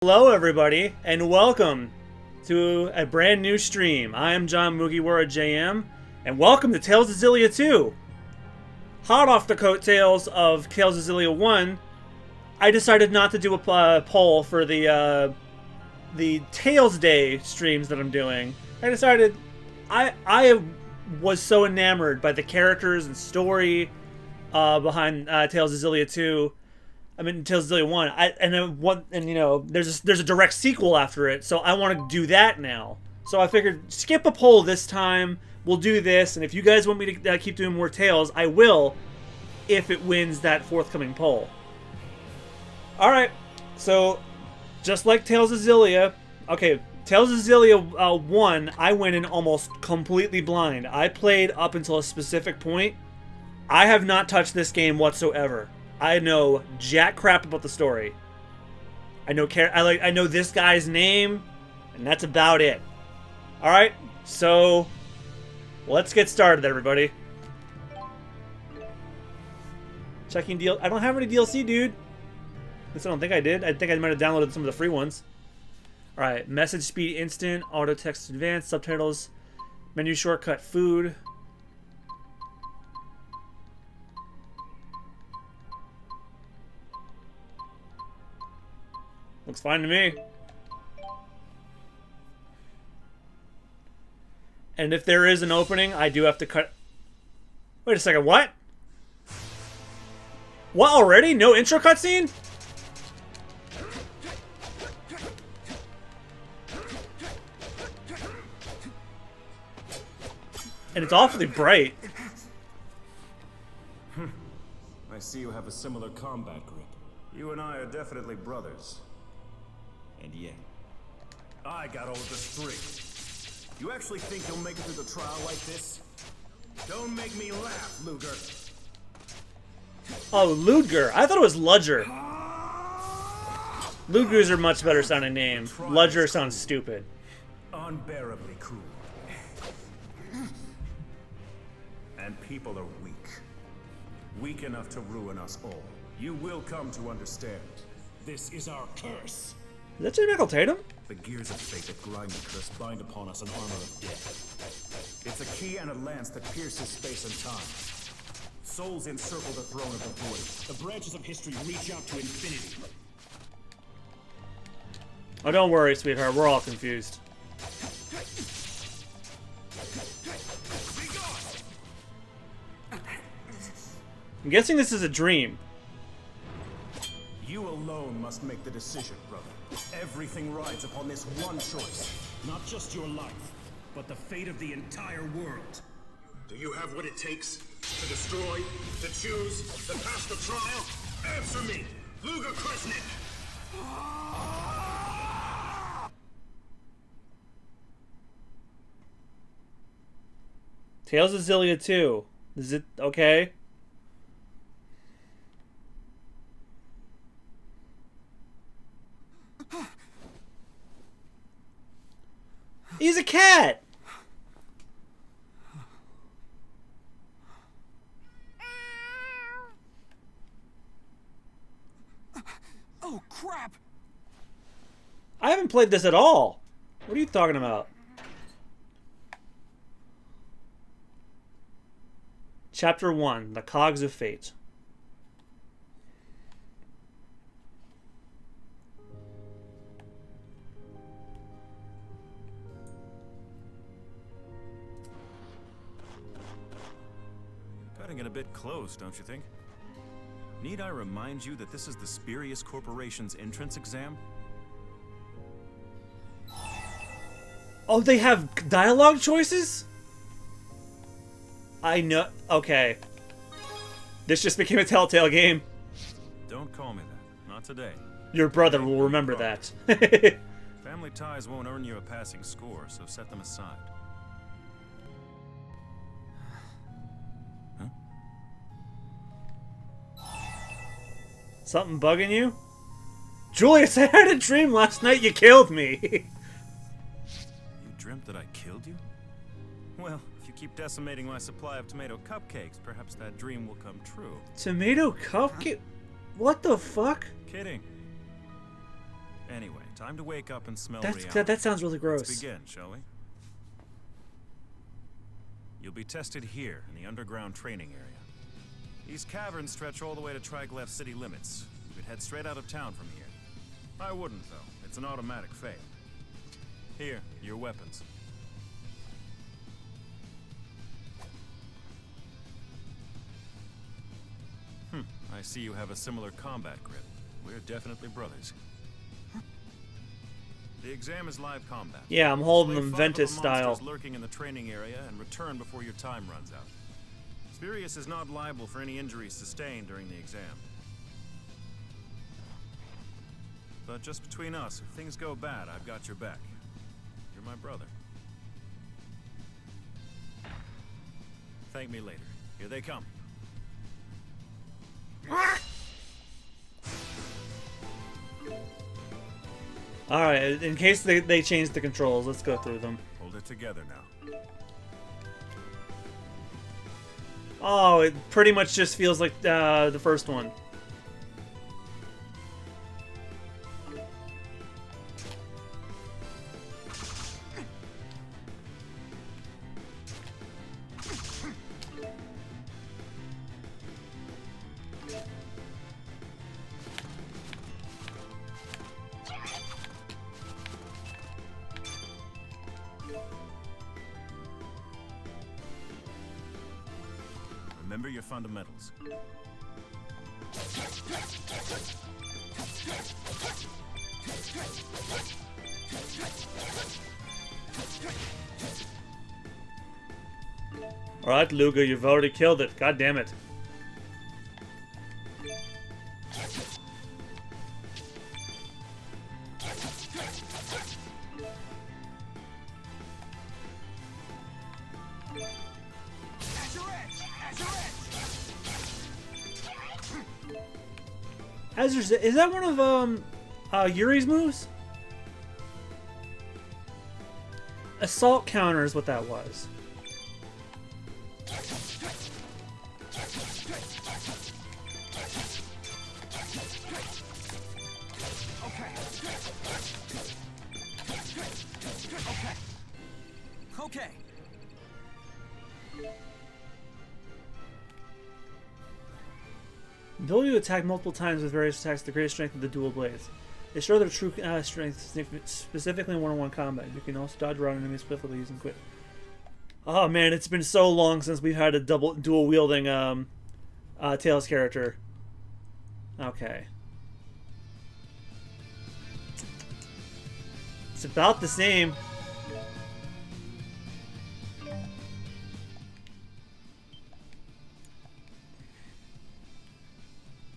Hello everybody, and welcome to a brand new stream. I am John MugiwaraJM, and welcome to Tales of Xillia 2. Hot off the coattails of Tales of Xillia 1, I decided not to do a poll for the Tales Day streams that I'm doing. I decided I was so enamored by the characters and story behind Tales of Xillia 2. I mean, Tales of Xillia 1, there's a direct sequel after it, so I want to do that now. So I figured, skip a poll this time, we'll do this, and if you guys want me to keep doing more Tales, I will, if it wins that forthcoming poll. Alright, so, just like Tales of Xillia, okay, Tales of Xillia 1, I went in almost completely blind. I played up until a specific point. I have not touched this game whatsoever. I know jack crap about the story. I know this guy's name, and that's about it. All right, so let's get started, everybody. Checking deal. I don't have any DLC, dude. At least I don't think I did. I think I might have downloaded some of the free ones. All right, message speed instant, auto text advanced, subtitles, menu shortcut, food. Looks fine to me. And if there is an opening, I do have to cut... Wait a second, what? What, already? No intro cutscene? And it's awfully bright. I see you have a similar combat grip. You and I are definitely brothers. And yet, I got all the strength. You actually think you'll make it through the trial like this? Don't make me laugh, Luger. Oh, Ludger. I thought it was Ludger. Ludger's a much better sounding name. Ludger sounds stupid. Unbearably cruel. And people are weak. Weak enough to ruin us all. You will come to understand. This is our curse. Is that J. Michael Tatum? The gears of fate that grind the curse bind upon us an armor of death. It's a key and a lance that pierces space and time. Souls encircle the throne of the void. The branches of history reach out to infinity. Oh, don't worry, sweetheart. We're all confused. I'm guessing this is a dream. You alone must make the decision, brother. Everything rides upon this one choice. Not just your life, but the fate of the entire world. Do you have what it takes to destroy, to choose, to pass the trial? Answer me, Luger Kresnik! Tales of Xillia 2. Is it okay? He's a cat! Oh, crap! I haven't played this at all. What are you talking about? Chapter 1, The Cogs of Fate. Cutting it a bit close, don't you think? Need I remind you that this is the Spurious Corporation's entrance exam? Oh, they have dialogue choices? I know. Okay. This just became a Telltale game. Don't call me that. Not today. Your brother will remember that. Family ties won't earn you a passing score, so set them aside. Something bugging you? Julius, I had a dream last night you killed me. You dreamt that I killed you? Well, if you keep decimating my supply of tomato cupcakes, perhaps that dream will come true. Tomato cupcake? What the fuck? Kidding. Anyway, Time to wake up and smell That reality. sounds really gross. Let's begin, shall we? You'll be tested here in the underground training area. These caverns stretch all the way to Triglef's city limits. You could head straight out of town from here. I wouldn't, though. It's an automatic fail. Here, your weapons. I see you have a similar combat grip. We're definitely brothers. The exam is live combat. Yeah, I'm holding Slay them 5 Ventus of the style. monsters lurking in the training area and return before your time runs out. Spirius is not liable for any injuries sustained during the exam. But just between us, if things go bad, I've got your back. You're my brother. Thank me later. Here they come. Alright, in case they change the controls, let's go through them. Hold it together now. Oh, it pretty much just feels like the first one. Remember your fundamentals. Alright, Luga, you've already killed it. God damn it. Is that one of Yuri's moves? Assault counter is what that was. Okay. Ability to attack multiple times with various attacks, the greatest strength of the dual blades. They show their true strength specifically in one-on-one combat. You can also dodge around enemies swiftly using quit. Oh man, it's been so long since we've had a dual wielding Tails character. Okay. It's about the same.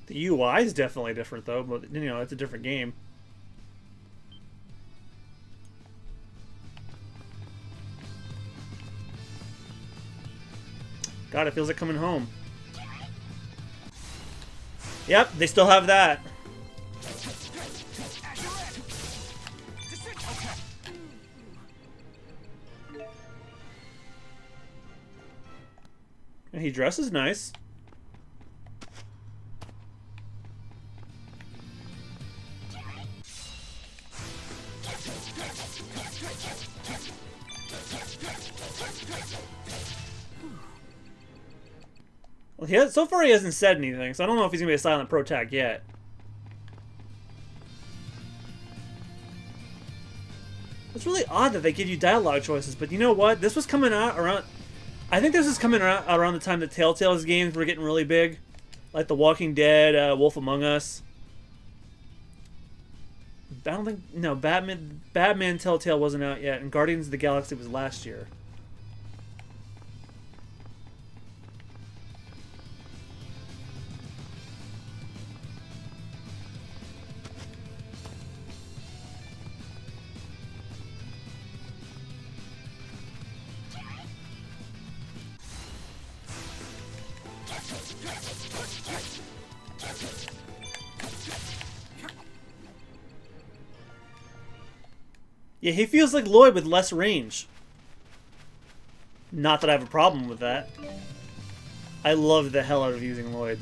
The UI is definitely different though, but you know, it's a different game. God, it feels like coming home. Yep, they still have that. And he dresses nice. Well, so far he hasn't said anything, so I don't know if he's going to be a silent pro tag yet. It's really odd that they give you dialogue choices, but you know what? This was coming out around... I think this is coming out around the time the Telltale's games were getting really big. Like The Walking Dead, Wolf Among Us. I don't think... No, Batman Telltale wasn't out yet, and Guardians of the Galaxy was last year. Yeah, he feels like Lloyd with less range. Not that I have a problem with that. I love the hell out of using Lloyd.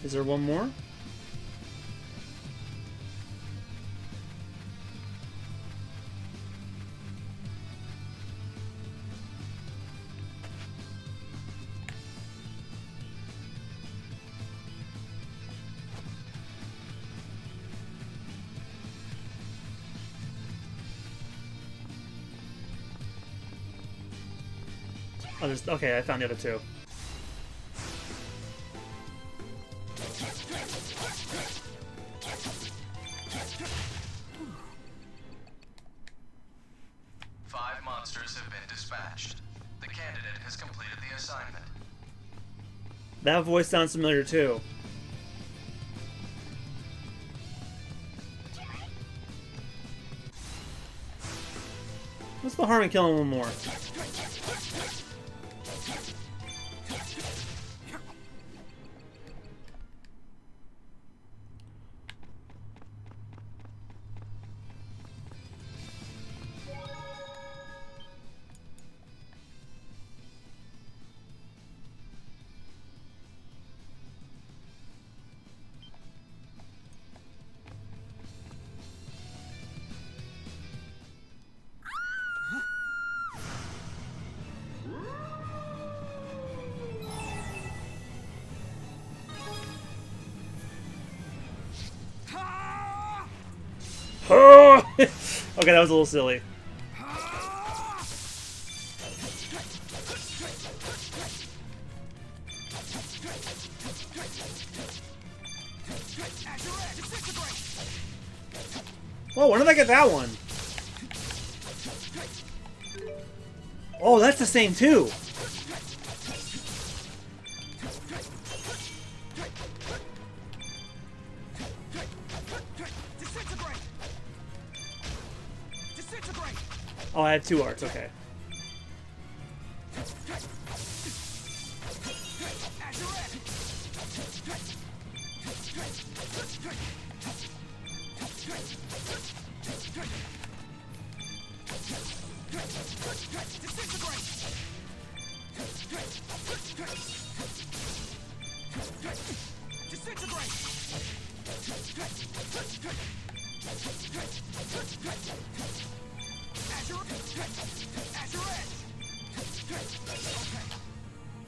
Is there one more? Oh, there's, okay, I found the other two. Five monsters have been dispatched. The candidate has completed the assignment. That voice sounds familiar too. What's the harm in killing one more? Oh! Okay, that was a little silly. Whoa, when did I get that one? Oh, that's the same too. Oh, I have two arts, okay.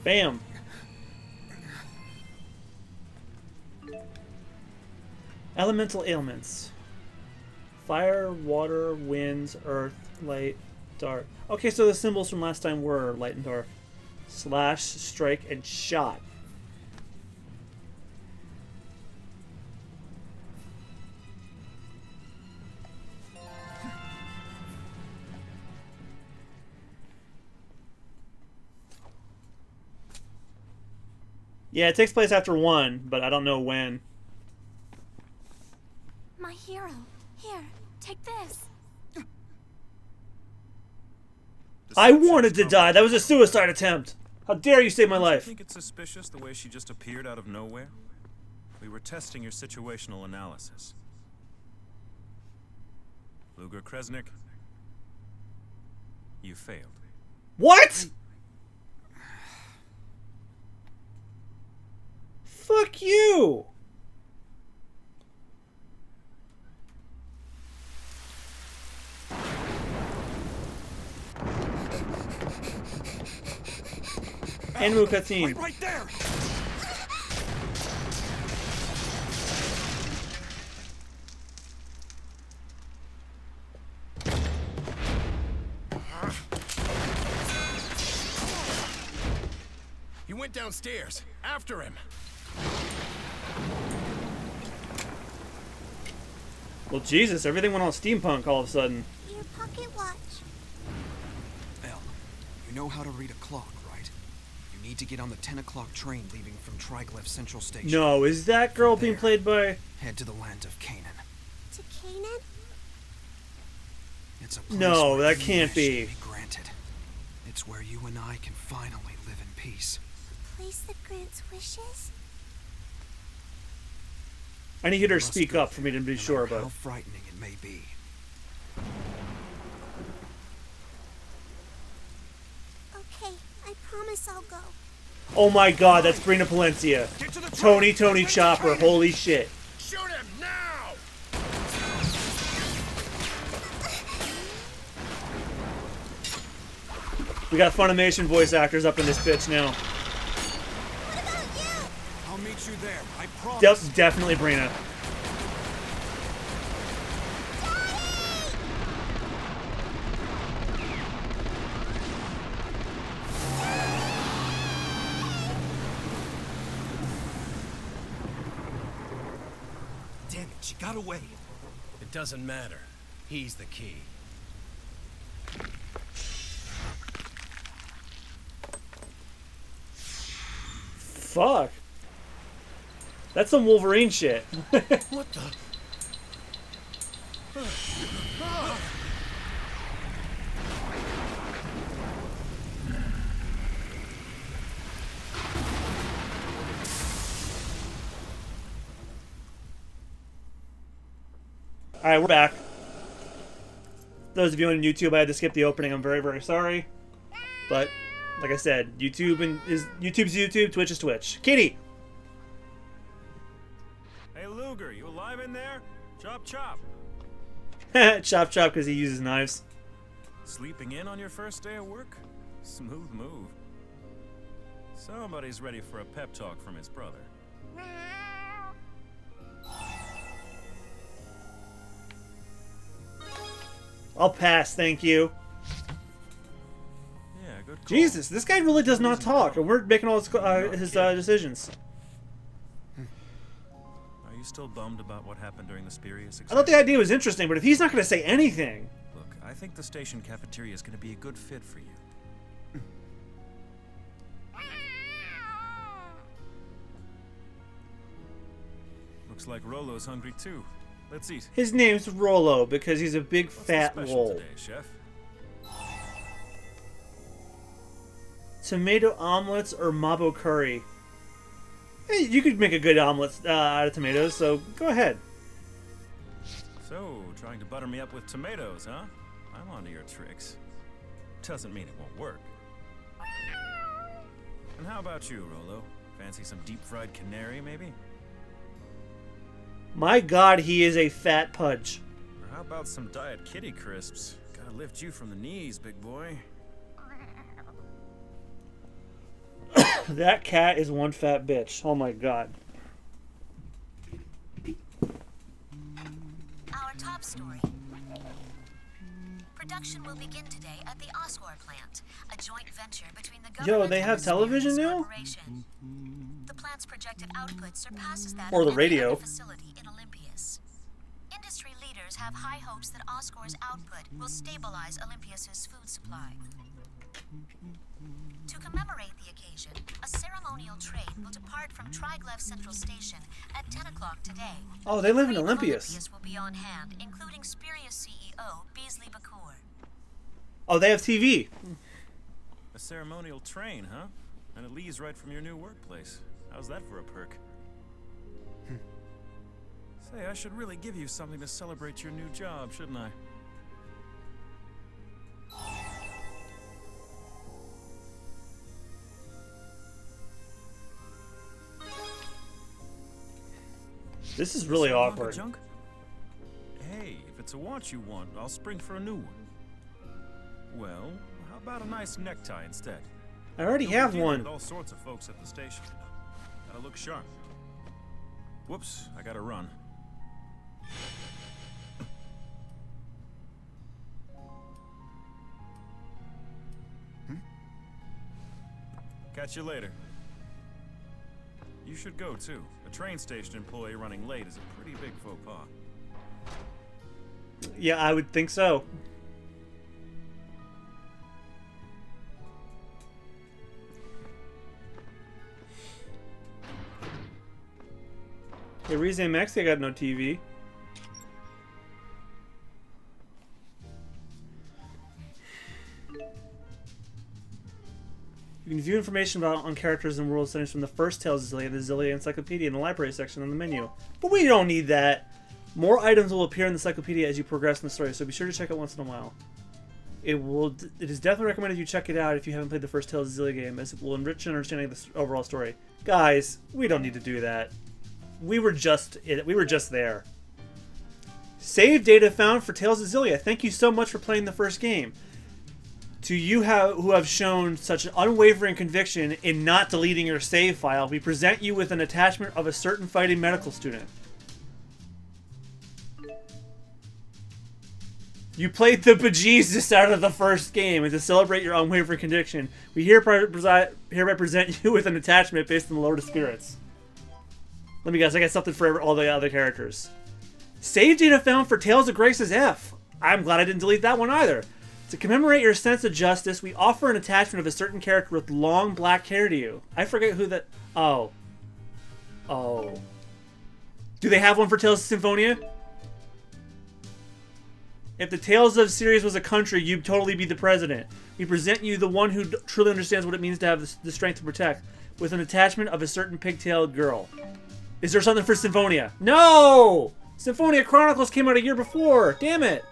Bam. Elemental ailments. Fire, water, wind, earth, light, dark. Okay, so the symbols from last time were light and dark. Slash, strike, and shot. Yeah, it takes place after 1, but I don't know when. My hero. Here, take this. I wanted to die. That was a suicide attempt. How dare you save my I life? think it's suspicious the way she just appeared out of nowhere. We were testing your situational analysis. Luger Kresnik, you failed. What? Fuck you. Enmu cutscene. Wait right there! He went downstairs. After him. Well, Jesus, everything went all steampunk all of a sudden. Your pocket watch. Elle, you know how to read a clock, right? You need to get on the 10 o'clock train leaving from Triglyph Central Station. No, is that girl being There. played by... Head to the land of Canaan. To Canaan? It's a place No, where that any can't wish be. can granted. It's where you and I can finally live in peace. A place that grants wishes? I need her to Must speak go up for me to be no sure matter about how it. frightening it may be. Okay, I promise I'll go. Oh my god, that's Brina Palencia. Tony Chopper, holy shit. Shoot him now! We got Funimation voice actors up in this bitch now. What about you? I'll meet you there, I promise. Definitely Brina. Damn it, she got away. It doesn't matter. He's the key. Fuck. That's some Wolverine shit. What the? Alright, we're back. Those of you on YouTube, I had to skip the opening. I'm very, very sorry. But, like I said, YouTube's YouTube, Twitch is Twitch. Kitty! Hey, Luger, you alive in there? Chop, chop. Chop chop because he uses knives. Sleeping in on your first day of work? Smooth move. Somebody's ready for a pep talk from his brother. I'll pass, thank you. Yeah, good call. Jesus, this guy really does not talk, and we're making all his decisions. Are you still bummed about what happened during the Spurious I thought the idea was interesting, but if he's not going to say anything... Look, I think the station cafeteria is going to be a good fit for you. Looks like Rolo's hungry too. Let's eat. His name's Rolo because he's a big What's fat special roll. today, chef? Tomato omelets or mabo curry? Hey, you could make a good omelet out of tomatoes, so go ahead. So, trying to butter me up with tomatoes, huh? I'm onto your tricks. Doesn't mean it won't work. And how about you, Rolo? Fancy some deep-fried canary, maybe? My god, he is a fat pudge. Or how about some Diet Kitty crisps? Gotta lift you from the knees, big boy. That cat is one fat bitch. Oh my god. Our top story. Production will begin today at the Oscorp plant, a joint venture between the government Yo, they and have the television Spurious now? Corporation. The plant's projected output surpasses that Or of the any radio. other facility in Olympias. Industry leaders have high hopes that Oscorp's output will stabilize Olympias's food supply. To commemorate the occasion, a ceremonial train will depart from Triglev Central Station at 10 o'clock today. Oh, they live in Three of Olympias. will be on hand, including Spurious CEO Beasley Bakur. Oh, they have TV. A ceremonial train, huh? And it leaves right from your new workplace. How's that for a perk? Say, I should really give you something to celebrate your new job, shouldn't I? This is really Still want the awkward. junk? Hey, if it's a watch you want, I'll spring for a new one. Well, how about a nice necktie instead? I already You'll be have dealing one. With all sorts of folks at the station. Gotta look sharp. Whoops, I gotta run. Catch you later. You should go too. A train station employee running late is a pretty big faux pas. Yeah, I would think so. Hey, Rize MX, I got no TV. You can view information on characters and world settings from the first Tales of Xillia, the Xillia Encyclopedia in the library section on the menu. But we don't need that. More items will appear in the encyclopedia as you progress in the story, so be sure to check it once in a while. It is definitely recommended you check it out if you haven't played the first Tales of Xillia game, as it will enrich your understanding of the overall story. Guys, we don't need to do that. We were just there. Save data found for Tales of Xillia. Thank you so much for playing the first game. To you who have shown such unwavering conviction in not deleting your save file, we present you with an attachment of a certain fighting medical student. You played the bejesus out of the first game, and to celebrate your unwavering conviction, we hereby present you with an attachment based on the Lord of Spirits. Let me guess, I got something for all the other characters. Save data found for Tales of Grace's F. I'm glad I didn't delete that one either. To commemorate your sense of justice, we offer an attachment of a certain character with long black hair to you. I forget who that... Oh. Oh. Do they have one for Tales of Symphonia? If the Tales of series was a country, you'd totally be the president. We present you the one who truly understands what it means to have the strength to protect, with an attachment of a certain pigtailed girl. Is there something for Symphonia? No! Symphonia Chronicles came out a year before. Damn it.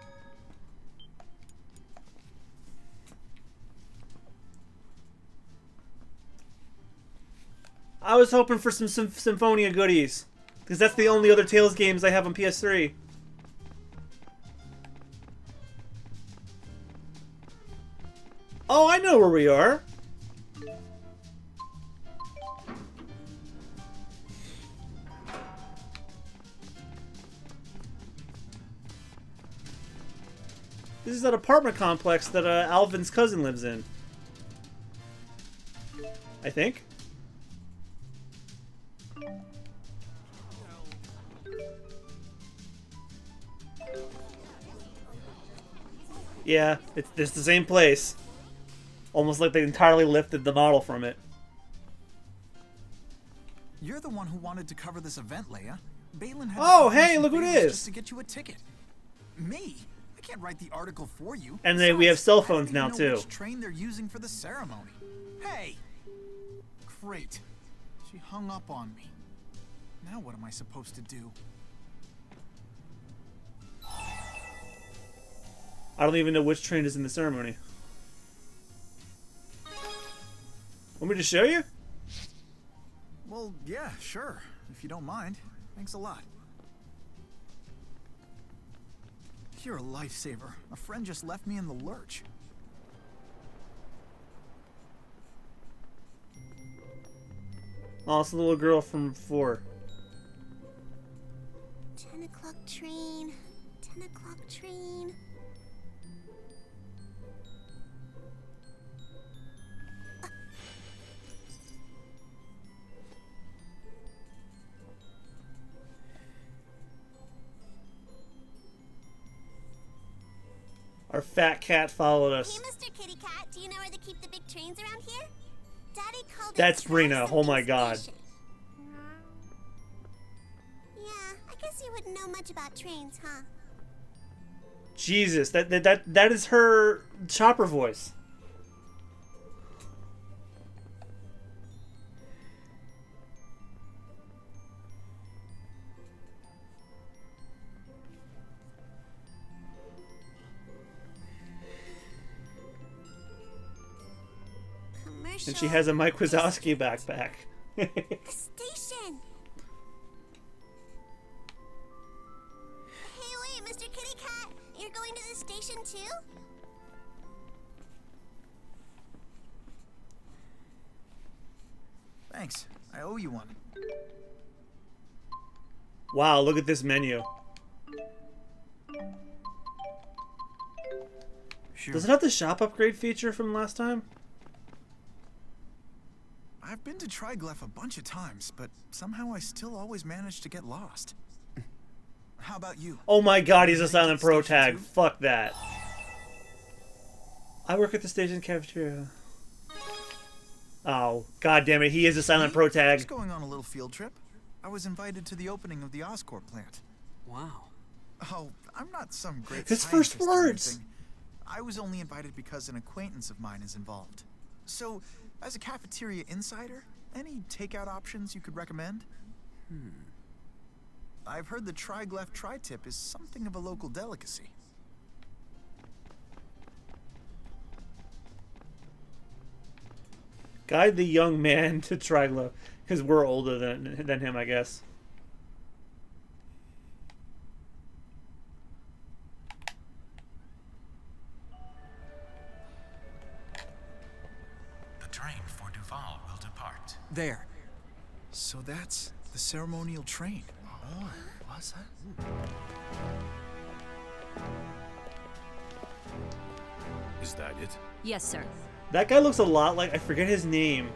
I was hoping for some Symphonia goodies, because that's the only other Tales games I have on PS3. Oh, I know where we are. This is that apartment complex that Alvin's cousin lives in. I think. Yeah, it's the same place. Almost like they entirely lifted the model from it. You're the one who wanted to cover this event, Leia. Balin had Oh, hey, look who it is. Just to get you a ticket. Me? I can't write the article for you. And we have cell phones now too. Which train they're using for the ceremony. Hey. Great. She hung up on me. Now what am I supposed to do? I don't even know which train is in the ceremony. Want me to show you? Well, yeah, sure. If you don't mind. Thanks a lot. You're a lifesaver. A friend just left me in the lurch. Oh, it's the little girl from 4. 10 o'clock train. 10 o'clock train. Our fat cat followed us. Hey, Mr. Kitty Cat, do you know where they keep the big trains around here? Daddy called That's it Rena. Oh my Station. god. Yeah, I guess you wouldn't know much about trains, huh? Jesus, that is her chopper voice. And she has a Mike Wazowski backpack. Station! Hey, wait, Mr. Kitty Cat! You're going to the station too? Thanks. I owe you one. Wow, look at this menu. Sure. Does it have the shop upgrade feature from last time? I've been to Triglyph a bunch of times, but somehow I still always manage to get lost. How about you? Oh my god, he's a Silent Pro Station tag. too? Fuck that. I work at the station cafeteria. Oh, god damn it, he is a Silent Pro tag. Just going on a little field trip. I was invited to the opening of the Oscorp plant. Wow. Oh, I'm not some great His first scientist or words. anything. I was only invited because an acquaintance of mine is involved. So, as a cafeteria insider, any takeout options you could recommend? I've heard the Triglyph tri-tip is something of a local delicacy. Guide the young man to Triglo. Because we're older than him, I guess. The train for Duval will depart. There. So that's the ceremonial train. Oh, was that? Is that it? Yes, sir. That guy looks a lot like, I forget his name,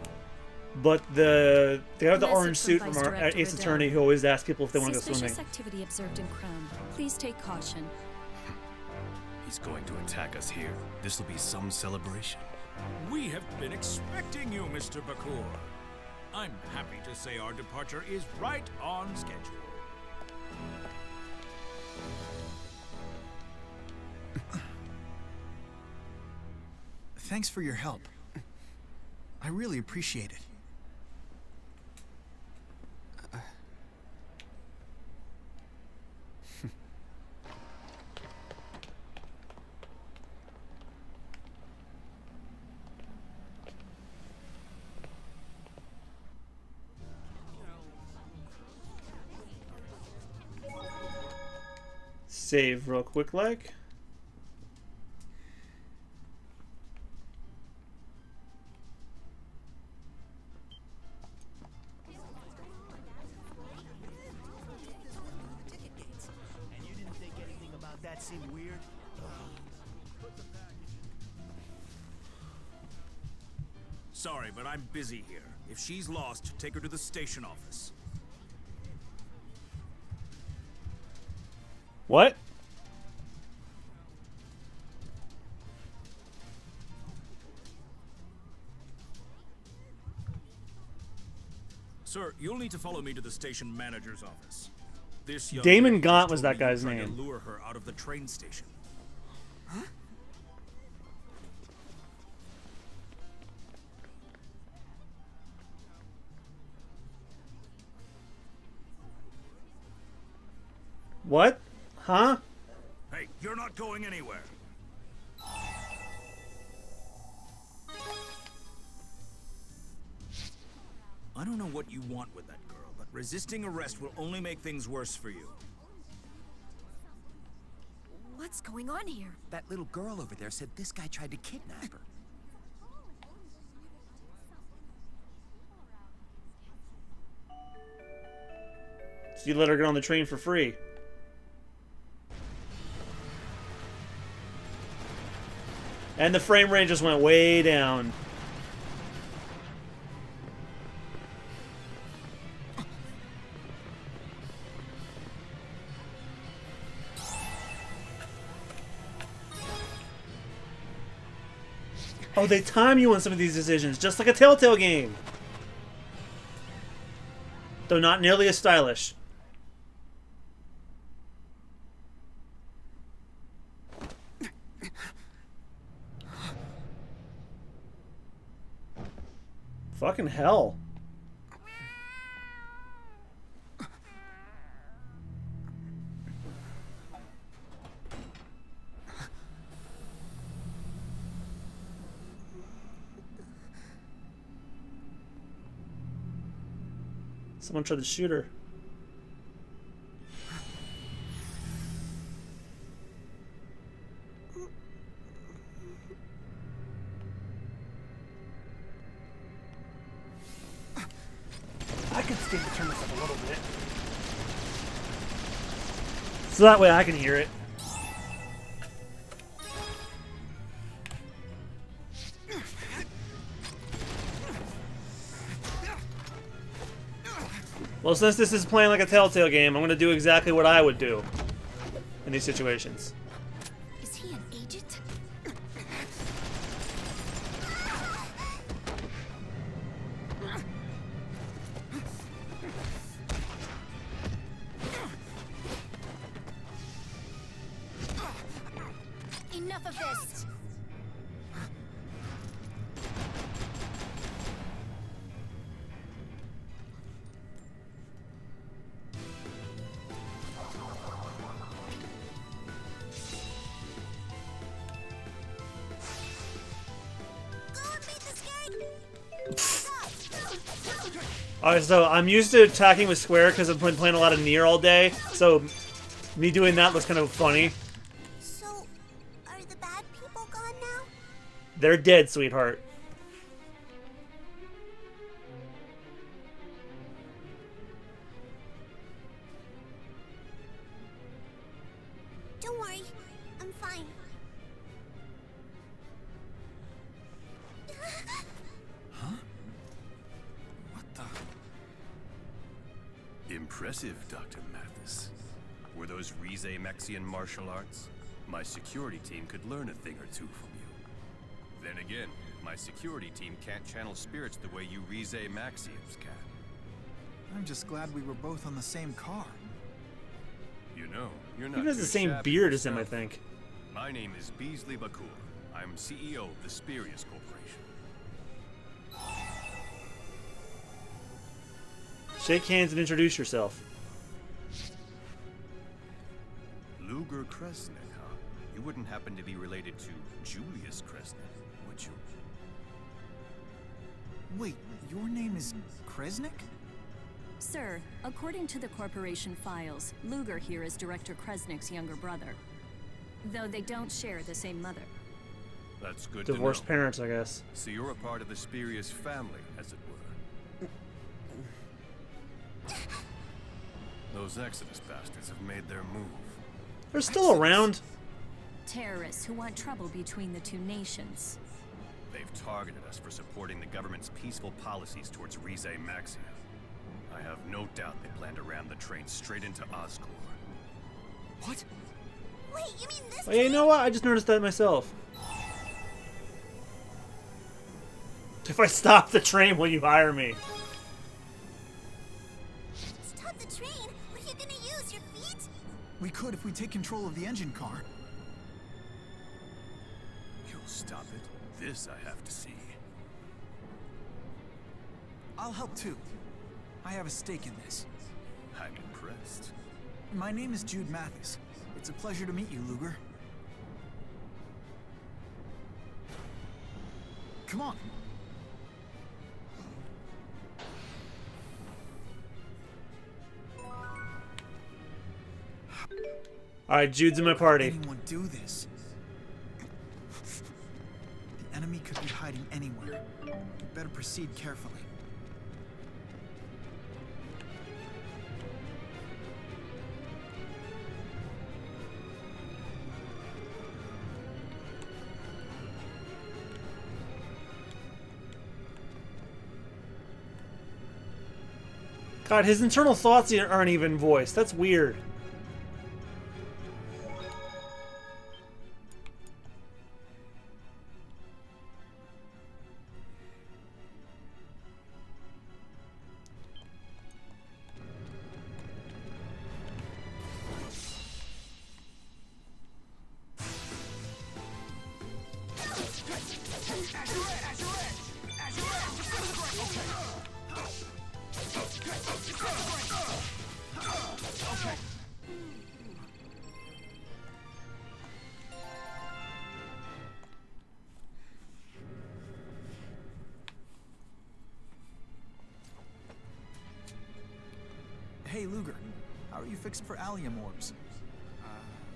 but the guy with the Message orange from suit Vice from our Director Ace Riddell. Attorney who always asks people if they want to go swimming. Suspicious activity observed in Crown. Please take caution. He's going to attack us here. This will be some celebration. We have been expecting you, Mr. Bakur. I'm happy to say our departure is right on schedule. Thanks for your help. I really appreciate it. Save real quick, like. And you didn't think anything about that seemed weird? Sorry, but I'm busy here. If she's lost, take her to the station office. What? Sir, you'll need to follow me to the station manager's office. This young Damon lady Gaunt just was told that me you're guy's trying name. to lure her out of the train station. What? Huh? Hey, you're not going anywhere. I don't know what you want with that girl, but resisting arrest will only make things worse for you. What's going on here? That little girl over there said this guy tried to kidnap her. So you let her get on the train for free. And the frame rate just went way down. Oh, they time you on some of these decisions, just like a Telltale game. Though not nearly as stylish. Fucking hell. Someone tried to shoot her. I could stand to turn this up a little bit. So that way I can hear it. Well, since this is playing like a Telltale game, I'm going to do exactly what I would do in these situations. Is he an agent? Enough of this! Alright, so I'm used to attacking with square because I've been playing a lot of Nier all day, so me doing that looks kind of funny. So, are the bad people gone now? They're dead, sweetheart. Don't worry, I'm fine. Impressive, Dr. Mathis. Were those Rize Mexian martial arts? My security team could learn a thing or two from you. Then again, my security team can't channel spirits the way you Rize Maxians can. I'm just glad we were both on the same car. You know, you're not He has too the same shabby beard as him, I yourself. think. My name is Beasley Bakur. I'm CEO of the Spurious Corporation. Shake hands and introduce yourself. Luger Kresnik, huh? You wouldn't happen to be related to Julius Kresnik, would you? Wait, your name is Kresnik? Sir, according to the corporation files, Luger here is Director Kresnik's younger brother. Though they don't share the same mother. That's good Divorced to know. parents, I guess. So you're a part of the Spurious family, as it were. Those Exodus bastards have made their move. They're still around. Terrorists who want trouble between the two nations. They've targeted us for supporting the government's peaceful policies towards Rize Maxia. I have no doubt they plan to ram the train straight into Oscorp. What? Wait, you mean this? Oh, yeah, you know what? I just noticed that myself. If I stop the train, will you hire me? Stop the train? What are you gonna use, your feet? We could if we take control of the engine car. You'll stop it? This I have to see. I'll help too. I have a stake in this. I'm impressed. My name is Jude Mathis. It's a pleasure to meet you, Luger. Come on. Alright, Jude's in my party. Anyone do this? The enemy could be hiding anywhere. We better proceed carefully. God, his internal thoughts aren't even voiced. That's weird. Hey, Luger. How are you fixed for allium orbs?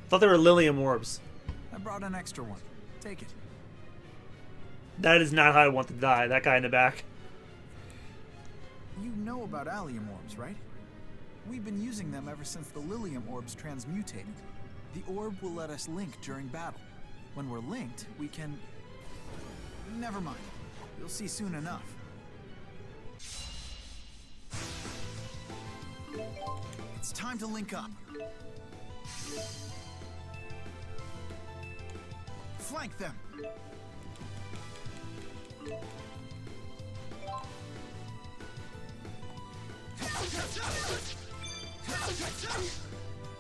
Thought they were Lilium orbs. I brought an extra one. Take it. That is not how I want to die. That guy in the back. You know about allium orbs, right? We've been using them ever since the Lilium orbs transmutated. The orb will let us link during battle. When we're linked, we can... Never mind. You'll see soon enough. It's time to link up. Flank them!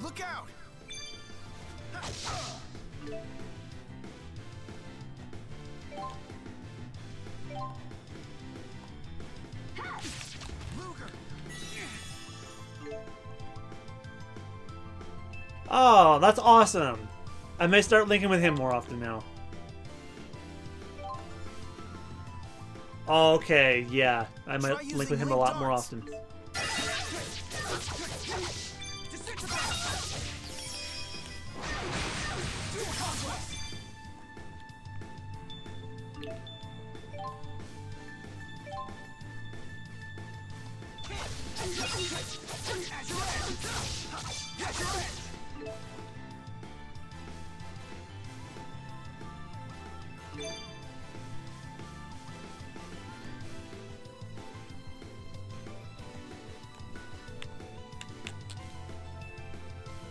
Look out! Luger! Oh, that's awesome. I may start linking with him more often now. Okay, yeah. I might link with him a lot more often.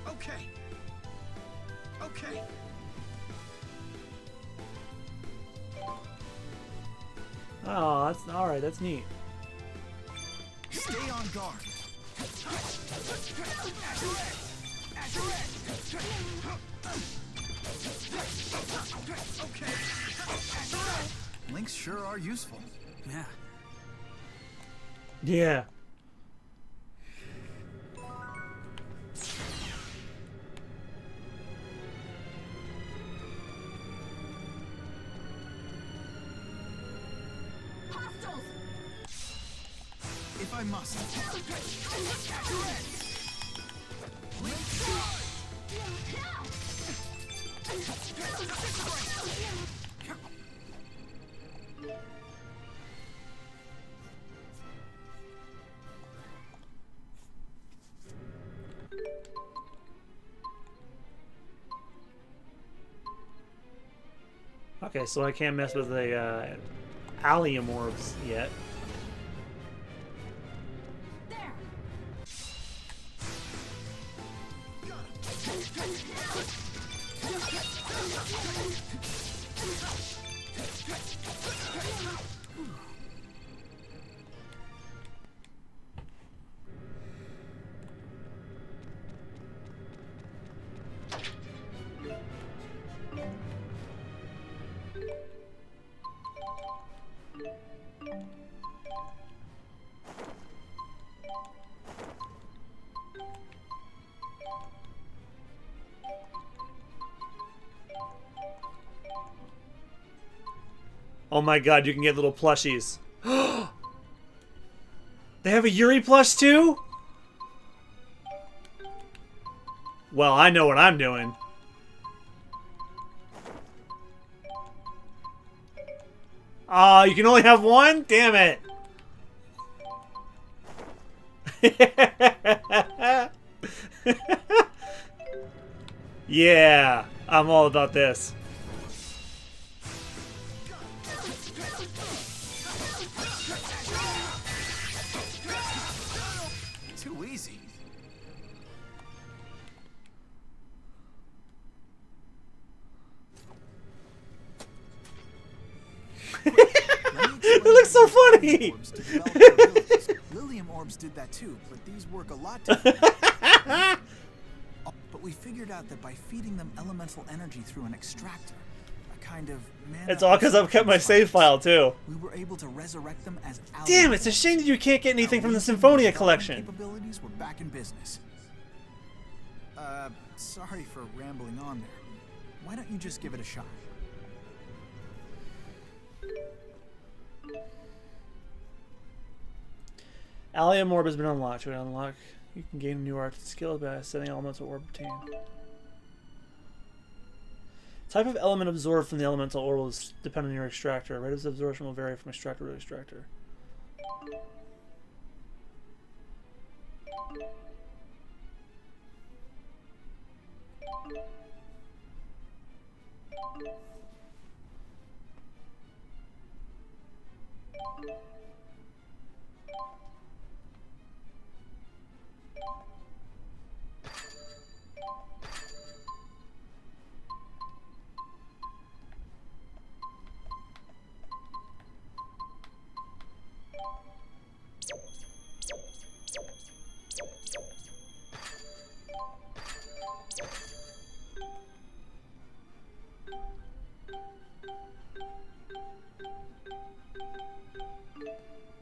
Okay. Okay. Oh, that's alright, that's neat. Stay on guard. Okay. Links sure are useful. Yeah. Yeah. If I must. Okay, so I can't mess with the allium orbs yet. Oh my god, you can get little plushies. They have a Yuri plush too? Well, I know what I'm doing. Ah, you can only have one? Damn it. Yeah, I'm all about this. Too easy. It looks so funny. Lilium orbs did that too, but these work a lot different. But we figured out that by feeding them elemental energy through an extractor, a kind of mana It's all because I've kept my save file too. we were able to resurrect them as Damn, it's a shame that you can't get anything from the Symphonia collection. Capabilities were back in business. Sorry for rambling on there. Why don't you just give it a shot? Allium orb has been unlocked. To unlock, you can gain a new art skill by setting elemental orb obtained. Type of element absorbed from the elemental orb will depend on your extractor. Rate of absorption will vary from extractor to extractor.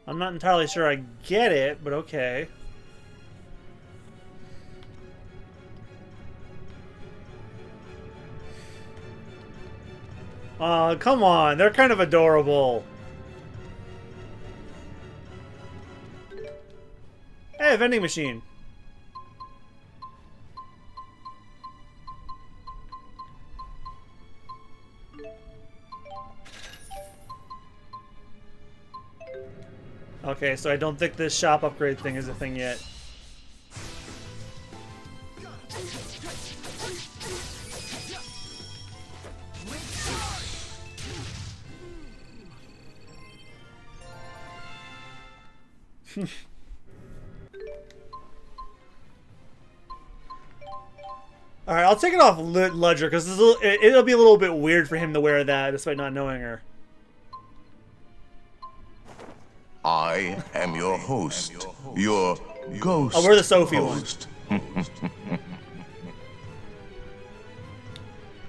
I'm not entirely sure I get it, but okay. Aw, come on. They're kind of adorable. Hey, a vending machine. Okay, so I don't think this shop upgrade thing is a thing yet. Alright, I'll take it off Ledger, because it'll be a little bit weird for him to wear that, despite not knowing her. I am your host, your ghost. Oh, we're the Sophie host. one.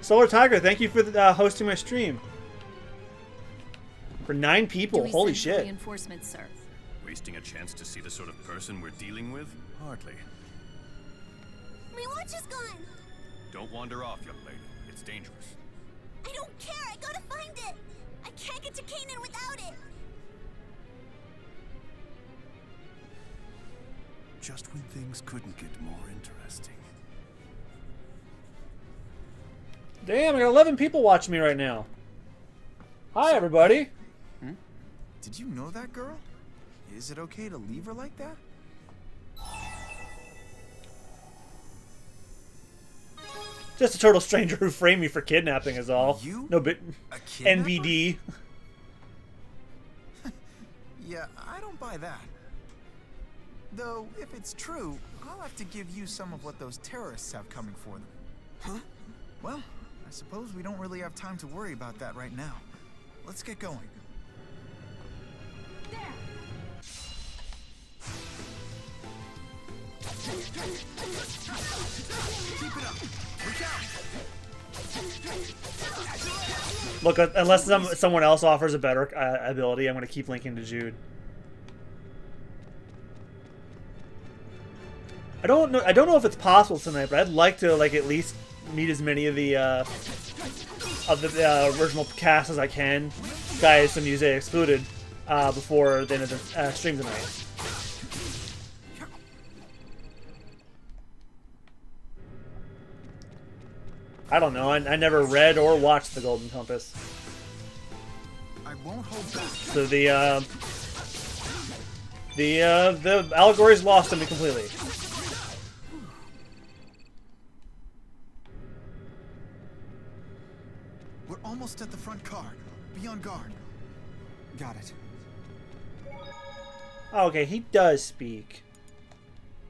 Solar Tiger, thank you for hosting my stream. For 9 people, holy shit. Reinforcements, sir. Wasting a chance to see the sort of person we're dealing with? Hardly. My watch is gone. Don't wander off, young lady. It's dangerous. I don't care. I gotta find it. I can't get to Canaan without it. Just when things couldn't get more interesting. Damn, I got 11 people watching me right now. Hi, everybody. Did you know that girl? Is it okay to leave her like that? Just a total stranger who framed me for kidnapping is all. You? No bit. NBD. Yeah, I don't buy that. Though, if it's true, I'll have to give you some of what those terrorists have coming for them. Huh? Well, I suppose we don't really have time to worry about that right now. Let's get going. There. Keep it up. Look out. Look, unless someone else offers a better ability, I'm going to keep linking to Jude. I don't know if it's possible tonight, but I'd like to at least meet as many of the original cast as I can, guys, some music excluded, before the end of the stream tonight. I don't know. I never read or watched The Golden Compass. I won't hold back. So the allegory's lost on me completely. We're almost at the front car. Be on guard. Got it. Oh, okay, he does speak.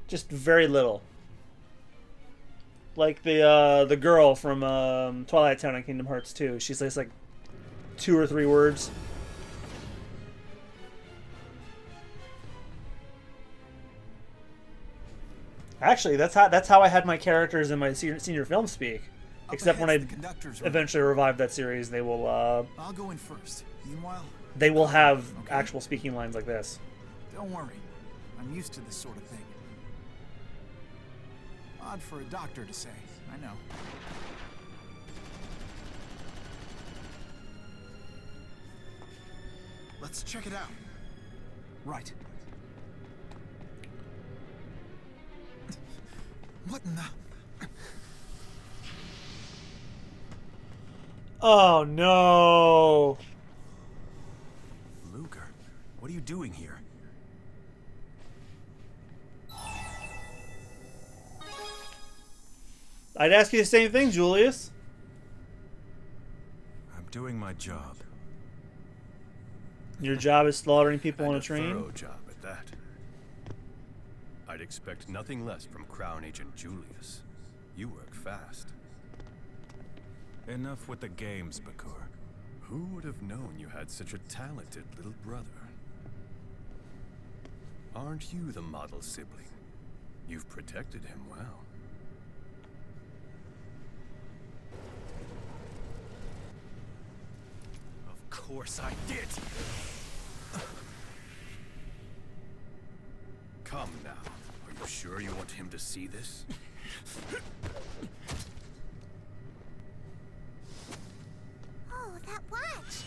Just very little. Like the girl from Twilight Town and Kingdom Hearts 2. She says like 2 or 3 words. Actually, that's how I had my characters in my senior film speak. Except when I eventually revive that series, they will. I'll go in first. Meanwhile, they will have actual speaking lines like this. Don't worry, I'm used to this sort of thing. Odd for a doctor to say, I know. Let's check it out. Right. What in the... Oh no! Luger, what are you doing here? I'd ask you the same thing, Julius. I'm doing my job. Your job is slaughtering people on a train? Thorough job at that. I'd expect nothing less from Crown Agent Julius. You work fast. Enough with the games, Bakur. Who would have known you had such a talented little brother? Aren't you the model sibling? You've protected him well. Of course I did! Come now. Are you sure you want him to see this? Oh, that watch.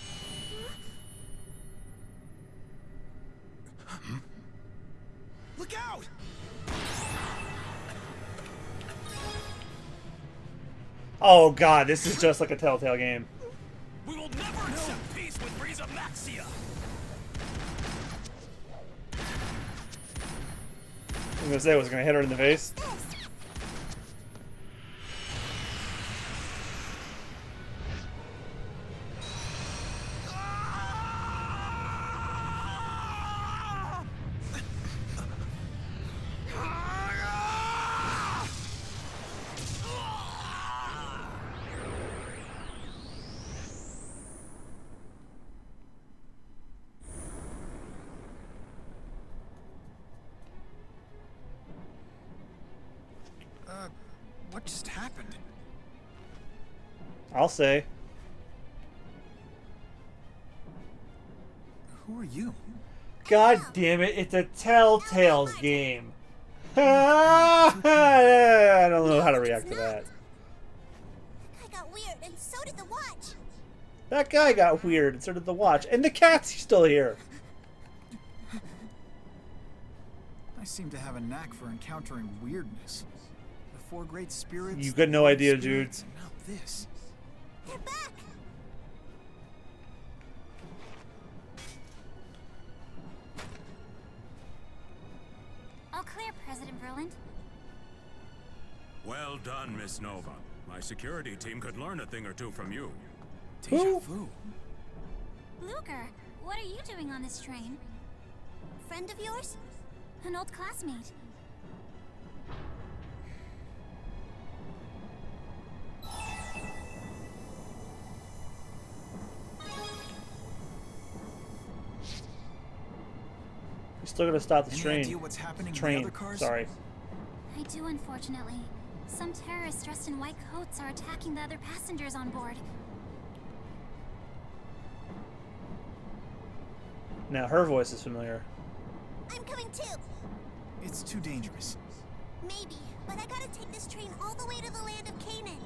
Look out! Oh god, this is just like a Telltale game. We will never accept peace with Riza Maxia! I was gonna say I was gonna hit her in the face. What just happened? I'll say. Who are you? God damn it, it's a Telltale's game. I don't know how to react to that. I got weird, and so did the watch. That guy got weird, and so did the watch. And the cat's still here. I seem to have a knack for encountering weirdness. The four great spirits. You got no idea, dude. And now this. They're back. All clear, President Verland. Well done, Miss Nova. My security team could learn a thing or two from you. Deja vu. Luger, what are you doing on this train? Friend of yours? An old classmate. You still gotta stop the Any train. idea what's happening in the Train. other cars? Sorry. I do, unfortunately. Some terrorists dressed in white coats are attacking the other passengers on board. Now her voice is familiar. I'm coming too. It's too dangerous. Maybe, but I gotta take this train all the way to the land of Canaan.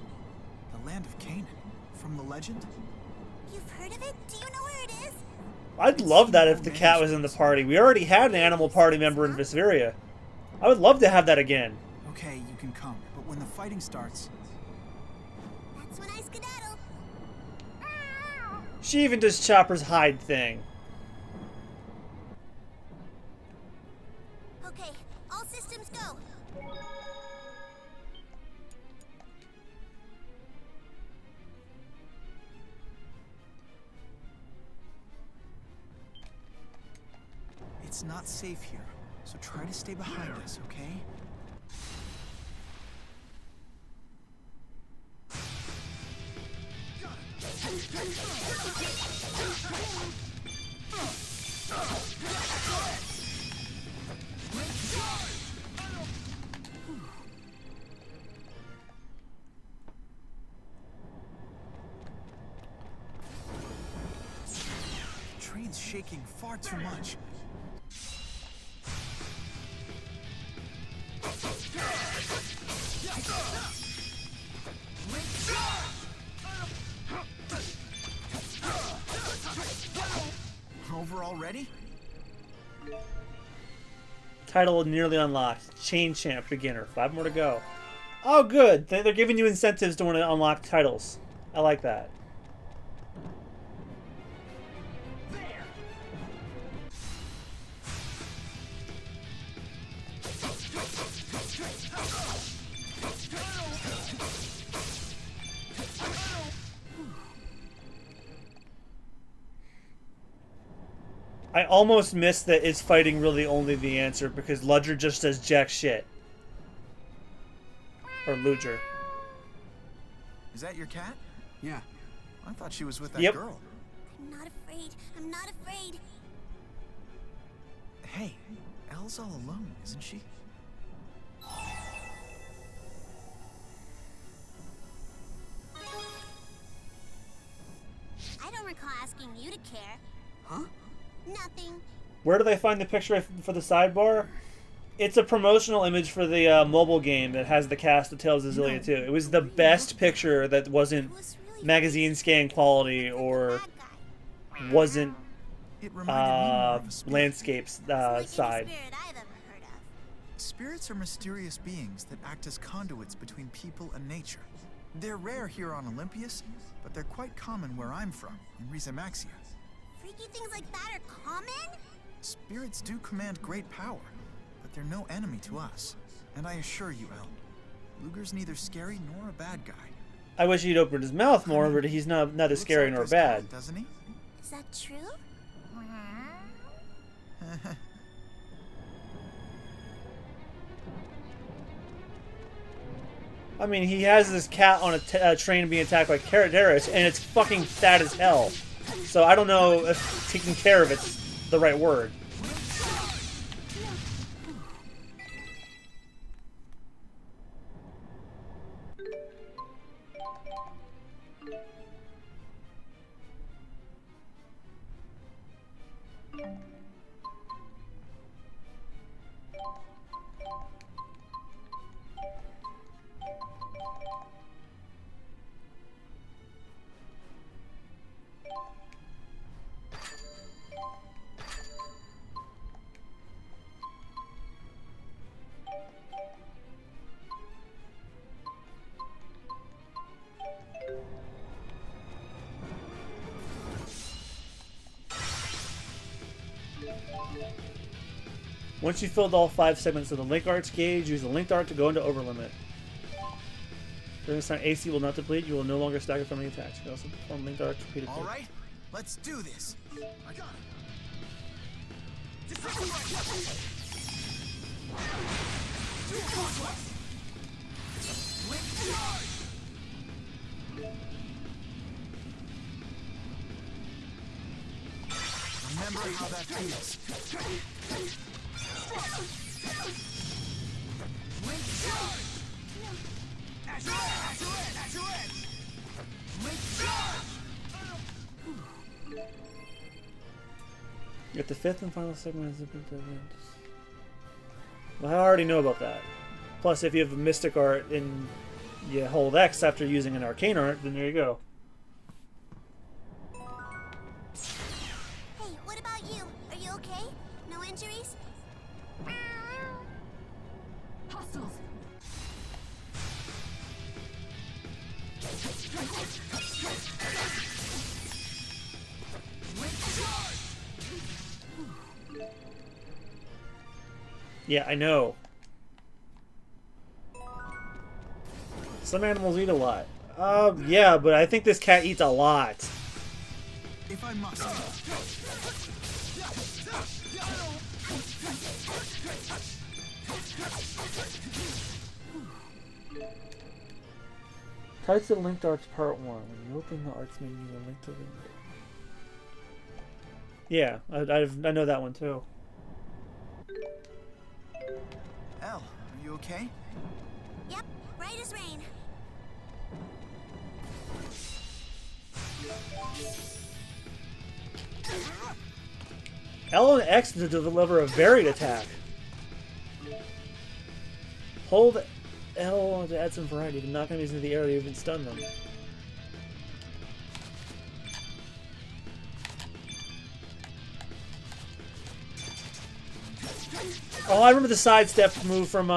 The land of Canaan? From the legend? You've heard of it? Do you know where it is? I'd love that if the cat was in the party. We already had an animal party member in Vesperia. I would love to have that again. Okay, you can come, but when the fighting starts... That's when I skedaddle. She even does Chopper's hide thing. Okay, all systems go. It's not safe here, so try to stay behind us, okay? The train's shaking far too much. Over already? Title nearly unlocked. Chain Champ Beginner. 5 more to go. Oh, good. They're giving you incentives to want to unlock titles. I like that. I almost missed that is fighting really only the answer because Ludger just does jack shit. Or Ludger. Is that your cat? Yeah. I thought she was with that Yep. girl. I'm not afraid. I'm not afraid. Hey, Elle's all alone, isn't she? I don't recall asking you to care. Huh? Nothing. Where do they find the picture for the sidebar? It's a promotional image for the mobile game that has the cast of Tales of Xillia 2. It was the best picture that wasn't magazine scan quality or wasn't It reminded me more of a spirit. landscapes Like any side. spirit I've ever heard of. Spirits are mysterious beings that act as conduits between people and nature. They're rare here on Olympias, but they're quite common where I'm from, in Rizamaxia. Freaky things like that are common? Spirits do command great power, but they're no enemy to us. And I assure you, El, Luger's neither scary nor a bad guy. I wish he'd opened his mouth more, but he's neither scary nor bad. Doesn't he? Is that true? I mean, he has this cat on a train being attacked by terrorists, and it's fucking fat as hell. So I don't know if taking care of it's the right word. Once you've filled all 5 segments of the Link Arts gauge, use the Linked Art to go into Overlimit. During this time, AC will not deplete. You will no longer stagger from any attacks. You can also perform Linked Art repeatedly. All right, let's do this. I got it. Remember how that feels. Get the 5th and final segment is well, I already know about that. Plus, if you have a Mystic Art and you hold X after using an Arcane Art, then there you go. Hey, what about you? Are you okay? No injuries? Hostiles. Yeah, I know. Some animals eat a lot. Yeah, but I think this cat eats a lot. If I must. Types of Linked Arts Part 1. When you open the Arts menu, you link to the... Yeah, I know that one too. El, are you okay? Yep, right as rain. L and X to deliver a varied attack. Hold L to add some variety. To knock enemies into the air, you even stun them. Oh, I remember the sidestep move from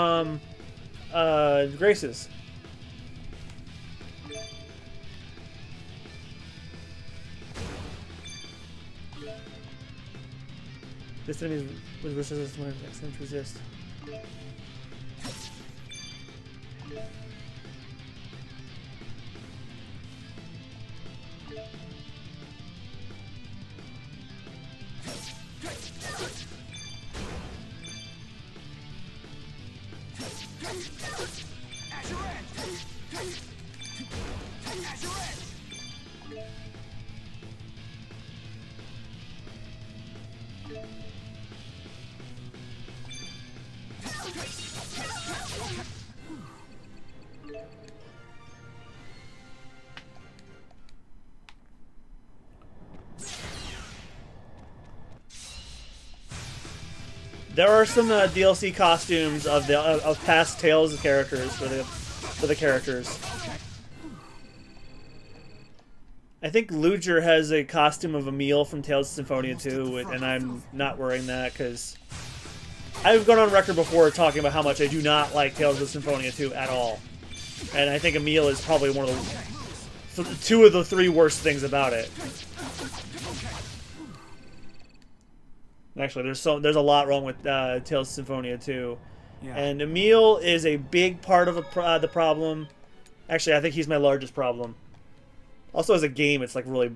Grace's. This enemy was resistance when excellent resist. There are some DLC costumes of past Tales characters for the characters. I think Luger has a costume of Emil from Tales of Symphonia 2, and I'm not wearing that because I've gone on record before talking about how much I do not like Tales of Symphonia 2 at all. And I think Emil is probably one of the... two of the three worst things about it. Actually, there's a lot wrong with Tales of Symphonia 2. Yeah. And Emil is a big part of the problem. Actually, I think he's my largest problem. Also, as a game, it's like really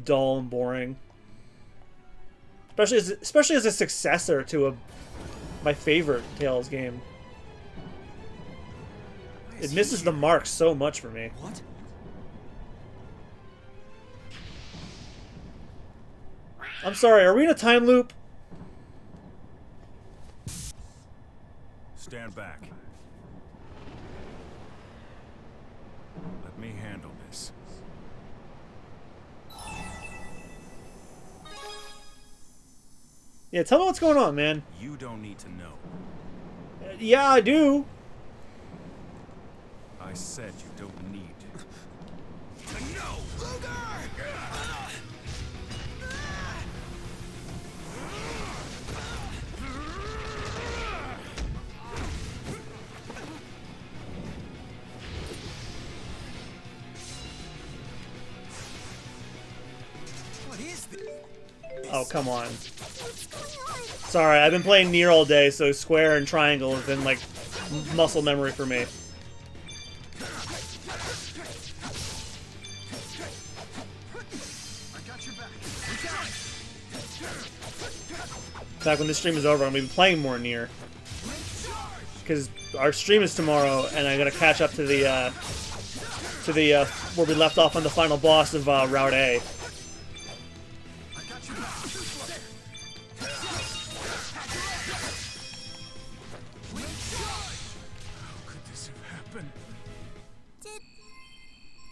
dull and boring. Especially as a successor to my favorite Tales game. It misses the mark so much for me. What? I'm sorry, are we in a time loop? Stand back. Let me handle this. Yeah, tell me what's going on, man. You don't need to know. Yeah, I do. I said you don't need to know. What is this? Oh, come on. Sorry, I've been playing Nier all day, so square and triangle have been like muscle memory for me. In fact, when this stream is over, I'm going to be playing more Nier. Because our stream is tomorrow, and I got to catch up to the where we left off on the final boss of Route A.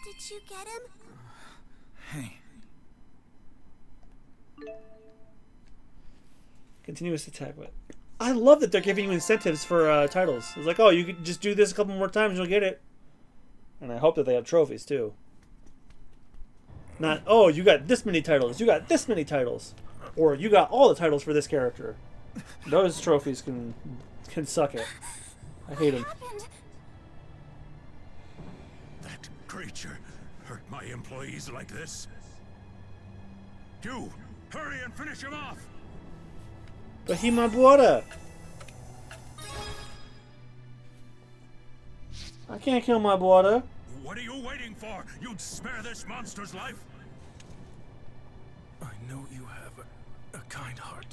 Did you get him? Hey. Continuous attack. I love that they're giving you incentives for titles. It's like, oh, you could just do this a couple more times and you'll get it. And I hope that they have trophies too. Not, oh, you got this many titles, you got this many titles. Or you got all the titles for this character. Those trophies can suck it. I hate them. That creature hurt my employees like this? You, hurry and finish him off! But he my brother. I can't kill my brother. What are you waiting for? You'd spare this monster's life? I know you have a kind heart.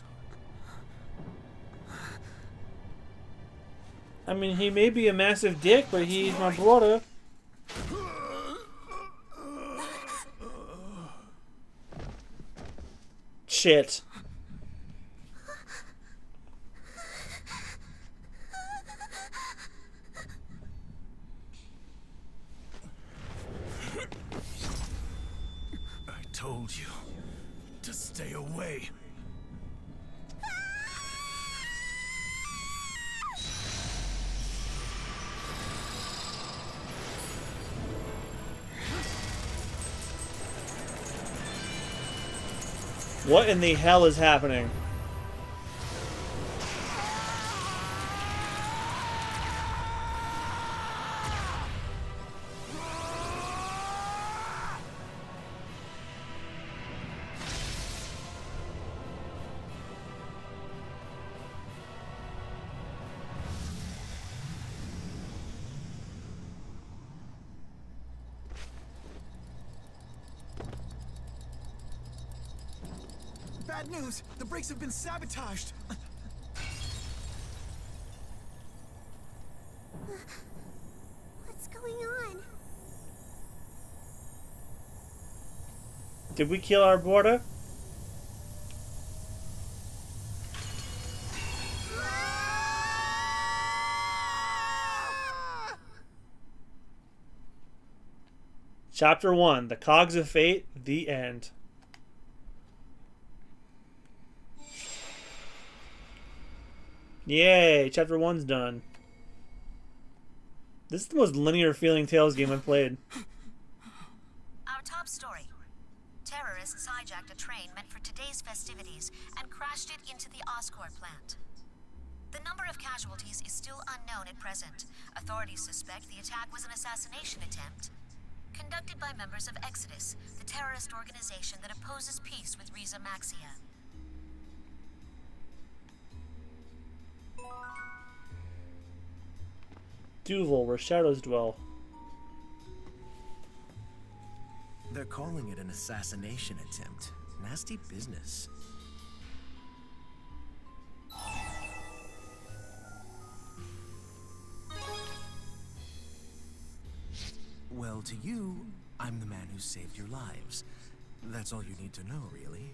I mean, he may be a massive dick, but he's my brother. Shit. I told you to stay away. What in the hell is happening? Bad news! The brakes have been sabotaged! What's going on? Did we kill our brother? Chapter 1, The Cogs of Fate, the end. Yay, Chapter 1's done. This is the most linear feeling Tales game I've played. Our top story. Terrorists hijacked a train meant for today's festivities and crashed it into the Oscorp plant. The number of casualties is still unknown at present. Authorities suspect the attack was an assassination attempt conducted by members of Exodus, the terrorist organization that opposes peace with Riza Maxia. Duval, where shadows dwell. They're calling it an assassination attempt. Nasty business. Well, to you, I'm the man who saved your lives. That's all you need to know, really.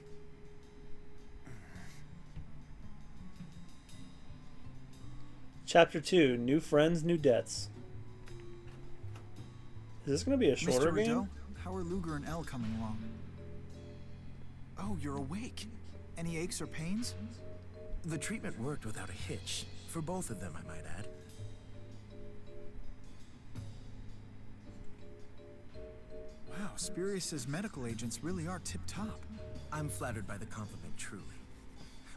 Chapter 2, New Friends, New Debts. Is this going to be a shorter Mr. game? Rideau, how are Luger and Elle coming along? Oh, you're awake. Any aches or pains? The treatment worked without a hitch. For both of them, I might add. Wow, Spurious's medical agents really are tip-top. I'm flattered by the compliment, truly.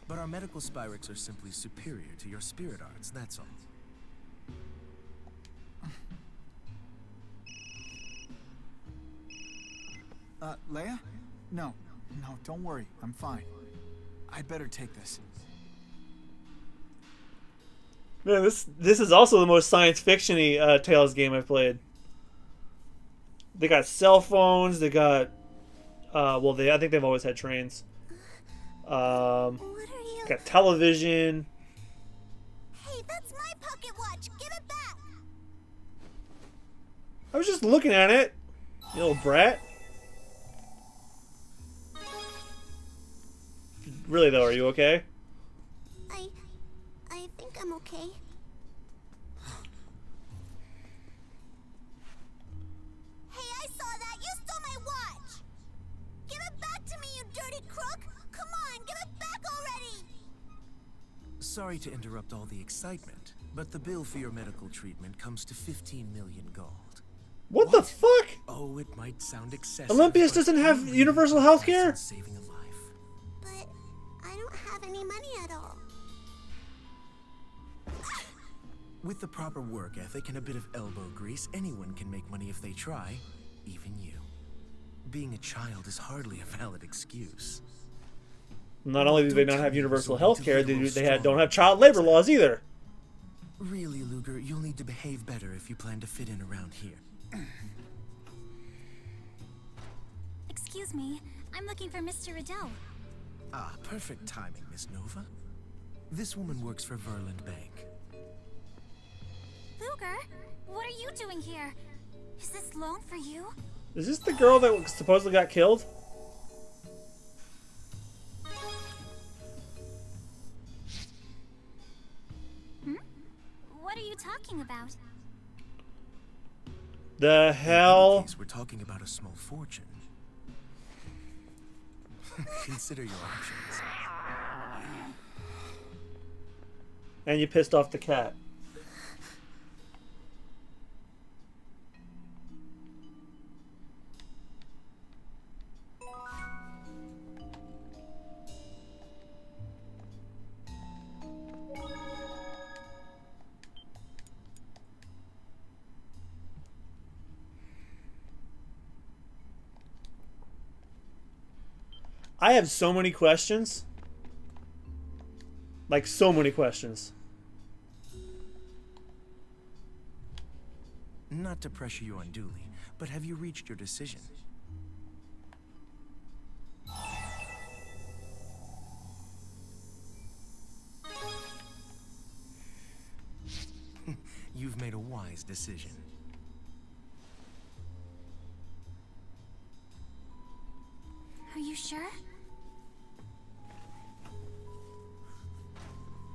But our medical Spyrics are simply superior to your spirit arts, that's all. Leia? No, don't worry. I'm fine. I'd better take this. Man, this is also the most science fiction-y Tales game I've played. They got cell phones. They got, I think they've always had trains. Got television. Hey, that's my pocket watch. Give it back. I was just looking at it, you little brat. Really though, are you okay? I think I'm okay. Hey, I saw that. You stole my watch. Give it back to me, you dirty crook. Come on, give it back already. Sorry to interrupt all the excitement, but the bill for your medical treatment comes to 15 million gold. What the fuck? Oh, it might sound excessive. Olympias doesn't have universal health care? Saving a life. But I don't have any money at all. With the proper work ethic and a bit of elbow grease, anyone can make money if they try, even you. Being a child is hardly a valid excuse. Not only do they not have universal health care, they don't have child labor laws either. Really, Luger, you'll need to behave better if you plan to fit in around here. Excuse me, I'm looking for Mr. Rideau. Ah, perfect timing, Miss Nova. This woman works for Verland Bank. Luger, what are you doing here? Is this loan for you? Is this the girl that supposedly got killed? What are you talking about? The hell? We're talking about a small fortune. Consider your options. And you pissed off the cat. I have so many questions. Like, so many questions. Not to pressure you unduly, but have you reached your decision? You've made a wise decision. Are you sure?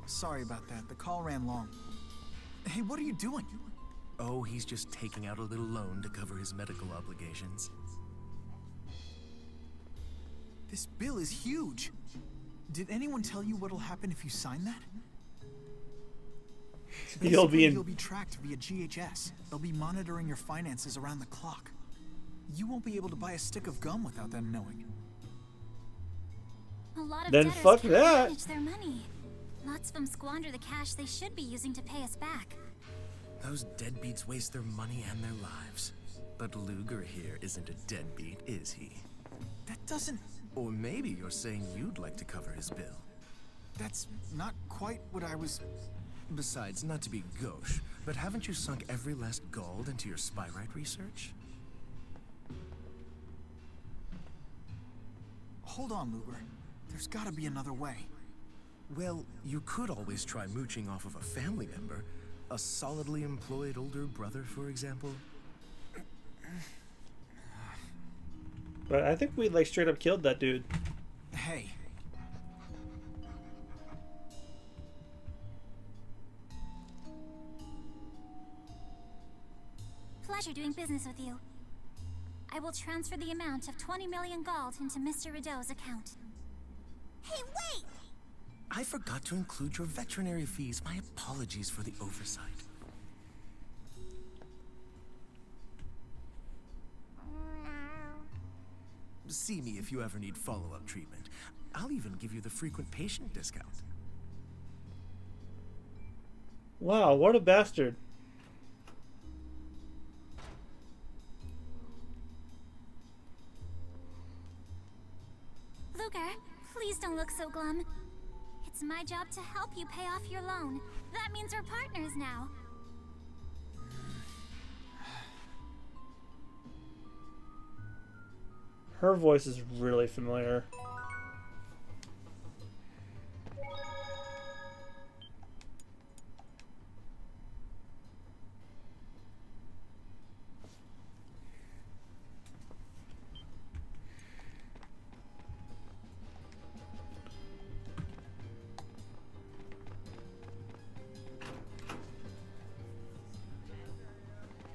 Sorry about that. The call ran long. Hey, what are you doing? Oh, he's just taking out a little loan to cover his medical obligations. This bill is huge. Did anyone tell you what'll happen if you sign that? You'll be tracked via GHS. They'll be monitoring your finances around the clock. You won't be able to buy a stick of gum without them knowing. A lot of Then debtors fuck can't that. manage their money. Lots of them squander the cash they should be using to pay us back. Those deadbeats waste their money and their lives. But Luger here isn't a deadbeat, is he? That doesn't... Or maybe you're saying you'd like to cover his bill. That's not quite what I was... Besides, not to be gauche, but haven't you sunk every last gold into your spyrite research? Hold on, Luger. There's gotta be another way. Well, you could always try mooching off of a family member. A solidly employed older brother, for example. But I think we like straight up killed that dude. Hey. Pleasure doing business with you. I will transfer the amount of 20 million gold into Mr. Rideau's account. Hey, wait! I forgot to include your veterinary fees. My apologies for the oversight. See me if you ever need follow-up treatment. I'll even give you the frequent patient discount. Wow, what a bastard. Luger, please don't look so glum. It's my job to help you pay off your loan. That means we're partners now. Her voice is really familiar.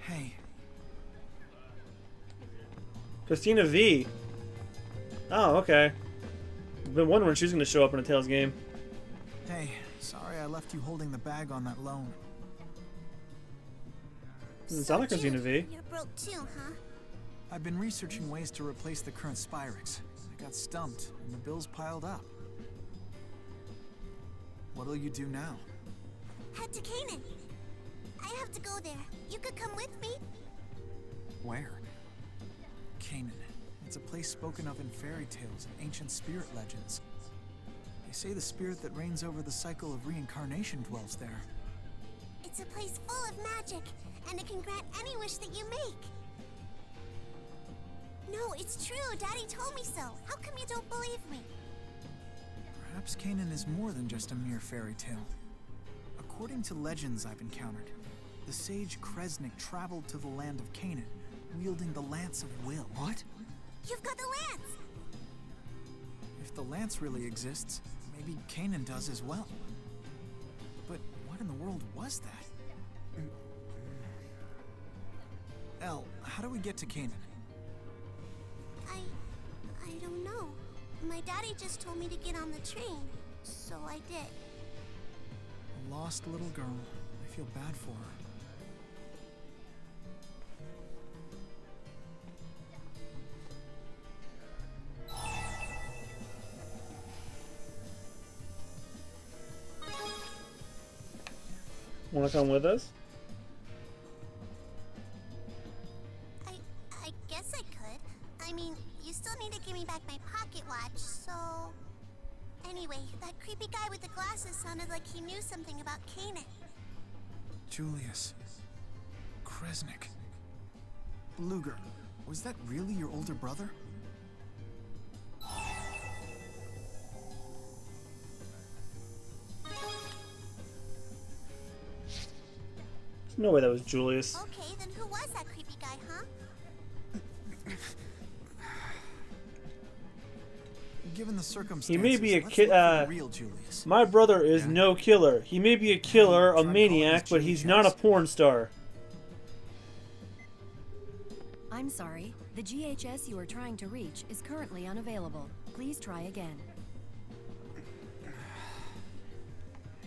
Hey. Christina V. Oh, okay. I've been wondering when she's going to show up in a Tales game. Hey, sorry I left you holding the bag on that loan. Doesn't sound like Christina V. You're broke too, huh? I've been researching ways to replace the current Spyrix. I got stumped, and the bills piled up. What'll you do now? Head to Canaan. I have to go there. You could come with me? Where? Canaan. It's a place spoken of in fairy tales and ancient spirit legends. They say the spirit that reigns over the cycle of reincarnation dwells there. It's a place full of magic, and it can grant any wish that you make. No, it's true. Daddy told me so. How come you don't believe me? Perhaps Canaan is more than just a mere fairy tale. According to legends I've encountered, the sage Kresnik traveled to the land of Canaan, wielding the Lance of Will. What? You've got the lance! If the lance really exists, maybe Canaan does as well. But what in the world was that? Elle, how do we get to Canaan? I don't know. My daddy just told me to get on the train, so I did. A lost little girl. I feel bad for her. Want to come with us? I guess I could. I mean, you still need to give me back my pocket watch, so... Anyway, that creepy guy with the glasses sounded like he knew something about Canaan. Julius. Kresnik. Luger. Was that really your older brother? No way that was Julius. Okay, then who was that creepy guy, huh? Given the circumstances, He may be a let's look for the real Julius. My brother is no killer. He may be a killer, a maniac, but he's not a porn star. I'm sorry. The GHS you are trying to reach is currently unavailable. Please try again.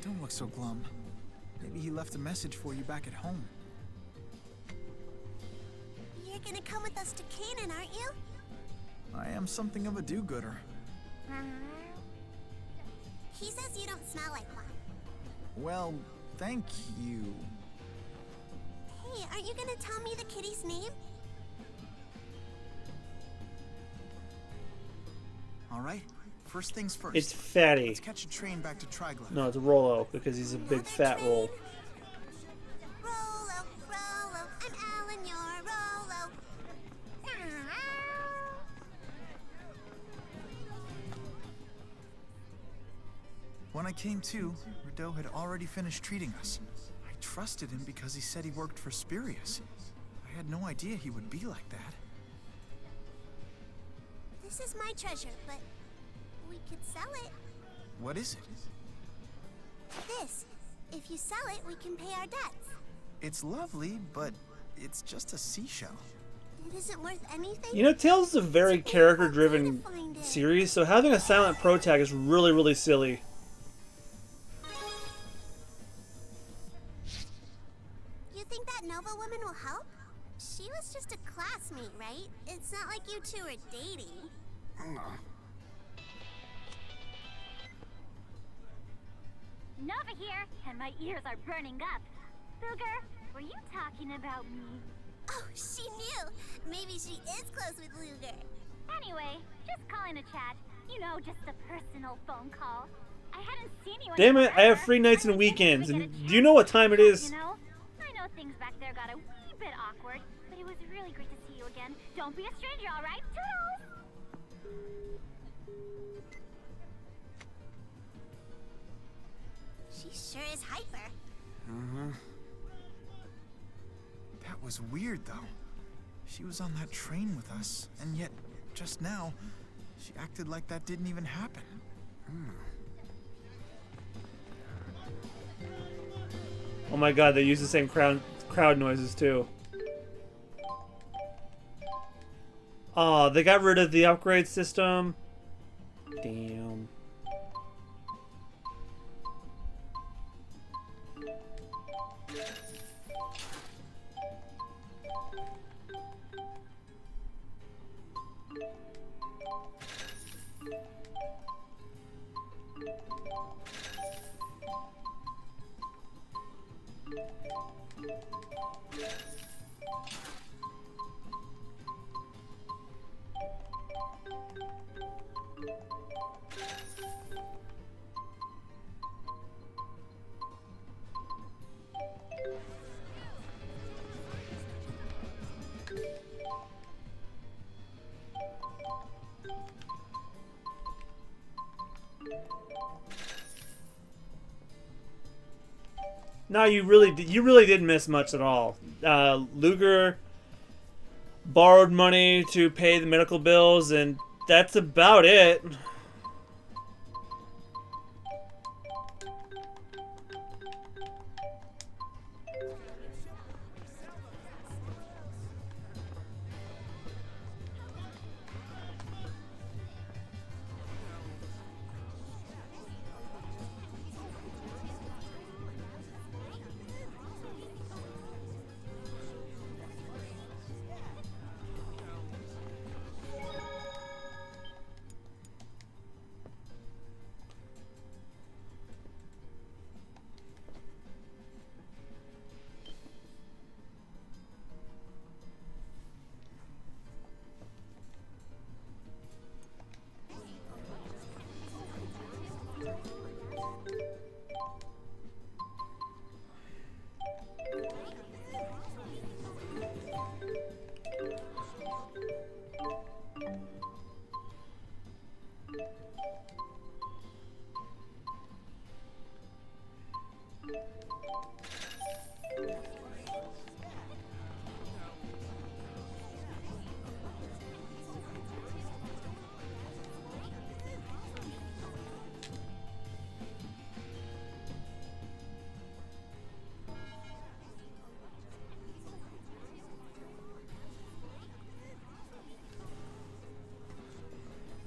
Don't look so glum. Maybe he left a message for you back at home. You're gonna come with us to Canaan, aren't you? I am something of a do-gooder. He says you don't smell like one. Well, thank you. Hey, aren't you gonna tell me the kitty's name? All right, first things first. It's Fatty. Let's catch a train back to Triglav. No, it's Rollo because he's a big fat roll. Rollo, Rollo, I'm Alan, you're Rollo. When I came to, Rideau had already finished treating us. I trusted him because he said he worked for Spirius. I had no idea he would be like that. This is my treasure, but we could sell it. What is it? This. If you sell it, we can pay our debts. It's lovely, but it's just a seashell. It isn't worth anything. You know, Tales is a very character-driven series, so having a silent pro tag is really, really silly. You think that Nova woman will help? She was just a classmate, right? It's not like you two are dating. Nova here, and my ears are burning up. Luger, were you talking about me? Oh, she knew. Maybe she is close with Luger. Anyway, just calling a chat. You know, just a personal phone call. I hadn't seen you. Damn it, I have free nights and weekends, and do you know what time it is? You know, I know things back there got a wee bit awkward, but it was really great to see you again. Don't be a stranger, all right? Toodles! She sure is hyper. That was weird, though. She was on that train with us, and yet, just now, she acted like that didn't even happen. Oh my god, they use the same crowd noises too. Oh, they got rid of the upgrade system. Damn. No, you really didn't miss much at all. Luger borrowed money to pay the medical bills, and that's about it.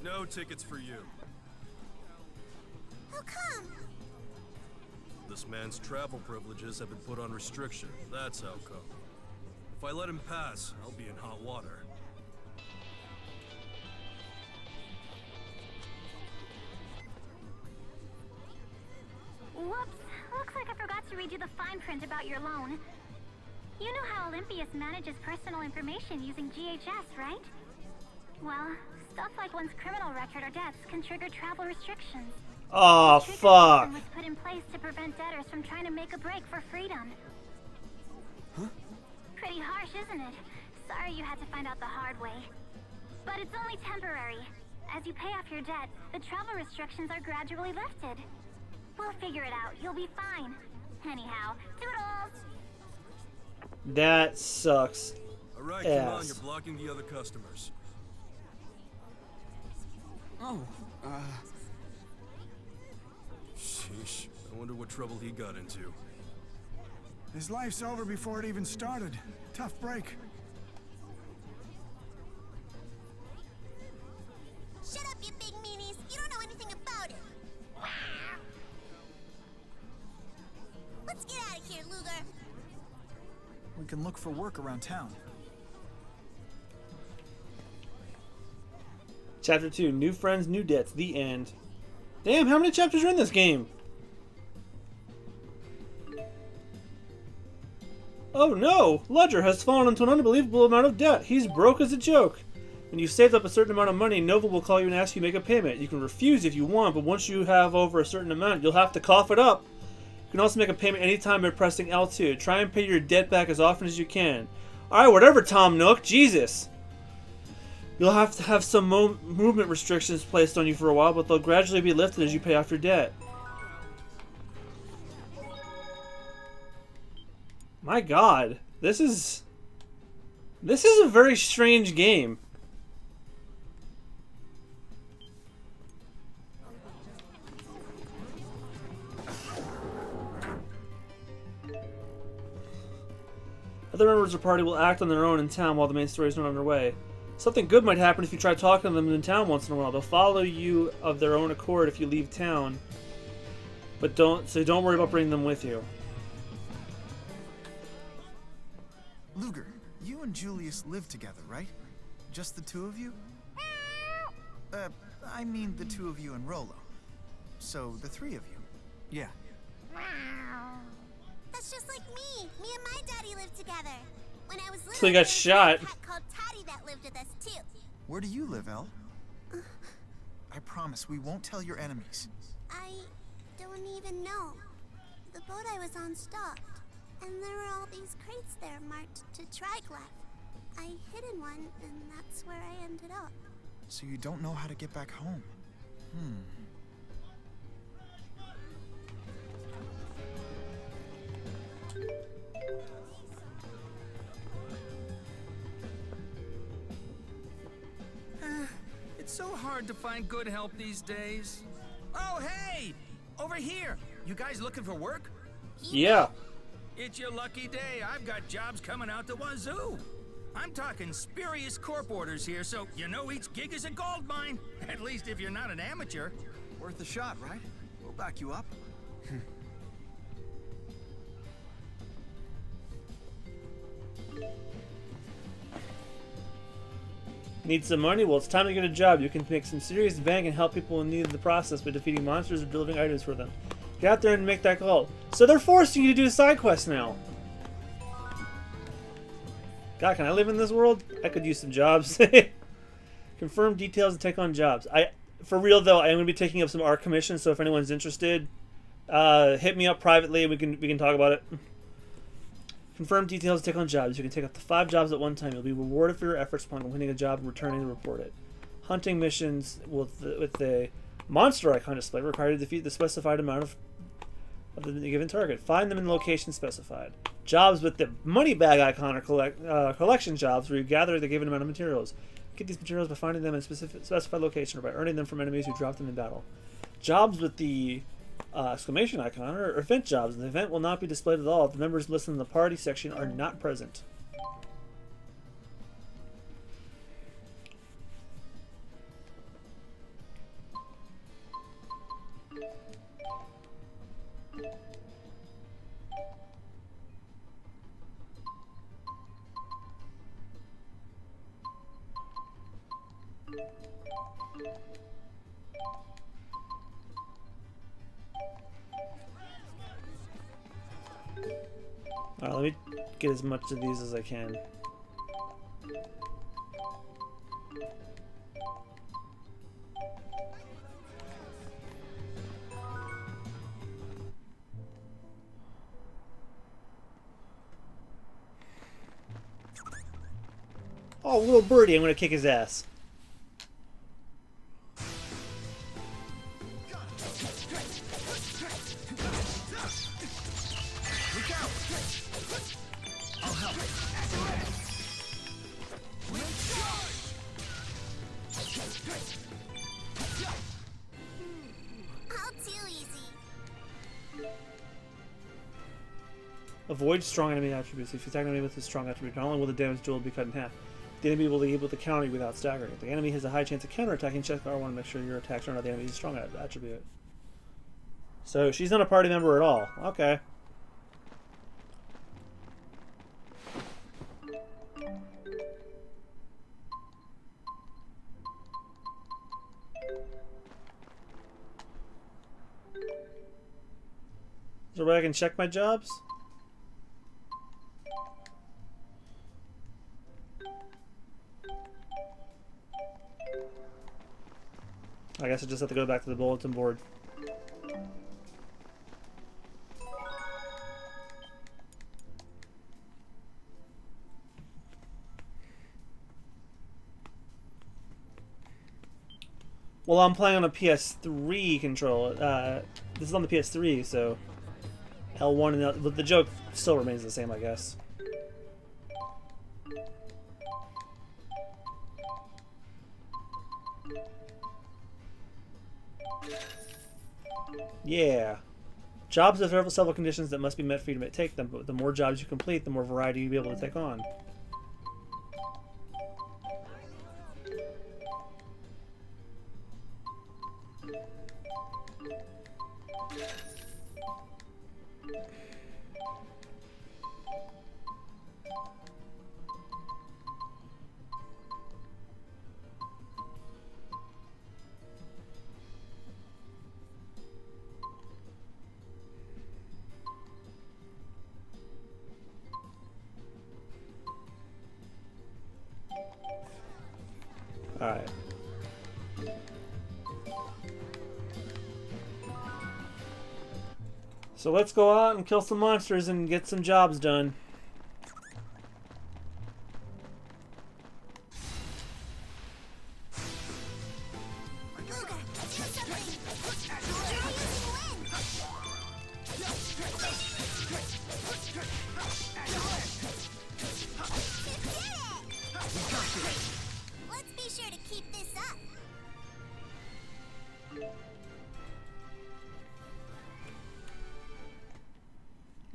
No tickets for you. How come? This man's travel privileges have been put on restriction. That's how come. If I let him pass, I'll be in hot water. Whoops. Looks to read you the fine print about your loan. You know how Olympius manages personal information using GHS, right? Well, stuff like one's criminal record or debts can trigger travel restrictions. Oh, fuck. Was put in place to prevent debtors from trying to make a break for freedom. Huh? Pretty harsh, isn't it? Sorry you had to find out the hard way. But it's only temporary. As you pay off your debt, the travel restrictions are gradually lifted. We'll figure it out. You'll be fine. Anyhow, toodles! That sucks. Alright, come on, you're blocking the other customers. Oh, Sheesh, I wonder what trouble he got into. His life's over before it even started. Tough break. Shut up, you big meanies. You don't know anything about it. Let's get out of here, Luger. we can look for work around town. Chapter 2, New Friends, New Debts, the end. Damn, how many chapters are in this game? Oh no! Ledger has fallen into an unbelievable amount of debt. He's broke as a joke. When you've saved up a certain amount of money, Nova will call you and ask you to make a payment. You can refuse if you want, but once you have over a certain amount, you'll have to cough it up. You can also make a payment anytime by pressing L2. Try and pay your debt back as often as you can. Alright, whatever, Tom Nook. Jesus. You'll have to have some movement restrictions placed on you for a while, but they'll gradually be lifted as you pay off your debt. My god. This is a very strange game. Other members of the party will act on their own in town while the main story is not underway. Something good might happen if you try talking to them in town once in a while. They'll follow you of their own accord if you leave town, but don't worry about bringing them with you. Luger, you and Julius live together, right? Just the two of you? I mean the two of you and Rolo. So, the three of you. Yeah. That's just like me. Me and my daddy lived together. When I was little, So he got shot. there was a cat called Toddy that lived with us too. Where do you live, El? I promise we won't tell your enemies. I don't even know. The boat I was on stopped, and there were all these crates there marked to Triglav. I hid in one, and that's where I ended up. So you don't know how to get back home. It's so hard to find good help these days. Oh, hey! Over here! You guys looking for work? Yeah. It's your lucky day. I've got jobs coming out the wazoo. I'm talking spurious corp orders here, so you know each gig is a gold mine. At least if you're not an amateur. Worth a shot, right? We'll back you up. Need some money? Well, it's time to get a job. You can make some serious bang and help people in need of the process by defeating monsters or delivering items for them. Get out there and make that call. So they're forcing you to do side quests now. God, can I live in this world? I could use some jobs. Confirm details and take on jobs. For real though, I am going to be taking up some art commissions, so if anyone's interested, hit me up privately and we can talk about it. Confirm details and take on jobs. You can take up to 5 jobs at one time. You'll be rewarded for your efforts upon completing a job and returning to report it. Hunting missions with the monster icon display require you to defeat the specified amount of the given target. Find them in the location specified. Jobs with the money bag icon are collection jobs where you gather the given amount of materials. Get these materials by finding them in a specified location or by earning them from enemies who drop them in battle. Jobs with the exclamation icon are event jobs. The event will not be displayed at all if the members listed in the party section are not present. Alright, let me get as much of these as I can. Oh, little birdie, I'm gonna kick his ass. Avoid strong enemy attributes. If you attack an enemy with a strong attribute, not only will the damage duel be cut in half, the enemy will be able to counter you without staggering. If the enemy has a high chance of counterattacking, check R1 to make sure your attacks are not the enemy's strong attribute. So she's not a party member at all. Okay. Is there a way I can check my jobs? I guess I just have to go back to the bulletin board. Well, I'm playing on a PS3 controller. This is on the PS3, so L1 and L, but the joke still remains the same, I guess. Yeah. Jobs have several conditions that must be met for you to take them, but the more jobs you complete, the more variety you'll be able to take on. Alright. So let's go out and kill some monsters and get some jobs done.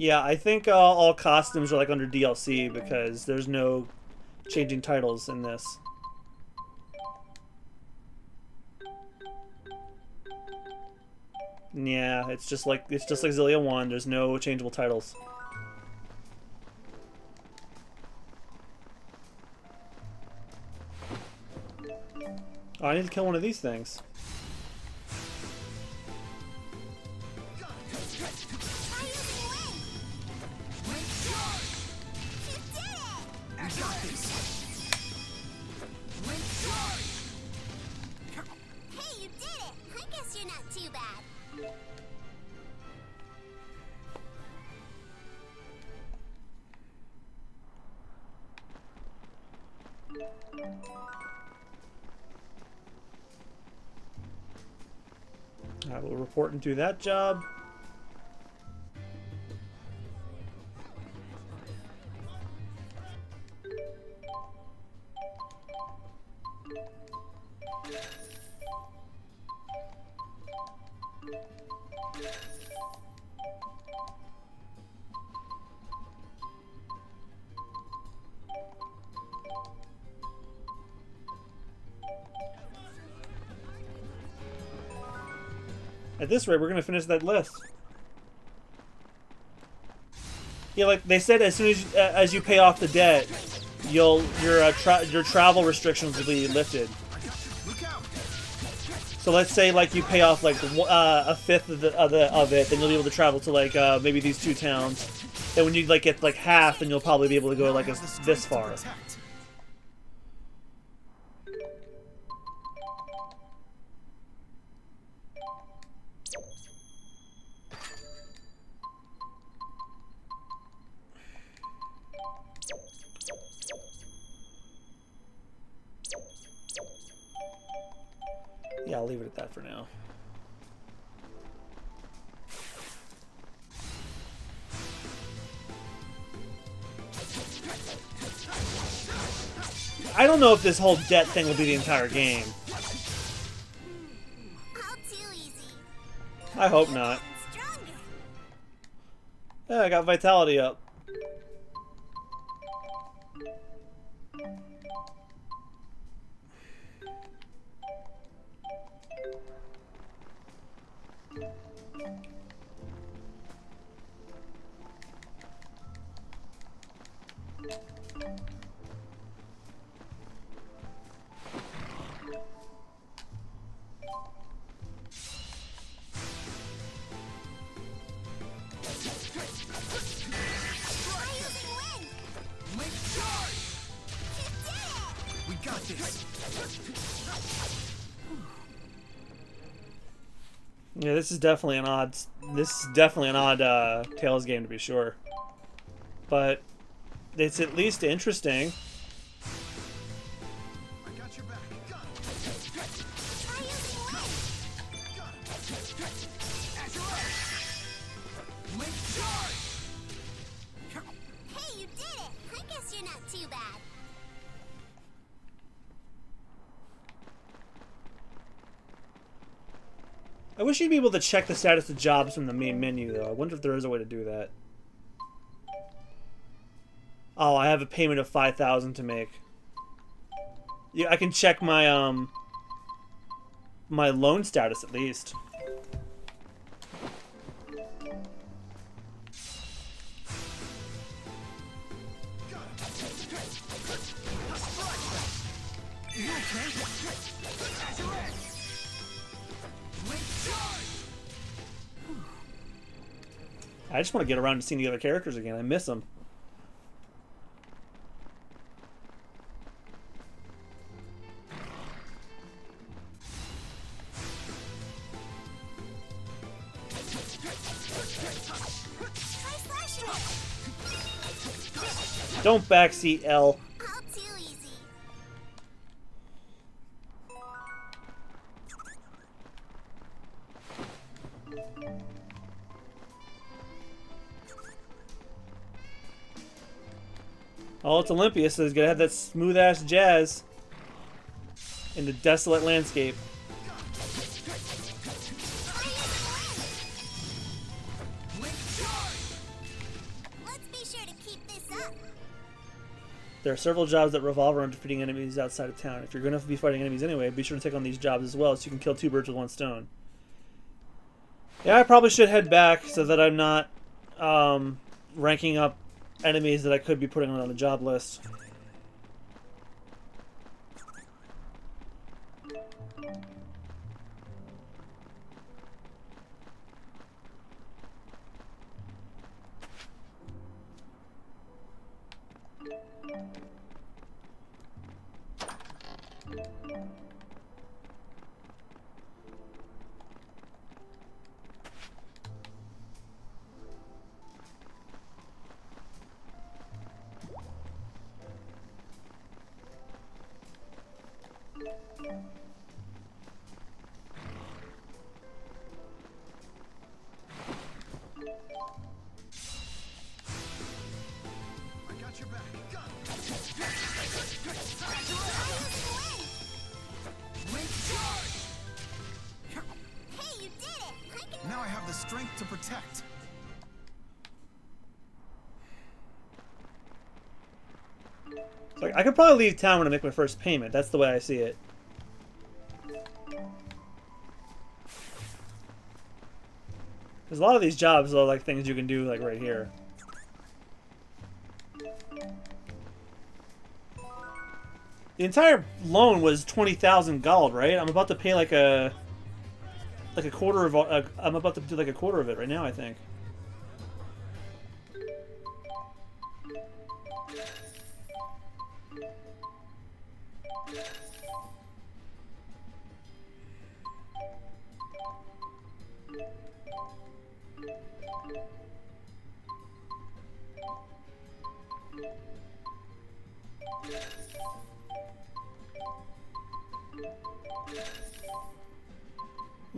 Yeah, I think all costumes are like under DLC because there's no changing titles in this. Yeah, it's just like Xillia 1. There's no changeable titles. Oh, I need to kill one of these things. I will report and do that job. At this rate, we're gonna finish that list. Yeah, like they said, as soon as you pay off the debt, your travel restrictions will be lifted. So let's say like you pay off like a fifth of it, then you'll be able to travel to like maybe these two towns. Then when you like get like half, then you'll probably be able to go like this far. Yeah, I'll leave it at that for now. I don't know if this whole debt thing will be the entire game. I hope not. Yeah, I got vitality up. Yeah, this is definitely an odd. This is definitely an odd Tales game to be sure, but it's at least interesting. I got your back. Hey, you did it! I guess you're not too bad. I wish you'd be able to check the status of jobs from the main menu, though. I wonder if there is a way to do that. Oh, I have a payment of 5,000 to make. Yeah, I can check my my loan status at least. I just want to get around to seeing the other characters again. I miss them. Don't backseat L. Oh, it's Olympia, so he's gonna have that smooth-ass jazz in the desolate landscape. Let's be sure to keep this up. There are several jobs that revolve around defeating enemies outside of town. If you're going to be fighting enemies anyway, be sure to take on these jobs as well, so you can kill two birds with one stone. Yeah, I probably should head back so that I'm not ranking up enemies that I could be putting on the job list. Now I have the strength to protect. So I could probably leave town when I make my first payment. That's the way I see it. Because a lot of these jobs are like things you can do like right here. The entire loan was 20,000 gold, right? I'm about to pay like a quarter of. I'm about to do like a quarter of it right now, I think.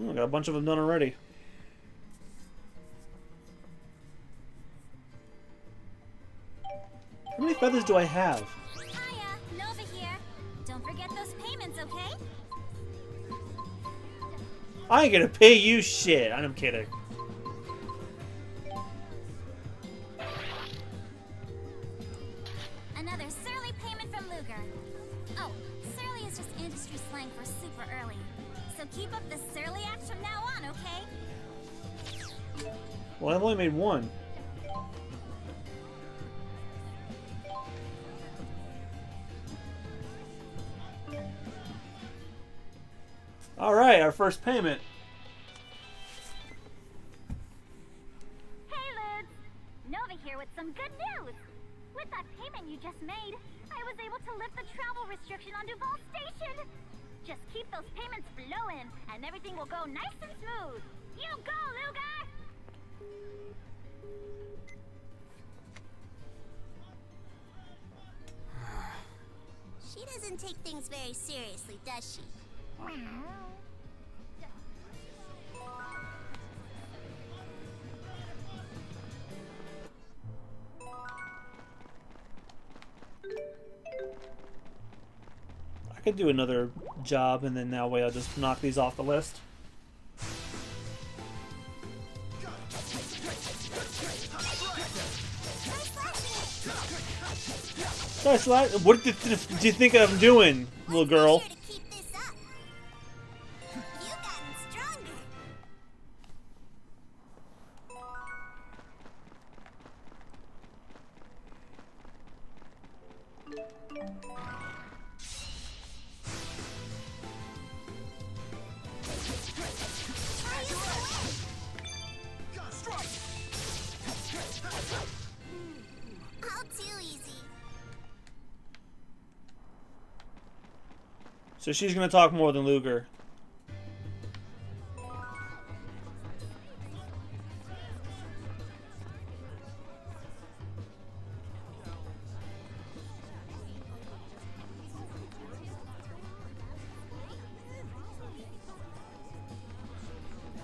I got a bunch of them done already. How many feathers do I have? Hiya, Nova here. Don't forget those payments, okay? I ain't gonna pay you shit. I'm kidding. Another surly payment from Luger. Oh, surly is just industry slang for super early. So keep up the surly acts from now on, okay? Well, I've only made one. Alright, our first payment. Hey, Ludes! Nova here with some good news! With that payment you just made, I was able to lift the travel restriction on Duval Station! Just keep those payments flowing, and everything will go nice and smooth! You go, Luger! She doesn't take things very seriously, does she? I could do another job, and then that way I'll just knock these off the list. What do you think I'm doing, little girl? So she's gonna talk more than Luger.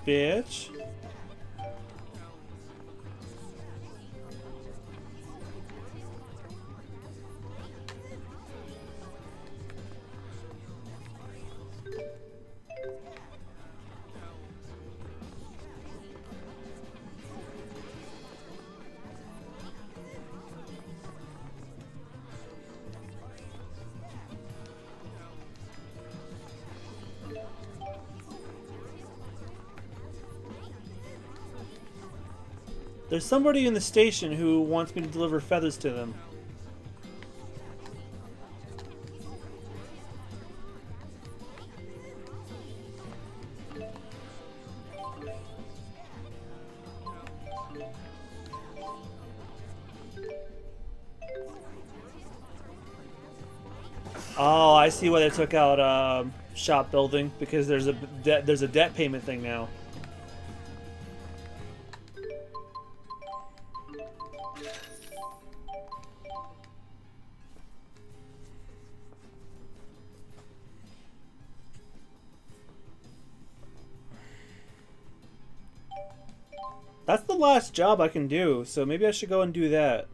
Bitch. There's somebody in the station who wants me to deliver feathers to them. Oh, I see why they took out shop building, because there's a debt payment thing now. That's the last job I can do, so maybe I should go and do that.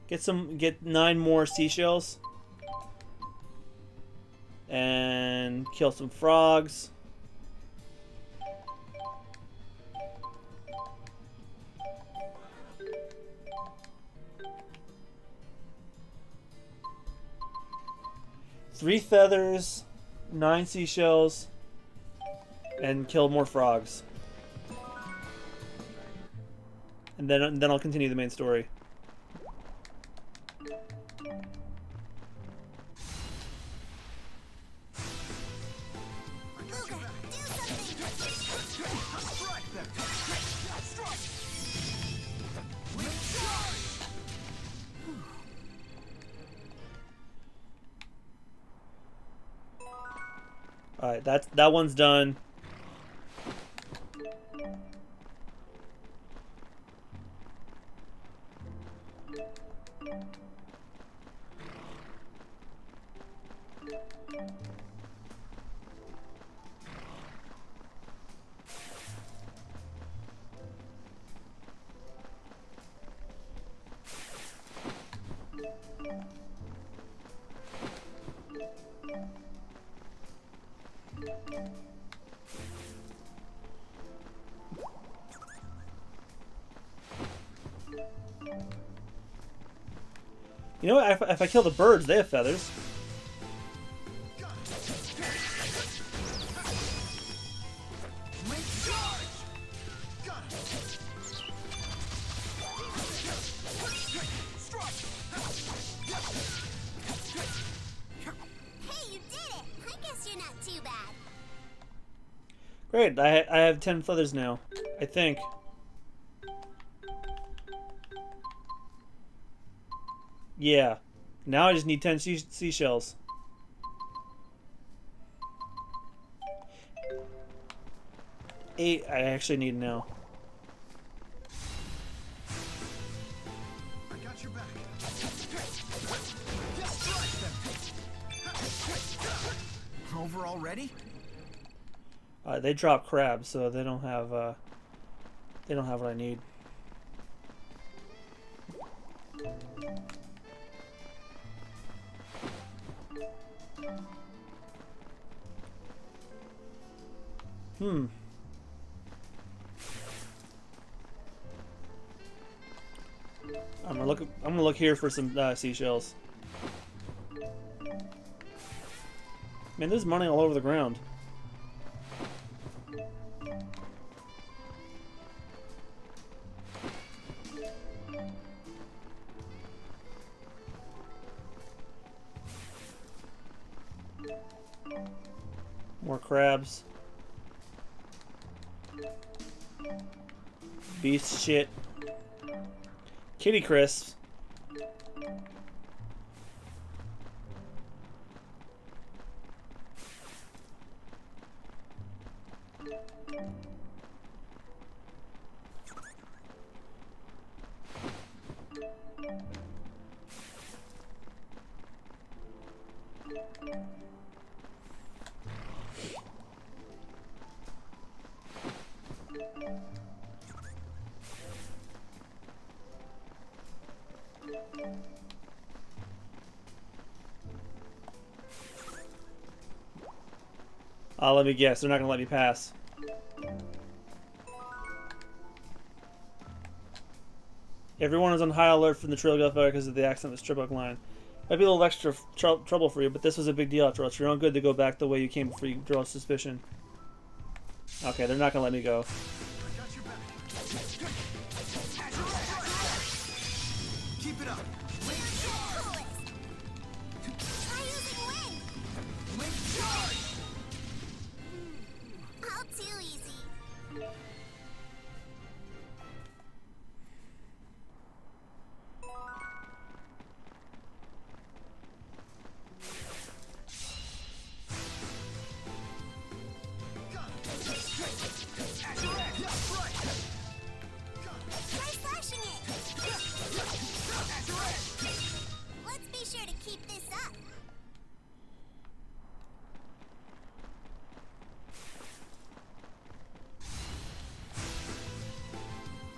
Get 9 more seashells. And kill some frogs. Three feathers, 9 seashells, and kill more frogs. And then I'll continue the main story. Alright, that one's done. You know what? If I kill the birds, they have feathers. Hey, you did it! I guess you're not too bad. Great, I have 10 feathers now, I think. Yeah. Now I just need 10 seashells. Eight I actually need now. I got your back. Over already? They drop crabs, so they don't have what I need. I'm gonna look here for some seashells. Man, there's money all over the ground. More crabs. Beast shit. Kitty crisps. Let me guess. They're not going to let me pass. Everyone is on high alert from the trail because of the accident with Strip line. Might be a little extra trouble for you, but this was a big deal after all. It's your own good to go back the way you came before you draw suspicion. Okay, they're not going to let me go. Keep it up. Try using wind. Link charge. All too easy. Try slashing it. Let's be sure to keep this up.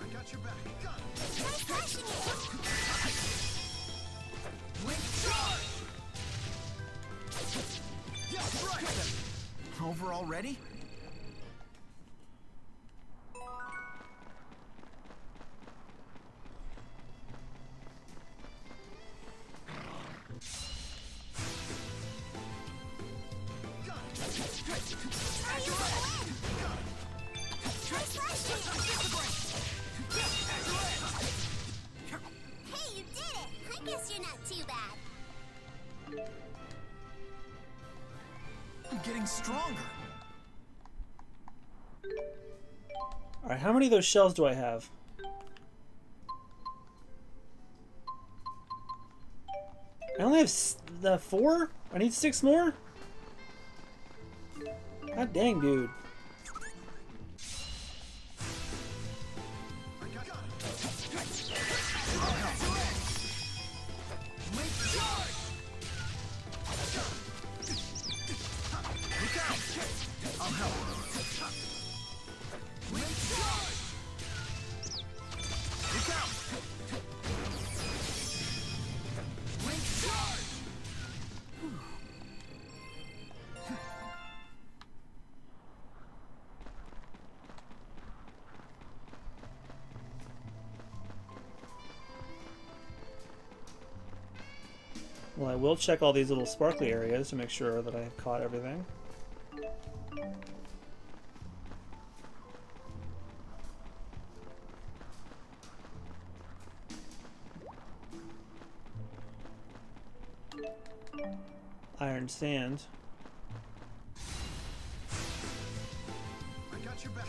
I got your back. Try slashing it. Link charge. Yes, right. Over already? Try using wind. Try slashing it. Hey, you did it. I guess you're not too bad. I'm getting stronger. Alright, how many of those shells do I have? I only have 4? I need 6 more? God dang, dude. Well, I will check all these little sparkly areas to make sure that I've caught everything. Iron sand. I got your back.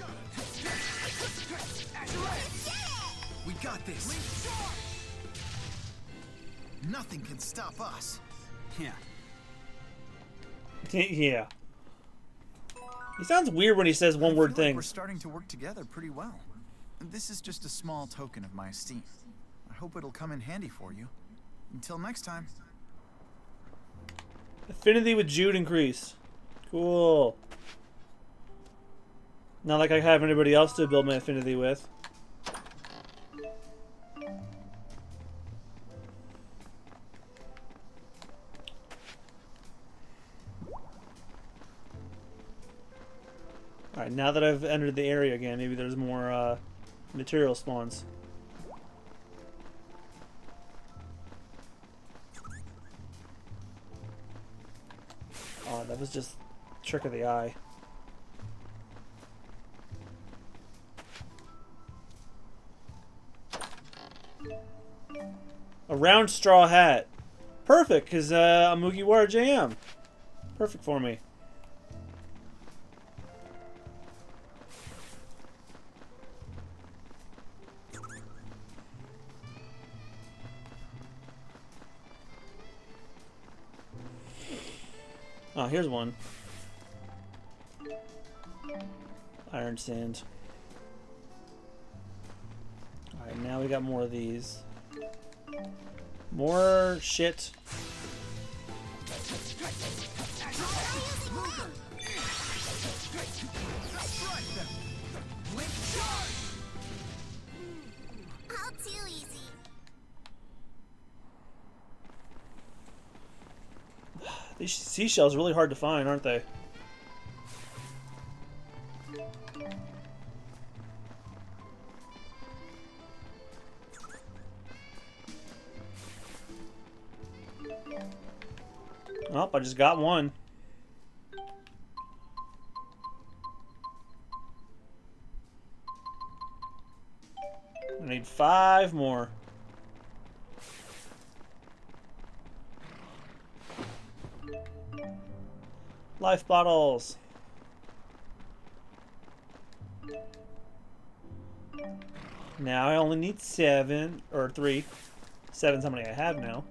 We got this. Nothing can stop us. Yeah. Yeah. He sounds weird when he says one-word Like things. we're starting to work together pretty well. This is just a small token of my esteem. I hope it'll come in handy for you. Until next time. Affinity with Jude increased. Cool. Not like I have anybody else to build my affinity with. Alright, now that I've entered the area again, maybe there's more material spawns. Oh, that was just trick of the eye. A round straw hat. Perfect, because I'm MugiwaraJM. Perfect for me. Oh, here's one. Iron sand. Alright, now we got more of these. More shit. All too easy. These seashells are really hard to find, aren't they? Oh, I just got one. I need 5 more. Life bottles. Now I only need 7 or 3. 7's how many I have now.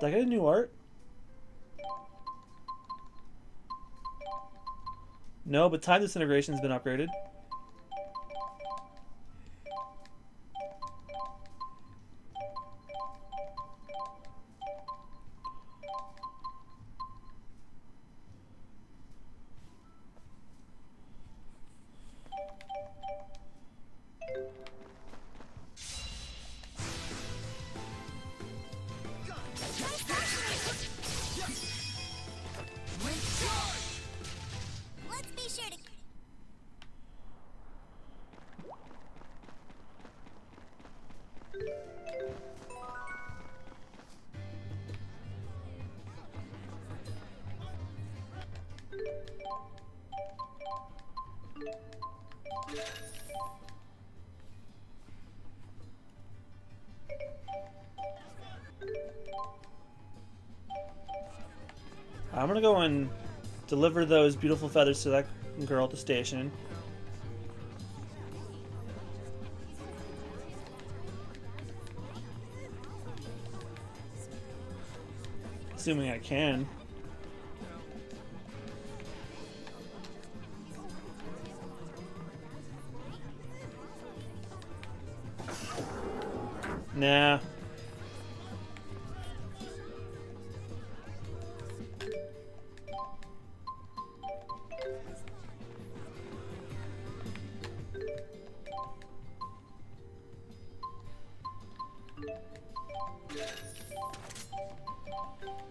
Did I get a new art? No, but time disintegration has been upgraded. Let's be sure to. How I'm gonna go and deliver those beautiful feathers to that girl at the station. Assuming I can. Nah.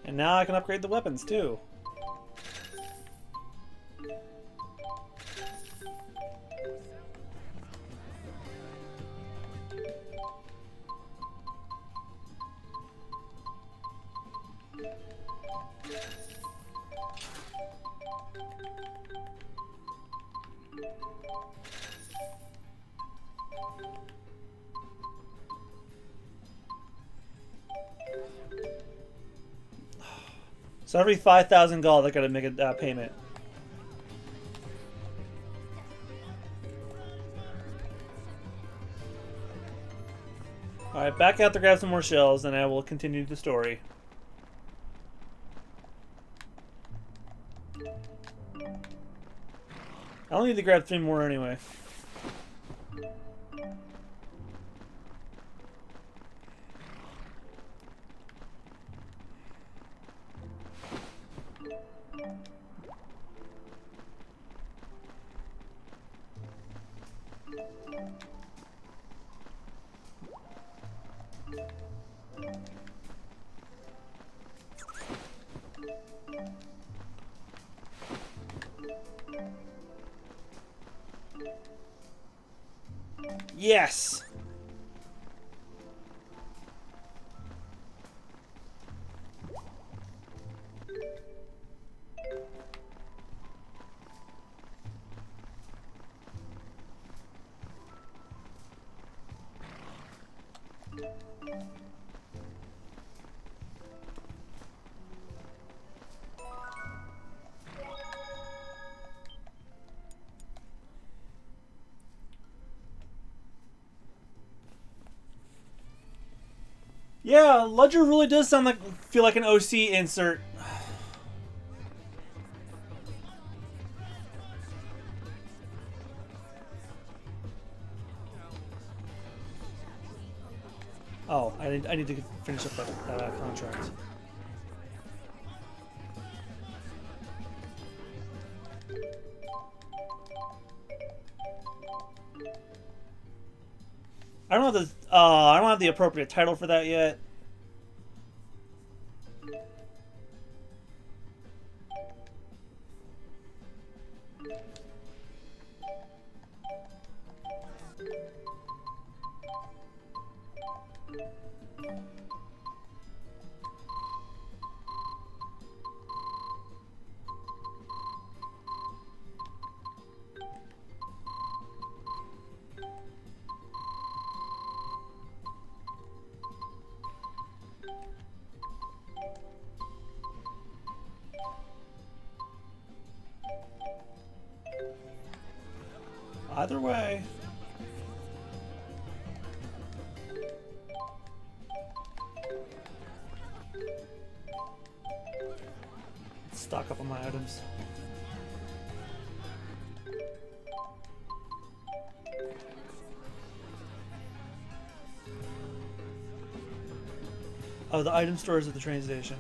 And now I can upgrade the weapons too. So every 5,000 gold, I gotta make a payment. Alright, back out to grab some more shells, and I will continue the story. I only need to grab 3 more anyway. Yes! Yeah, Ledger really does sound like feel like an OC insert. Oh, I need to finish up that contract. I don't have the appropriate title for that yet. Either way. Let's stock up on my items. Oh, the item store is at the train station.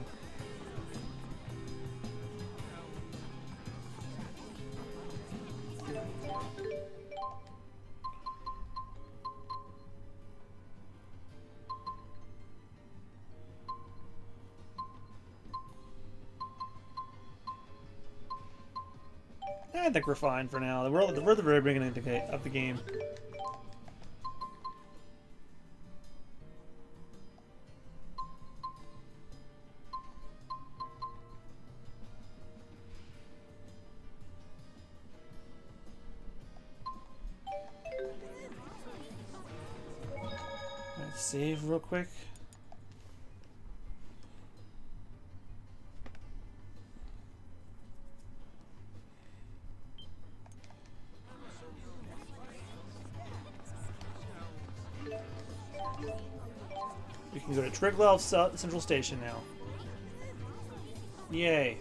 I think we're fine for now. We're at the very beginning of the game. Let's save real quick. We can go to Triglav Central Station now. Yay.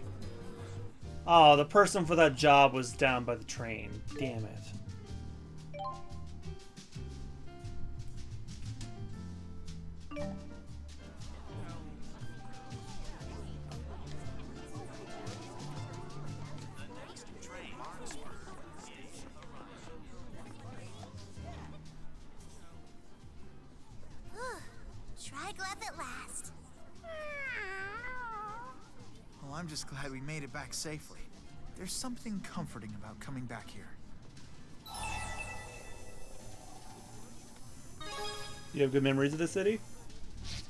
Oh, the person for that job was down by the train. Damn it. Triglav at last. Well, I'm just glad we made it back safely. There's something comforting about coming back here. You have good memories of the city?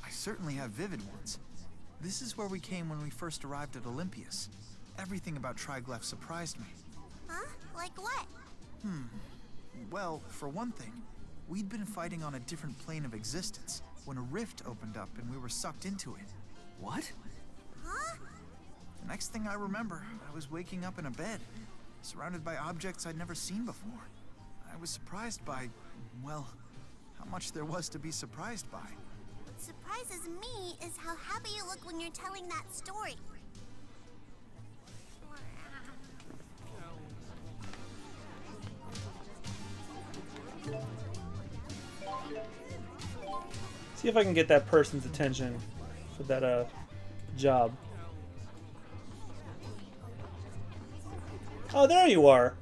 I certainly have vivid ones. This is where we came when we first arrived at Olympias. Everything about Triglav surprised me. Huh? Like what? Well, for one thing, we'd been fighting on a different plane of existence when a rift opened up and we were sucked into it. What? Huh? The next thing I remember, I was waking up in a bed, surrounded by objects I'd never seen before. I was surprised by, well, how much there was to be surprised by. What surprises me is how happy you look when you're telling that story. See if I can get that person's attention for that job. Oh, there you are.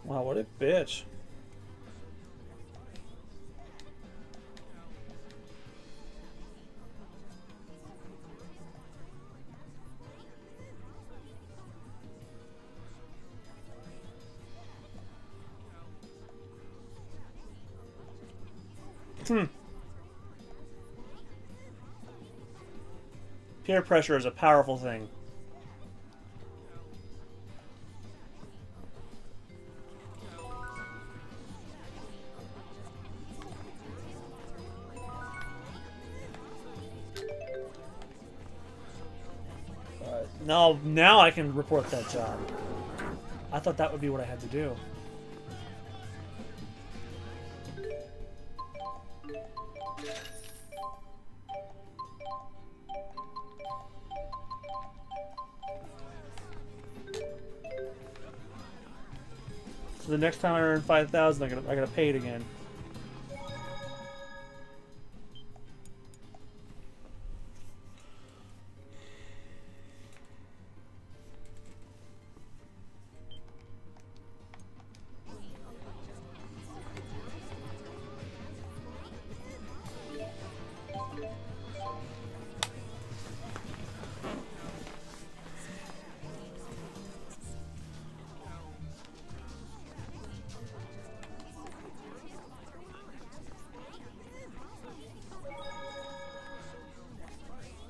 Wow, what a bitch. Peer pressure is a powerful thing. No, now I can report that job. I thought that would be what I had to do. So the next time I earn 5,000, I gotta pay it again.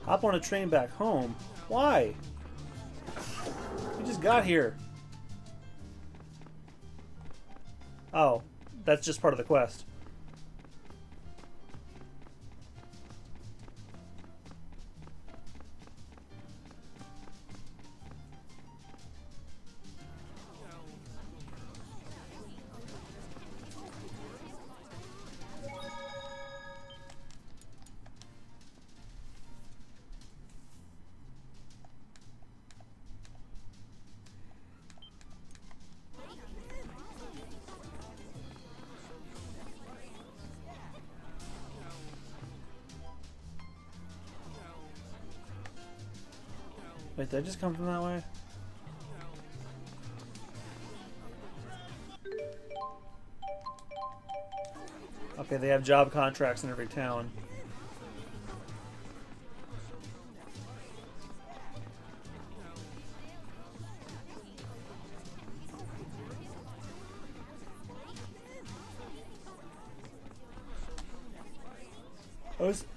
Hop on a train back home? Why? We just got here. Oh, that's just part of the quest. Wait, did I just come from that way? Okay, they have job contracts in every town.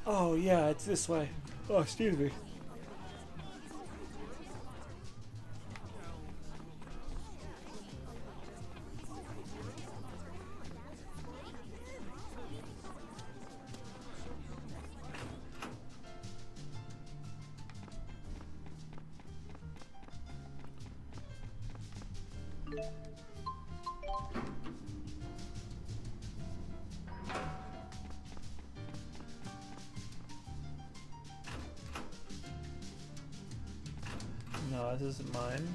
Oh yeah, it's this way. Oh, excuse me. No, this isn't mine.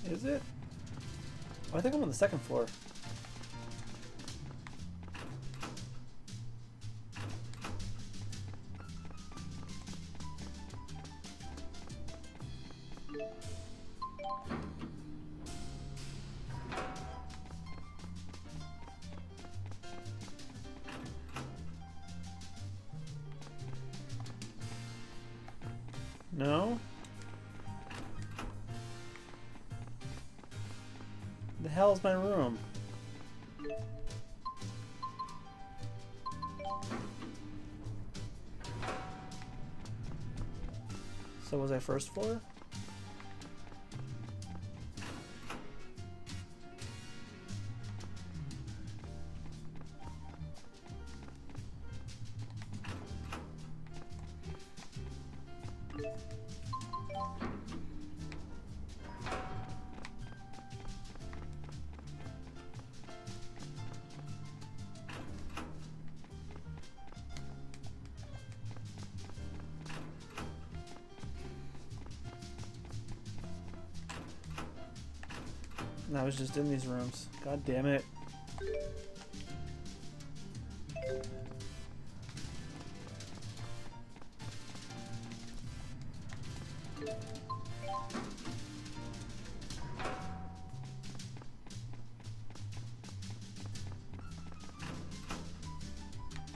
Is it? Oh, I think I'm on the second floor. No? The hell's my room? So was I first floor? I was just in these rooms. God damn it.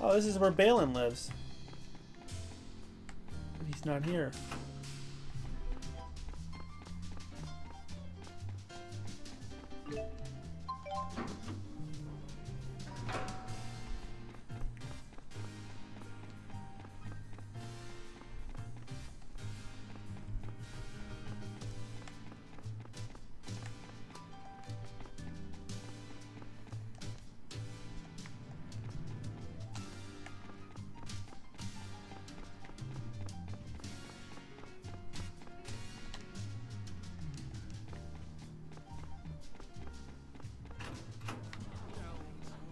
Oh, this is where Balin lives. He's not here.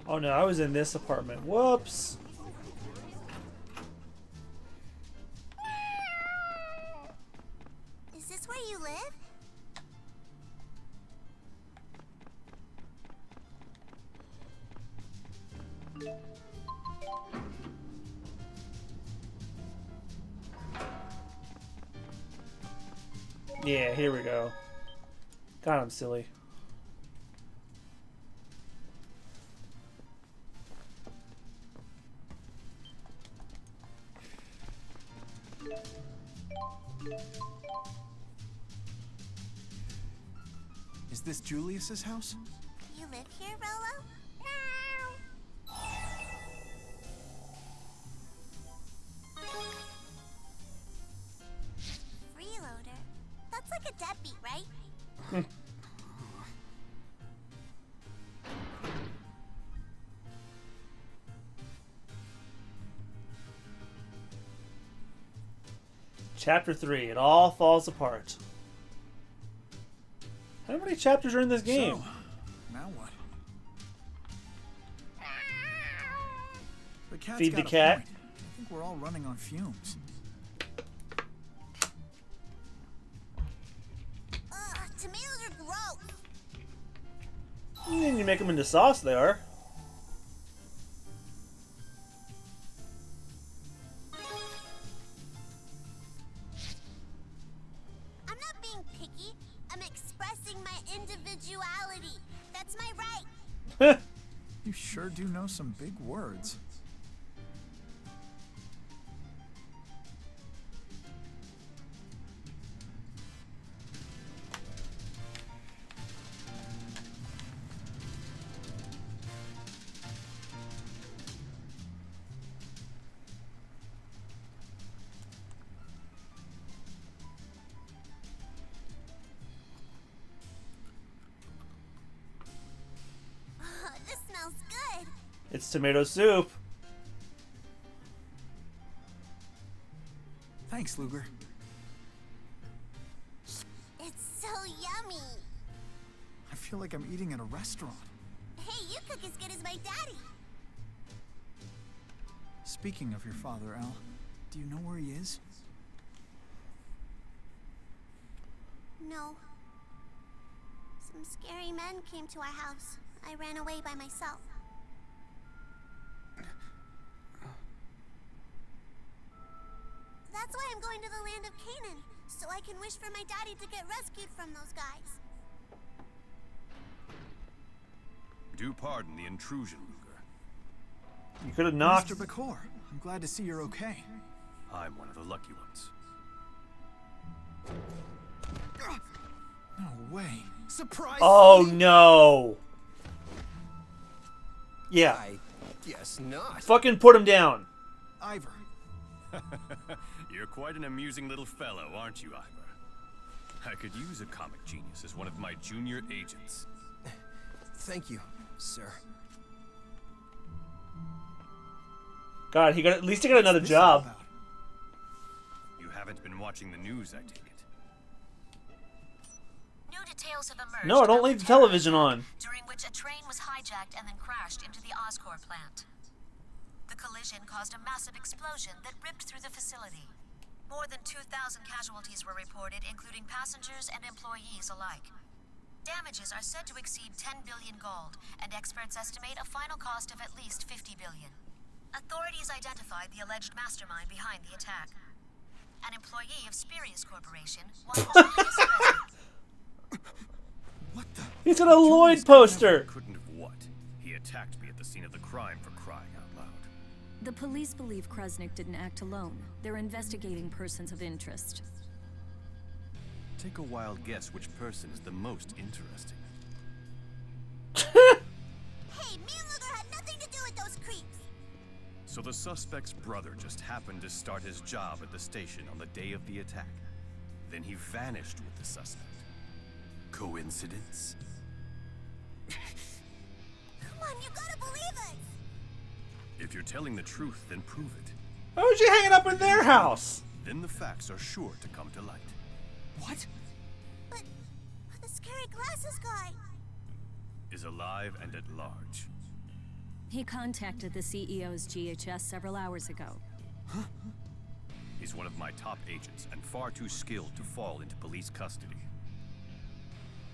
Oh no, I was in this apartment. Whoops. Is this where you live? Yeah, here we go. God, I'm silly. Is this Julius's house? You live here, Rolo? Freeloader? That's like a deadbeat, right? Chapter 3. It all falls apart. How many chapters are in this game? So, now what? The cat's Feed the got a cat. point. I think we're all running on fumes. Ugh, tomatoes are gross. And you make them into sauce, they are. I'm not being picky. I'm expressing my individuality. That's my right. You sure do know some big words. Oh, this smells good. It's tomato soup. Thanks, Luger. It's so feel like I'm eating at a restaurant. Hey, you cook as good as my daddy. Speaking of your father, Al, do you know where he is? No. Some scary men came to our house. I ran away by myself. That's why I'm going to the land of Canaan, so I can wish for my daddy to get rescued from those guys. Do pardon the intrusion, Luger. You could have knocked. Mr. Bakor, I'm glad to see you're okay. I'm one of the lucky ones. No way. Surprise! Oh no! Yeah. I guess not. Fucking put him down. Ivor. You're quite an amusing little fellow, aren't you, Ivor? I could use a comic genius as one of my junior agents. Thank you, sir. God, at least he got another job. You haven't been watching the news, I take it. New details have emerged. No, I don't leave the television on. During which a train was hijacked and then crashed into the Oscorp plant. The collision caused a massive explosion that ripped through the facility. More than 2,000 casualties were reported, including passengers and employees alike. Damages are said to exceed 10 billion gold, and experts estimate a final cost of at least 50 billion. Authorities identified the alleged mastermind behind the attack. An employee of Spirius Corporation, one Julius Resnick. What the? He's got a Lloyd poster. Couldn't have what? He attacked me at the scene of the crime, for crying out loud. The police believe Kresnik didn't act alone. They're investigating persons of interest. Take a wild guess which person is the most interesting. Hey, me and Luger had nothing to do with those creeps. So the suspect's brother just happened to start his job at the station on the day of the attack. Then he vanished with the suspect. Coincidence? Come on, you gotta believe us. If you're telling the truth, then prove it. Why was you hanging up in their house? Then the facts are sure to come to light. What? But the scary glasses guy. Is alive and at large. He contacted the CEO's GHS several hours ago. Huh? He's one of my top agents and far too skilled to fall into police custody.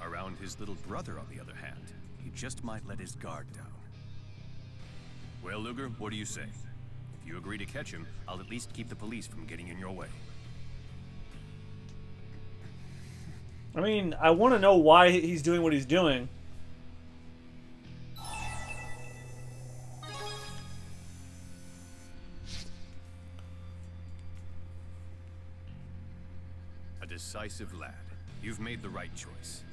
Around his little brother, on the other hand, he just might let his guard down. Well, Luger, what do you say? If you agree to catch him, I'll at least keep the police from getting in your way. I mean, I want to know why he's doing what he's doing. A decisive lad. You've made the right choice.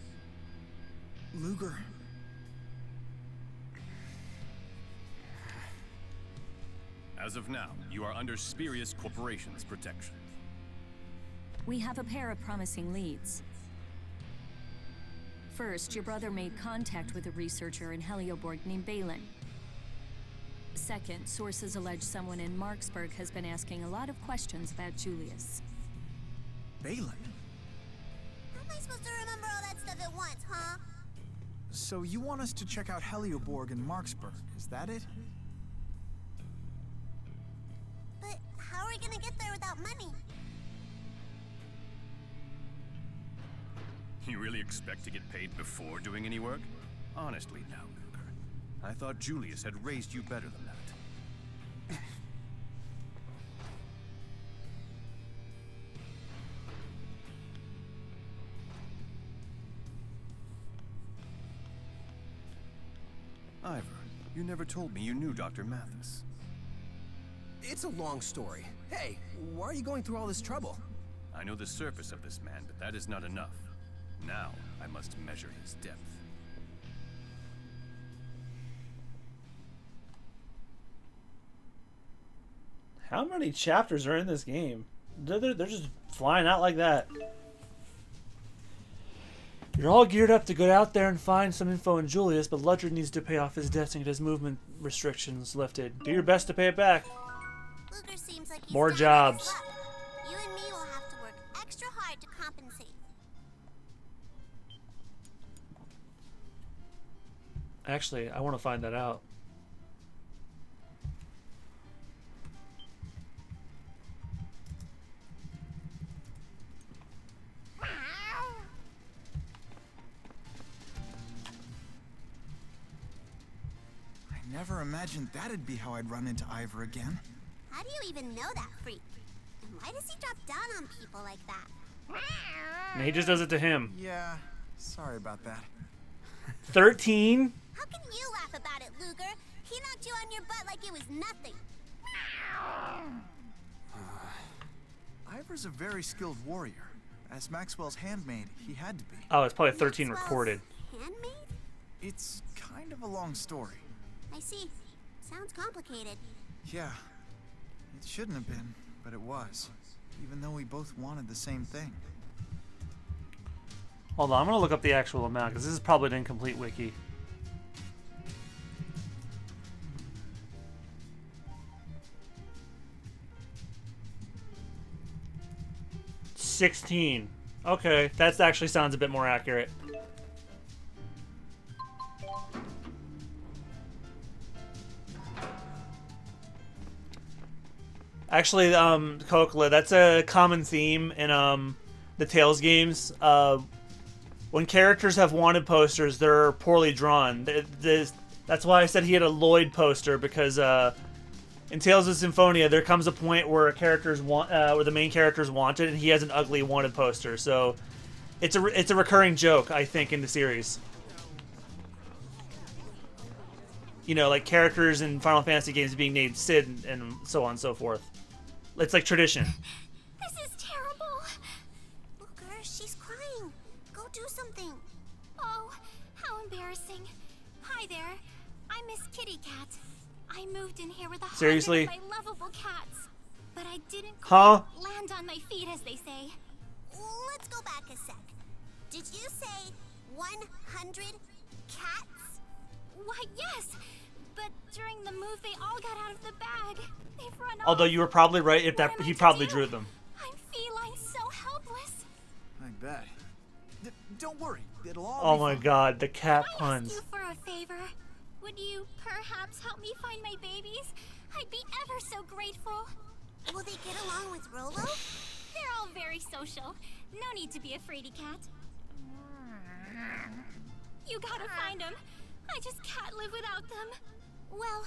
Luger. As of now, you are under Spirius Corporation's protection. We have a pair of promising leads. First, your brother made contact with a researcher in Helioborg named Balin. Second, sources allege someone in Marksburg has been asking a lot of questions about Julius. Balin? How am I supposed to remember all that stuff at once, huh? So you want us to check out Helioborg and Marksburg, is that it? But how are we gonna get there without money? You really expect to get paid before doing any work? Honestly now, Luger. I thought Julius had raised you better than that. Ivor, you never told me you knew Dr. Mathis. It's a long story. Hey, why are you going through all this trouble? I know the surface of this man, but that is not enough. Now, I must measure his depth. How many chapters are in this game? They're just flying out like that. You're all geared up to go out there and find some info on Julius, but Ludred needs to pay off his debts and get his movement restrictions lifted. Do your best to pay it back. Luger seems like he's More down on his jobs. luck. You and me will have to work extra hard to compensate. Actually, I want to find that out. I never imagined that'd be how I'd run into Ivor again. How do you even know that freak? And why does he drop down on people like that? And he just does it to him. Yeah, sorry about that. 13? How can you laugh about it, Luger? He knocked you on your butt like it was nothing. Ivor's a very skilled warrior. As Maxwell's handmaid, he had to be. Oh, it's probably 13 recorded. Handmaid? It's kind of a long story. I see. Sounds complicated. Yeah. It shouldn't have been, but it was. Even though we both wanted the same thing. Hold on, I'm going to look up the actual amount, because this is probably an incomplete wiki. $16. Okay, that actually sounds a bit more accurate. Actually, Kokla, that's a common theme in the Tales games. When characters have wanted posters, they're poorly drawn. That's why I said he had a Lloyd poster, because in Tales of Symphonia, there comes a point where where the main character's wanted, and he has an ugly wanted poster. So it's a recurring joke, I think, in the series. You know, like characters in Final Fantasy games being named Sid and so on and so forth. It's like tradition. This is terrible. Luger, she's crying. Go do something. Oh, how embarrassing. Hi there. I'm Miss Kitty Cat. I moved in here with 100 Seriously? of my lovable cats. But I didn't Huh? quite land on my feet, as they say. Let's go back a sec. Did you say 100 cats? Why, yes. But during the move, they all got out of the bag. They've run Although off. you were probably right if that he probably drew them. I'm feline, so helpless. I bet. Don't worry, it'll all Oh be my fine. god, the cat Can I puns. ask you for a favor? Would you perhaps help me find my babies? I'd be ever so grateful. Will they get along with Rolo? They're all very social. No need to be a fraidy cat. You gotta find them. I just can't live without them. Well,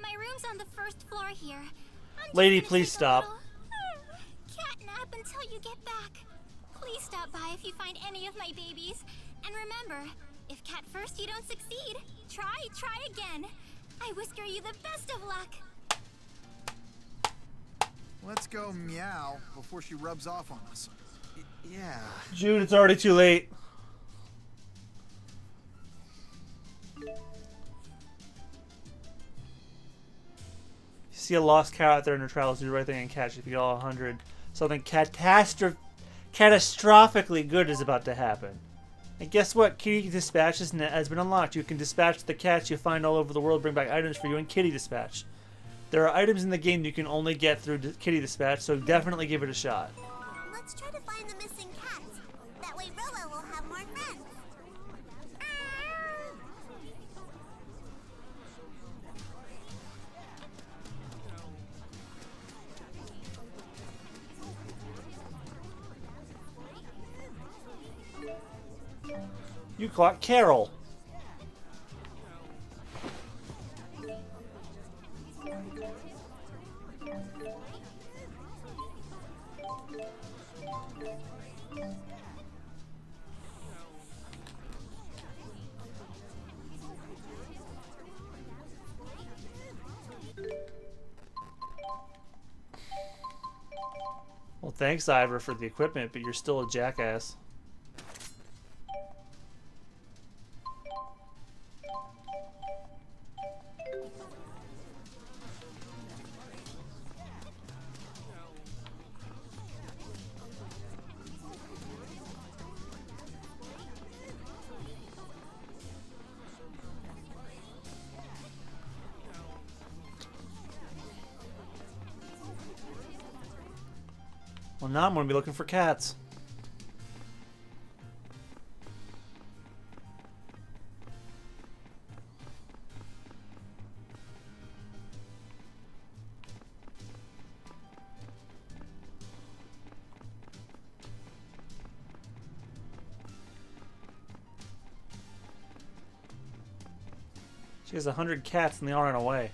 my room's on the first floor here. I'm just Lady, gonna please take a stop. little, cat nap until you get back. Please stop by if you find any of my babies. And remember, if cat first you don't succeed, try again. I whisker you the best of luck. Let's go meow before she rubs off on us. Yeah. Jude, it's already too late. You see a lost cat out there in her travels, do the right thing and catch it. If you get all 100, something catastrophically good is about to happen. And guess what? Kitty Dispatch has been unlocked. You can dispatch the cats you find all over the world, bring back items for you in Kitty Dispatch. There are items in the game you can only get through Kitty Dispatch, so definitely give it a shot. Let's try to find the missing cats. That way Rolo will have more friends. You caught Carol. Well, thanks, Ivor, for the equipment, but you're still a jackass. Well, now I'm going to be looking for cats. She has 100 cats and they all ran away.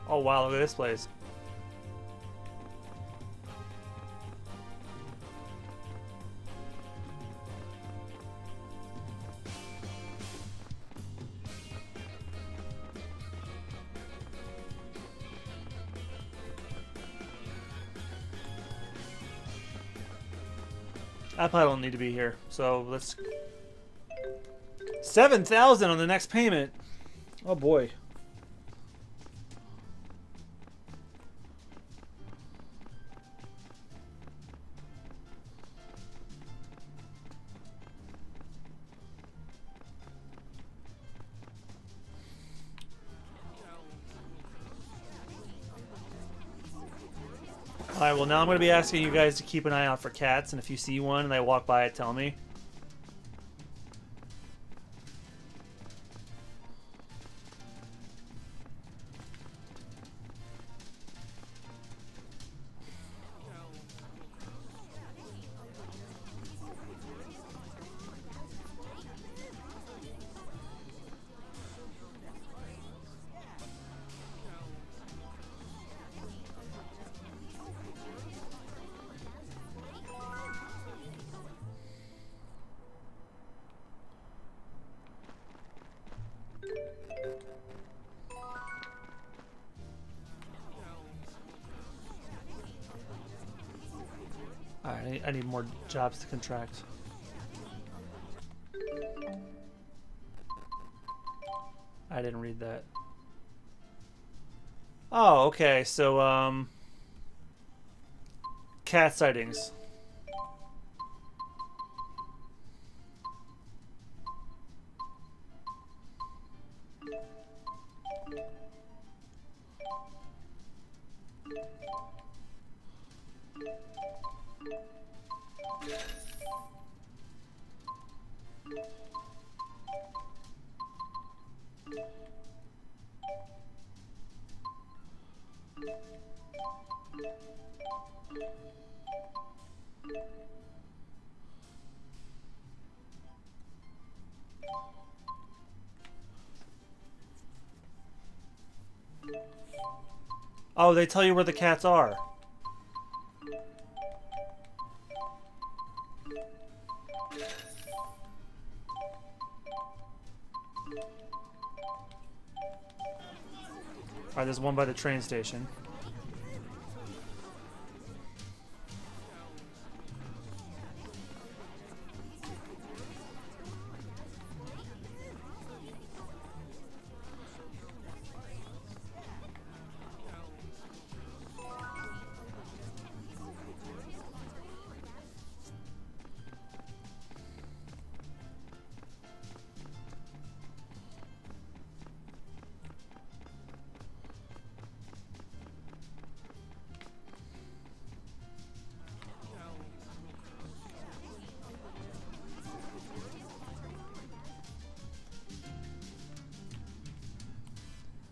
Oh wow, look at this place. I probably don't need to be here, so let's... 7,000 on the next payment. Oh boy. Alright, well now I'm going to be asking you guys to keep an eye out for cats, and if you see one and I walk by it, tell me. Alright, I need more jobs to contract. I didn't read that. Oh, okay, so, cat sightings. Oh, they tell you where the cats are. Alright, there's one by the train station.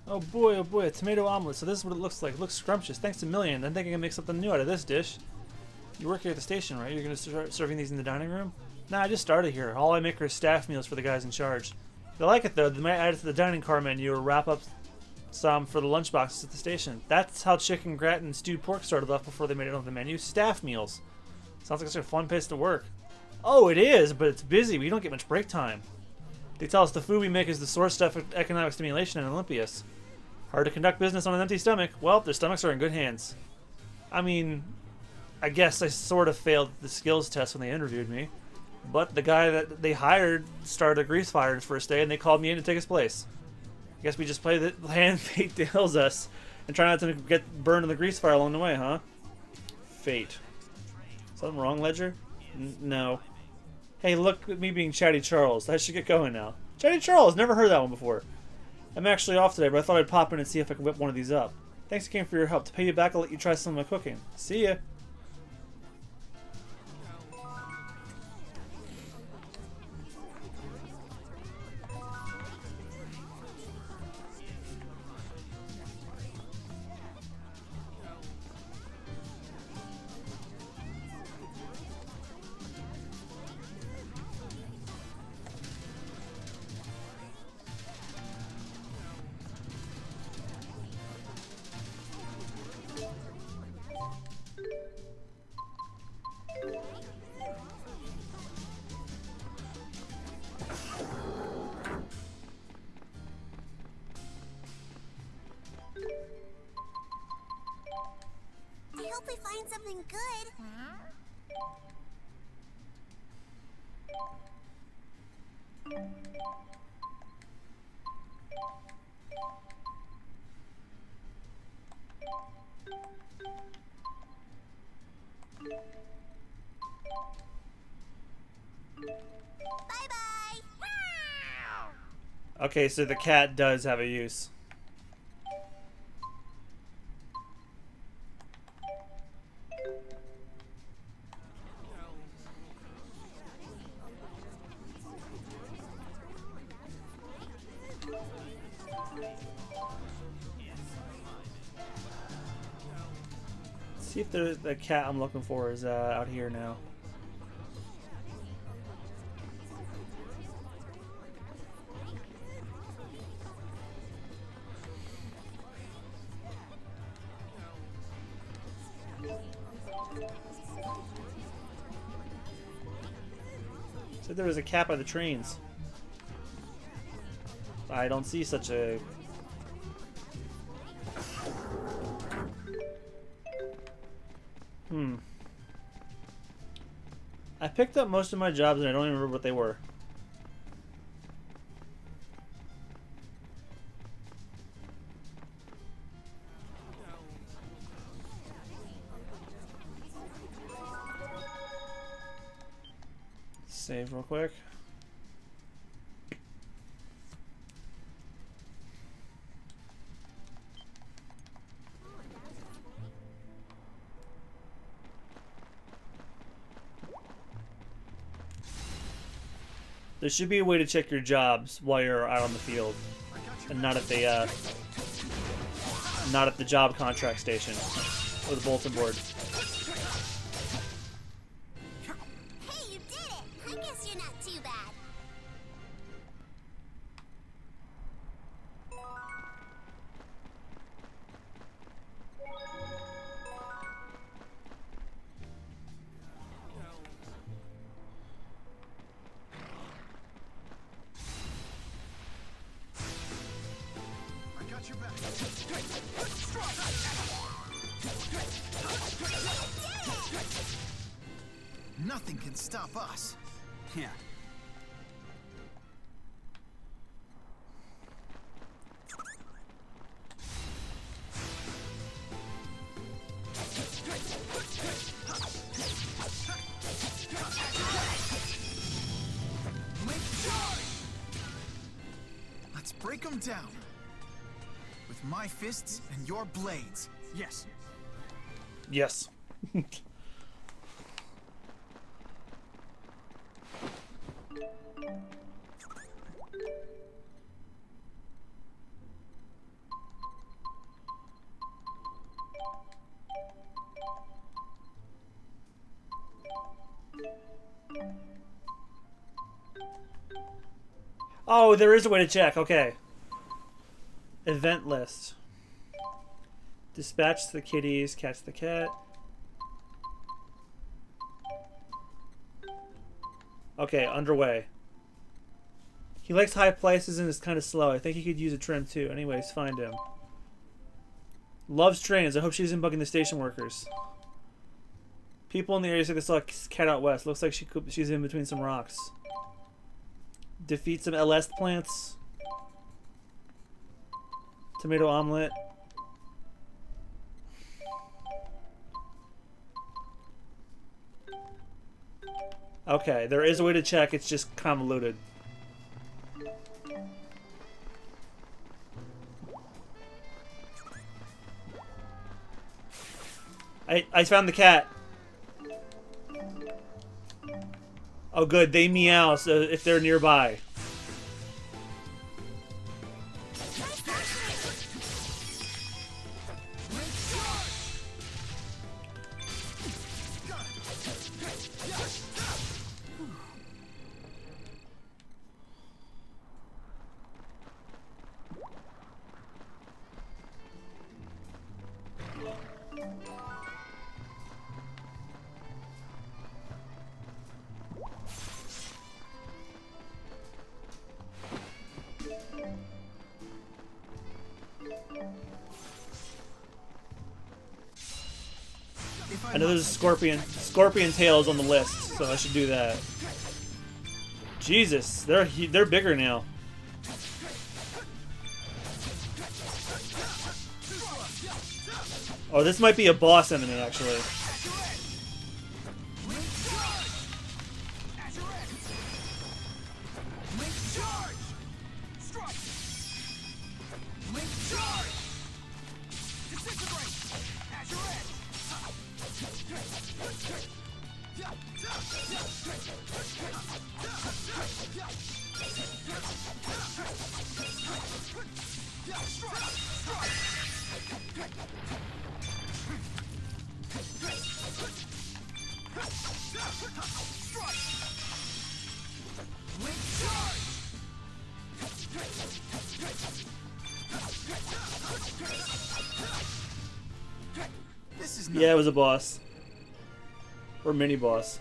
Oh boy, a tomato omelet. So this is what it looks like. It looks scrumptious. Thanks a million. I think I can make something new out of this dish. You work here at the station, right? You're going to start serving these in the dining room? Nah, I just started here. All I make are staff meals for the guys in charge. If they like it, though, they might add it to the dining car menu or wrap up some for the lunchboxes at the station. That's how chicken gratin and stewed pork started off before they made it on the menu. Staff meals. Sounds like such a fun place to work. Oh, it is, but it's busy. We don't get much break time. They tell us the food we make is the source stuff of economic stimulation in Olympias. Hard to conduct business on an empty stomach. Well, their stomachs are in good hands. I mean, I guess I sort of failed the skills test when they interviewed me. But the guy that they hired started a grease fire his first day, and they called me in to take his place. I guess we just play the hand fate deals us and try not to get burned in the grease fire along the way, huh? Fate. Something wrong, Ledger? No. Hey, look at me being Chatty Charles. I should get going now. Chatty Charles! Never heard that one before. I'm actually off today, but I thought I'd pop in and see if I could whip one of these up. Thanks again for your help. To pay you back, I'll let you try some of my cooking. See ya! find something good. Bye-bye. Okay, so the cat does have a use. See if the cat I'm looking for is out here now. Said there was a cat by the trains. I don't see such a... I picked up most of my jobs and I don't even remember what they were. Save real quick. There should be a way to check your jobs while you're out on the field, and not at the job contract station or the bulletin board. Hey, you did it! I guess you're not too bad. Nothing can stop us. Yeah. Let's break them down. With my fists and your blades. Yes. Yes. Oh, there is a way to check. Okay. Event list. Dispatch the kitties, catch the cat. Okay, underway. He likes high places and is kind of slow. I think he could use a trim too. Anyways, find him. Loves trains. I hope she isn't bugging the station workers. People in the area say they saw a cat out west. Looks like she's in between some rocks. Defeat some LS plants. Tomato omelet. Okay, there is a way to check. It's just convoluted. I found the cat. Oh good, they meow so if they're nearby. I know there's a scorpion tails on the list, so I should do that. Jesus, they're bigger now. Oh, this might be a boss enemy, actually. Yeah, it was a boss. Or mini boss.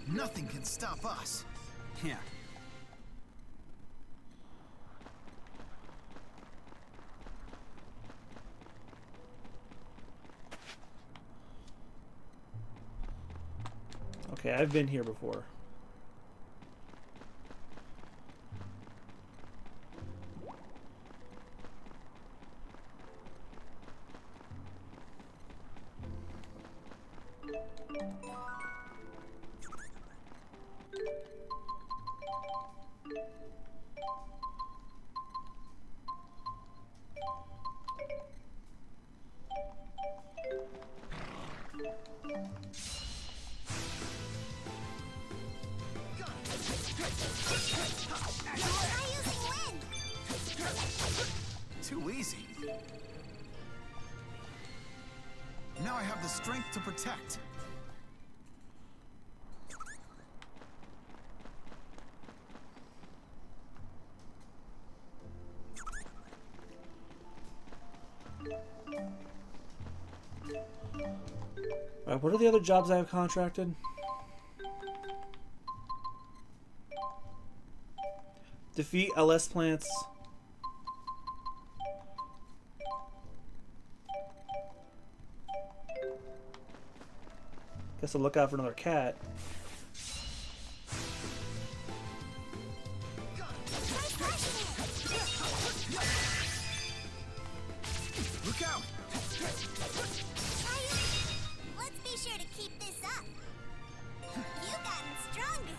Nothing can stop us. Yeah. Okay, I've been here before. Too easy. Now I have the strength to protect. Alright, what are the other jobs I have contracted? Defeat LS plants. Guess I'll look out for another cat. Look out! Let's be sure to keep this up. You've gotten stronger.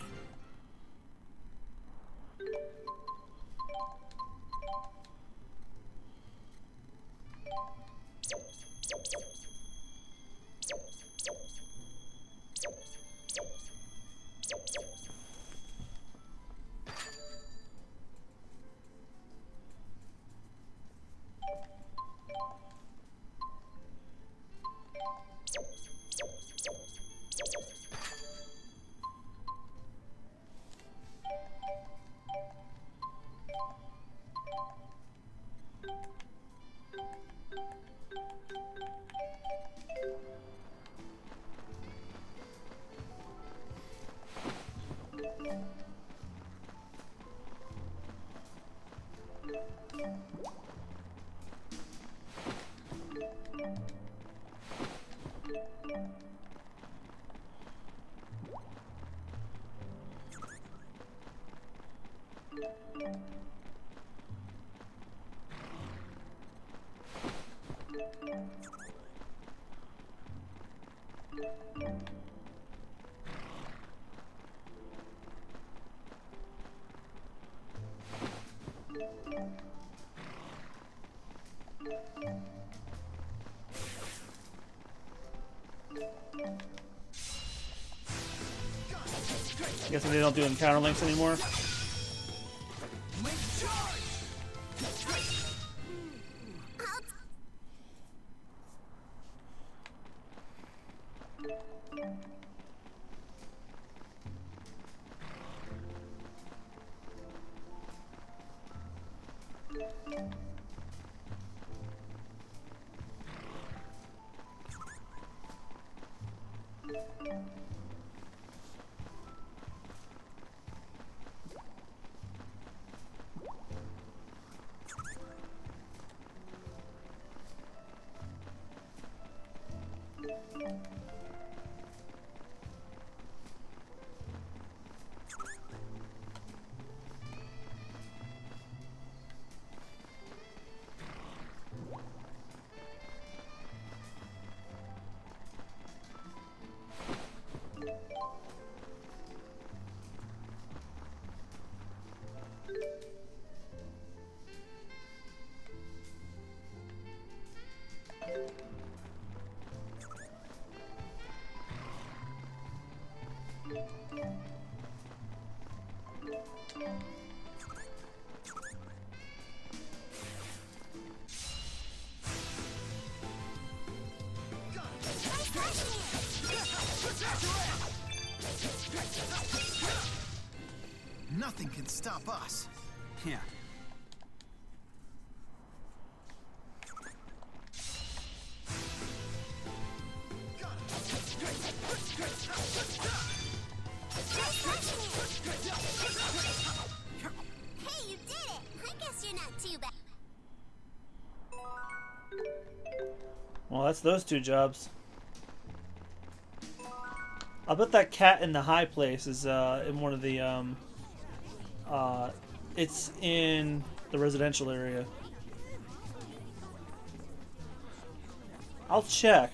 Guessing they don't do encounter links anymore. Nothing can stop us. Yeah. Hey, you did it! I guess you're not too bad. Well, that's those two jobs. I bet that cat in the high place is in one of the it's in the residential area. I'll check.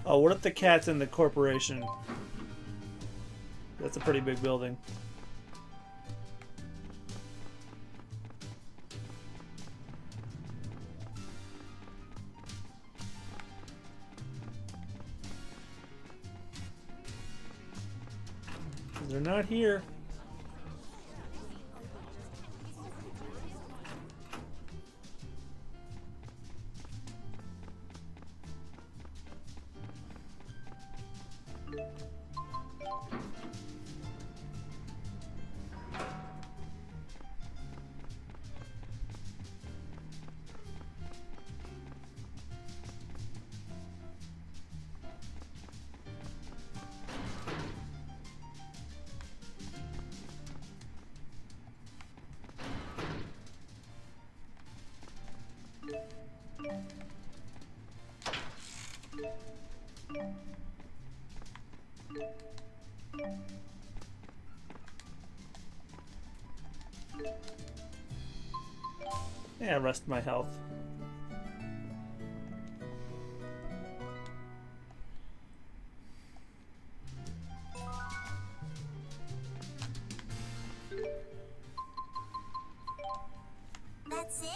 Oh, what if the cat's in the corporation? That's a pretty big building. They're not here. Yeah, rest my health. That's it?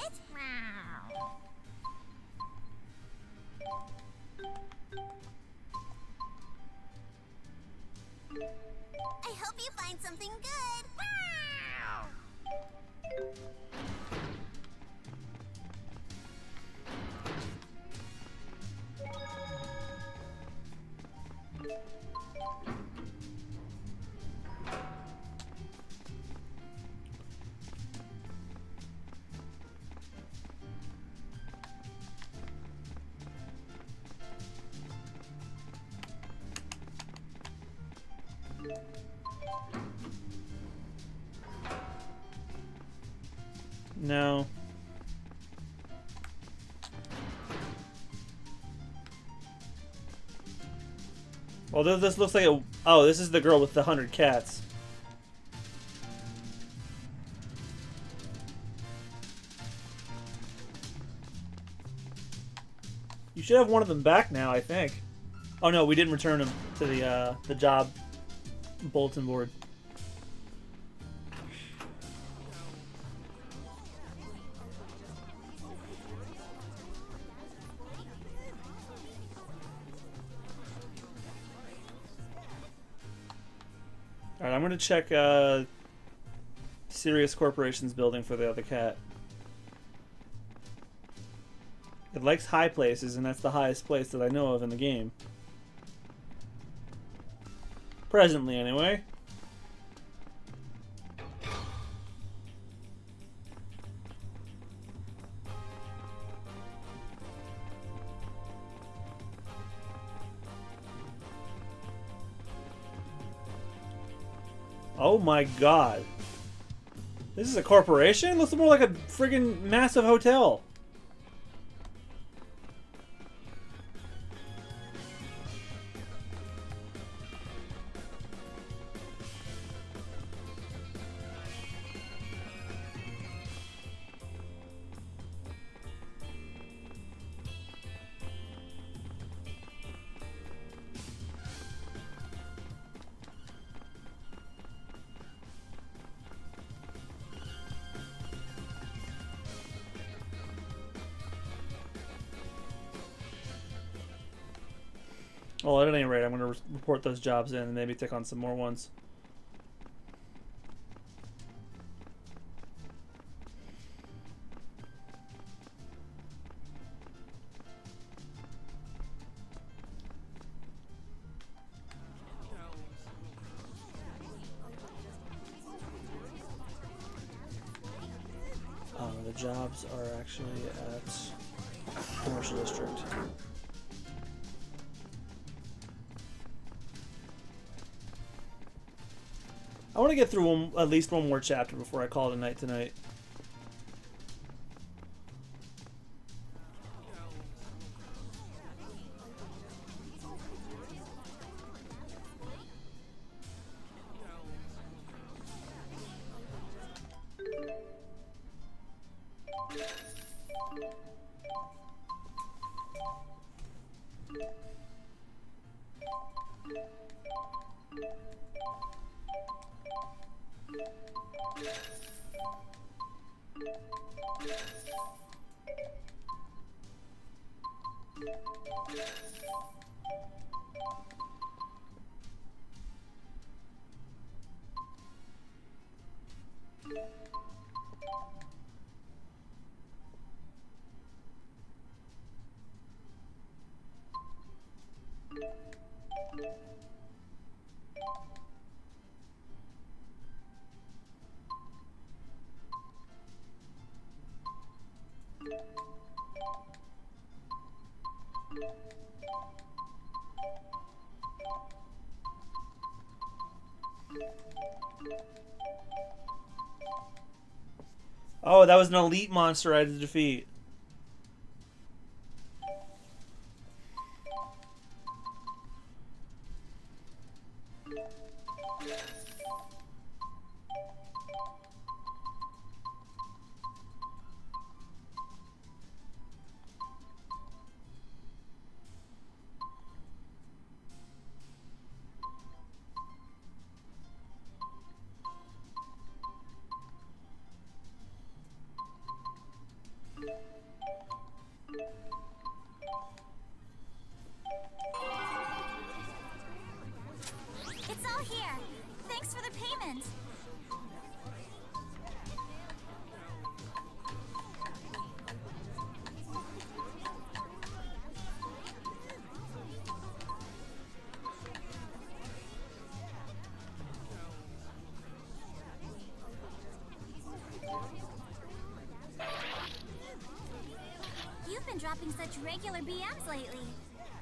I hope you find something good. No. Although this looks like a... Oh, this is the girl with the 100 cats. You should have one of them back now, I think. Oh no, we didn't return them to the job bulletin board. Alright, I'm gonna check Sirius Corporation's building for the other cat. It likes high places, and that's the highest place that I know of in the game. Presently, anyway. Oh my god. This is a corporation? Looks more like a friggin' massive hotel. Well, at any rate, I'm going to report those jobs in and maybe take on some more ones. The jobs are actually at Commercial District. I want to get through at least one more chapter before I call it a night tonight. Oh, that was an elite monster I had to defeat. It's all here. Thanks for the payment. You've been dropping such regular BMs lately.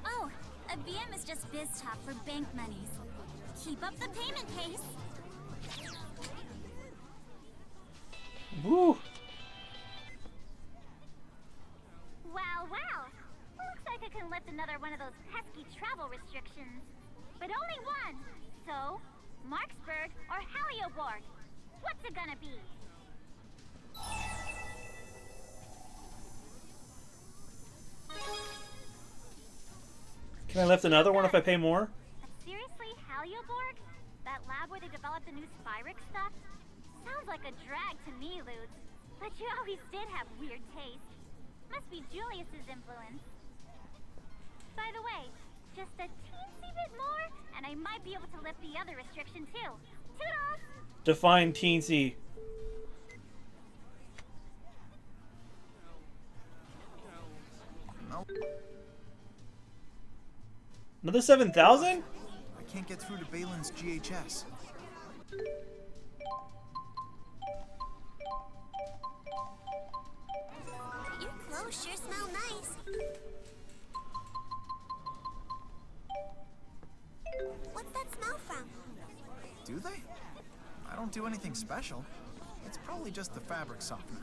Oh, a BM is just biz talk for bank monies. Keep up the payment pace. Woo! Wow, wow. Looks like I can lift another one of those pesky travel restrictions. But only one. So, Marksburg or Helioborg? What's it gonna be? Can I lift another one if I pay more? Seriously, Helioborg? That lab where they developed the new Spyrix stuff? Sounds like a drag to me, Lutz. But you always did have weird taste. Must be Julius's influence. By the way, just a teensy bit more, and I might be able to lift the other restriction too. Toodles! Define teensy. No. Another 7,000? I can't get through to Balin's GHS. Your clothes sure smell nice. What's that smell from? Do they? don't do anything special. It's probably just the fabric softener.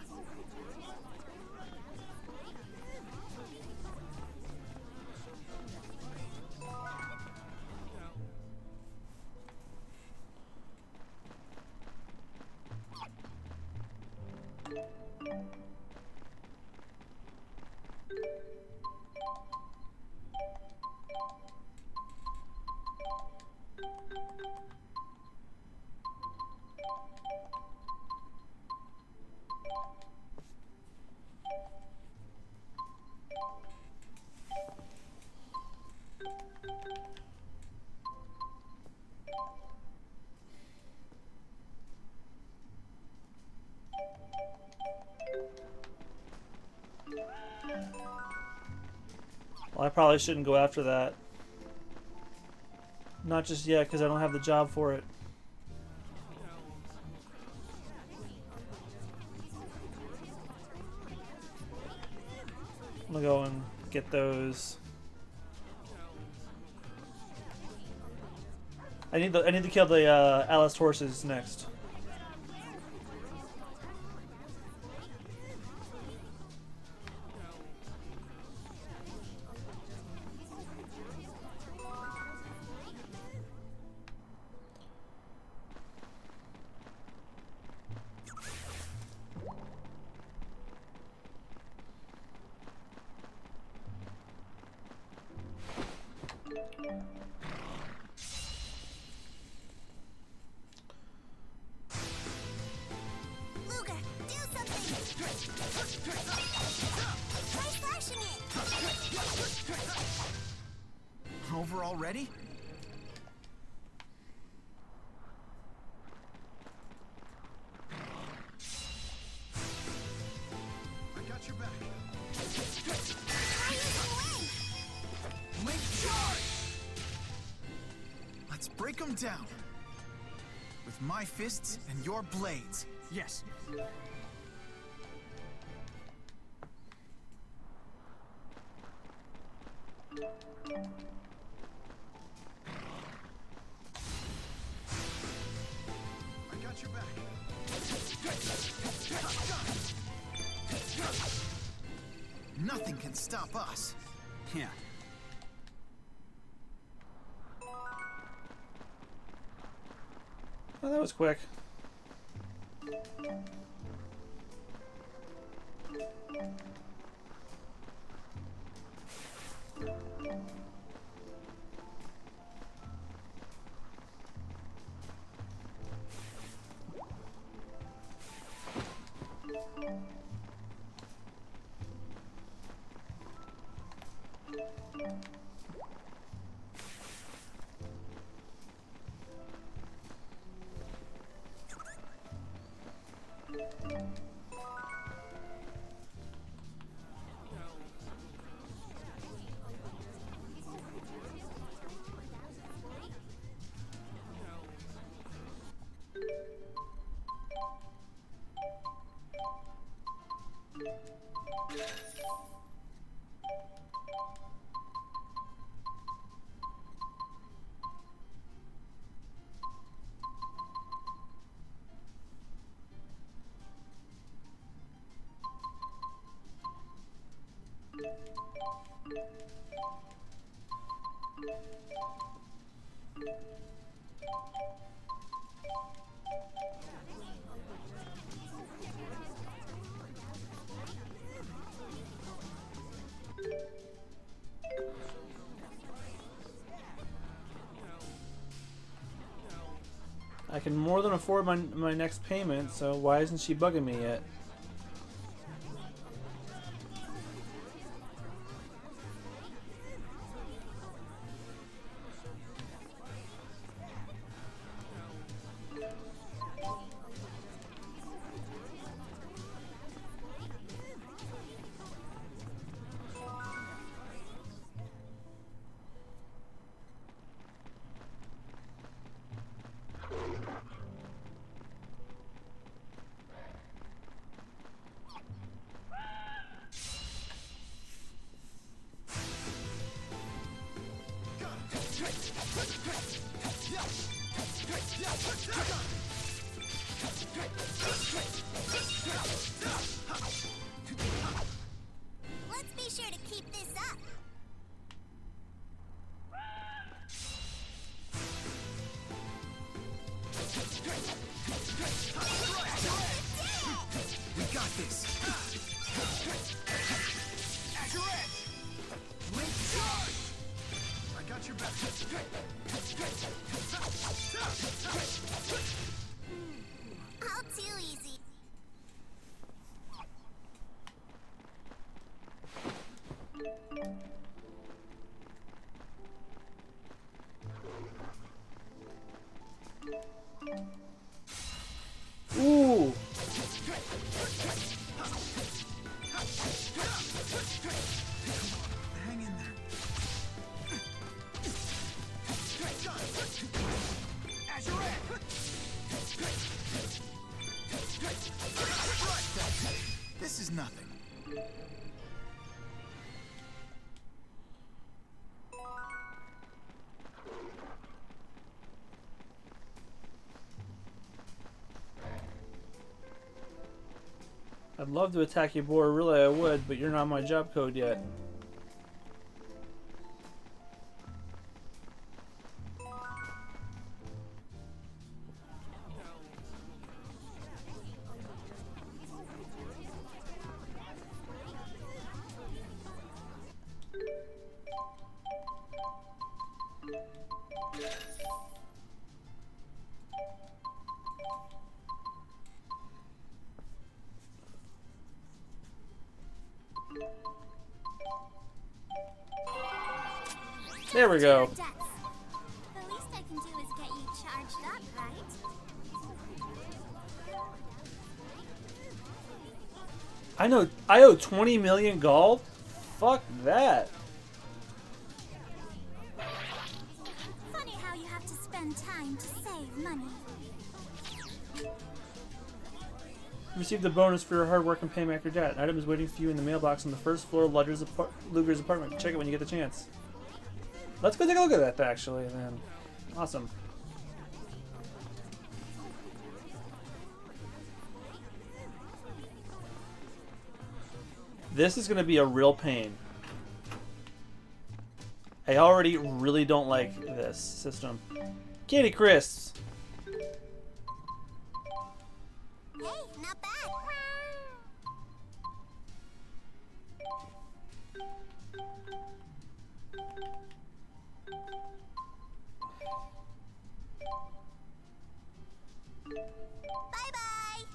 Well, I probably shouldn't go after that. Not just yet, because I don't have the job for it. I'm gonna go and get those. I need to kill the Alice horses next. Over already? I got your back. Make charge! Let's break them down. With my fists and your blades. Yes. Your back. Nothing can stop us. Yeah. Oh, that was quick. I can more than afford my next payment, so why isn't she bugging me yet? Let's be sure to keep this up. We got this. At your edge. Link charge. I got your back. All too easy. Ooh. Hang in there. At your edge. This is nothing. I'd love to attack you, boy. Really, I would, but you're not my job code yet. There we go. The least I can do is get you charged up, right? I owe 20 million gold? Fuck that. Funny how you have to spend time to save money. Received a bonus for your hard work and pay back your debt. An item is waiting for you in the mailbox on the first floor of Luger's apartment. Check it when you get the chance. Let's go take a look at that, actually, then. Awesome. This is going to be a real pain. I already really don't like this system. Candy Crisps! Hey, not bad. Bye-bye.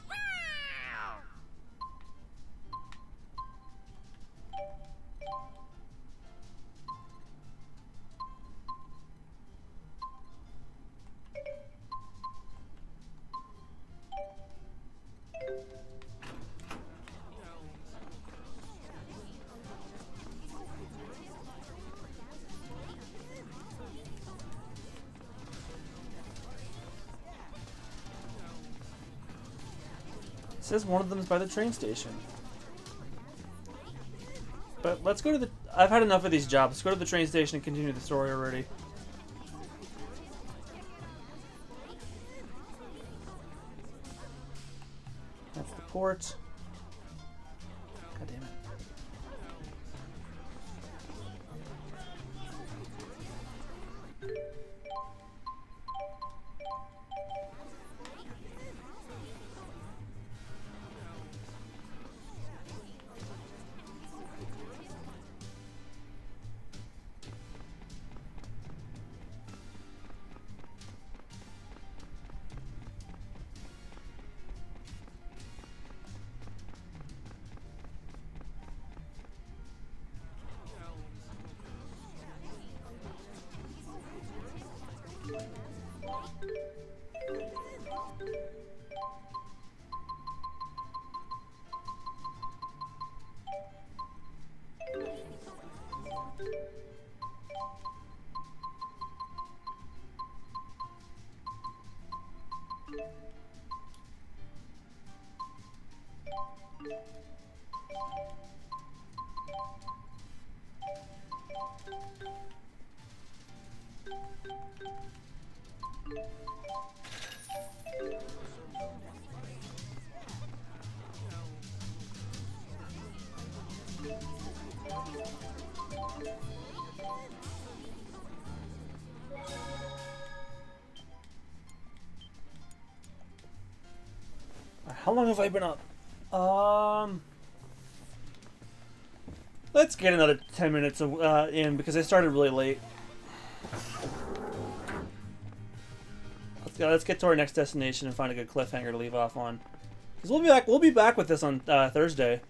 It says one of them is by the train station. But let's go to the... I've had enough of these jobs. Let's go to the train station and continue the story already. That's the port. God damn it. How long have I been up? Let's get another 10 minutes in because I started really late. Let's get to our next destination and find a good cliffhanger to leave off on. Because we'll be back. We'll be back with this on Thursday.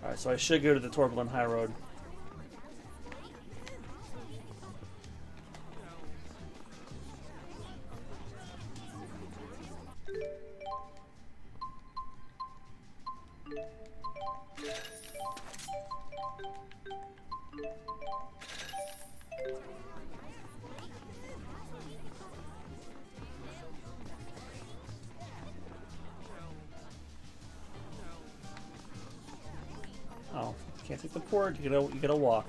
All right, so I should go to the Torbellon High Road. Oh, can't take the port. You gotta walk.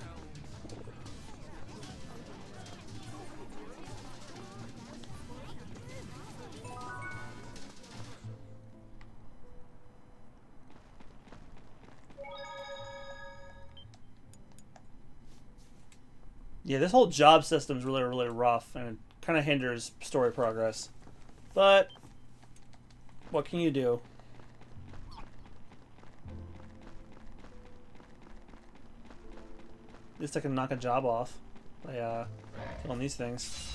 Yeah, this whole job system is really, really rough, and it kind of hinders story progress. But what can you do? At least I can knock a job off by killing these things.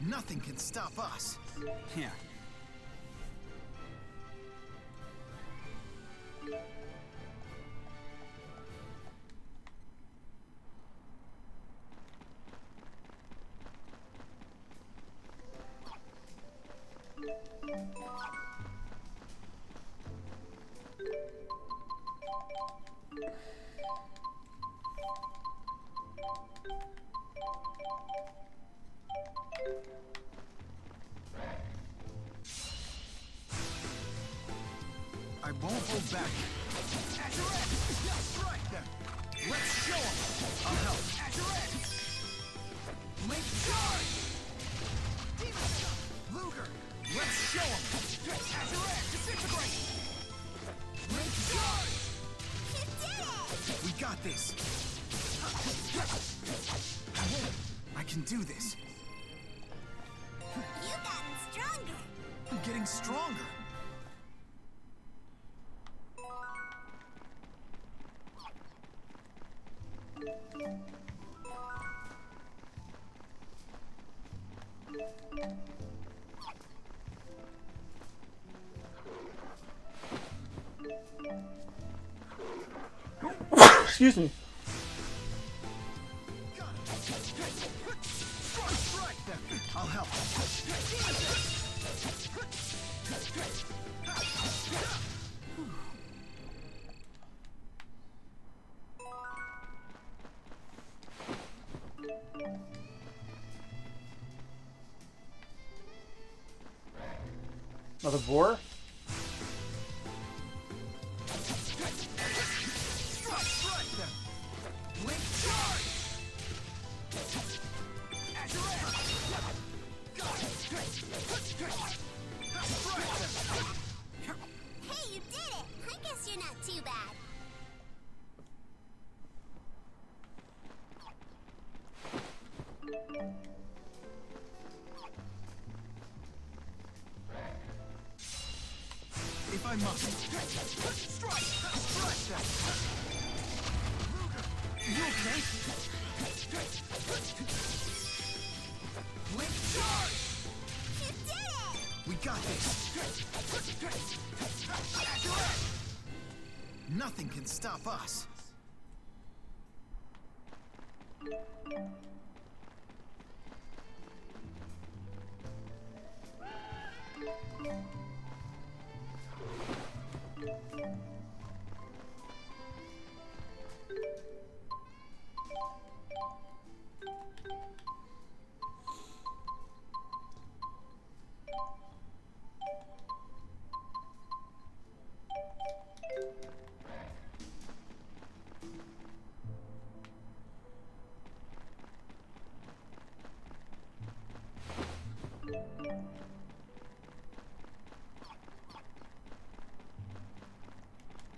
Nothing can stop us. Yeah. I won't hold back. Strike them. Let's show them. I'll help. Make charge. Luger. Let's show them. Disintegrate. Make charge. You did it. We got this. I can do this. You've gotten stronger. I'm getting stronger. Excuse me. I'll help. Another boar? Hey, you did it! I guess you're not too bad. If I must. Strike them. You okay? Link charge! You did it! We got this. Nothing can stop us.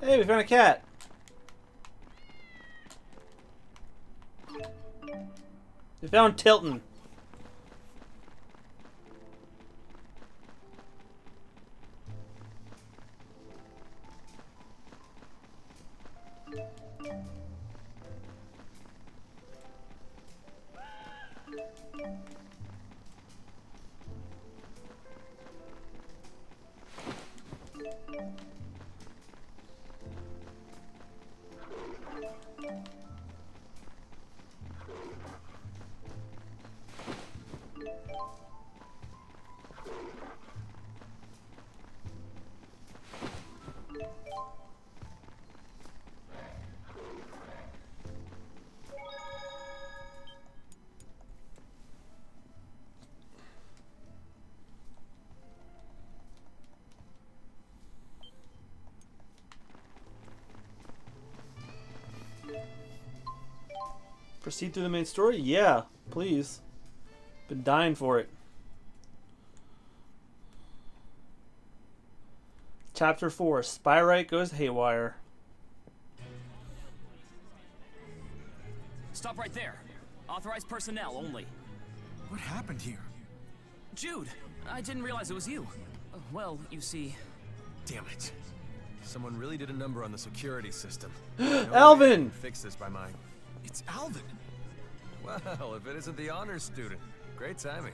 Hey, we found a cat. We found Tilton. Proceed through the main story? Yeah, please. Been dying for it. Chapter 4, Spyrite goes haywire. Stop right there. Authorized personnel only. What happened here? Jude, I didn't realize it was you. Well, you see... Damn it. Someone really did a number on the security system. Alvin! Fix this by mine. It's Alvin. Well, if it isn't the honors student. Great timing.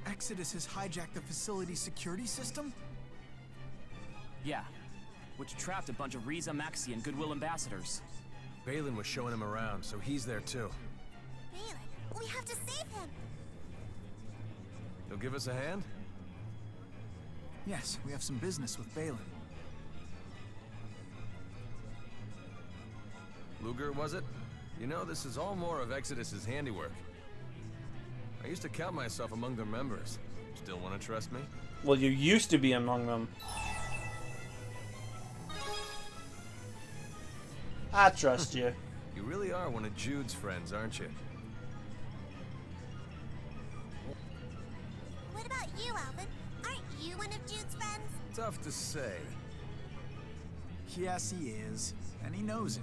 Exodus has hijacked the facility's security system? Yeah, which trapped a bunch of Riza Maxian Goodwill ambassadors. Balin was showing him around, so he's there too. Balin, we have to save him. You'll give us a hand? Yes, we have some business with Balin. Luger, was it? You know, this is all more of Exodus's handiwork. I used to count myself among their members. Still want to trust me? Well, you used to be among them. I trust you. You really are one of Jude's friends, aren't you? What about you, Alvin? Aren't you one of Jude's friends? Tough to say. Yes, he is. And he knows it.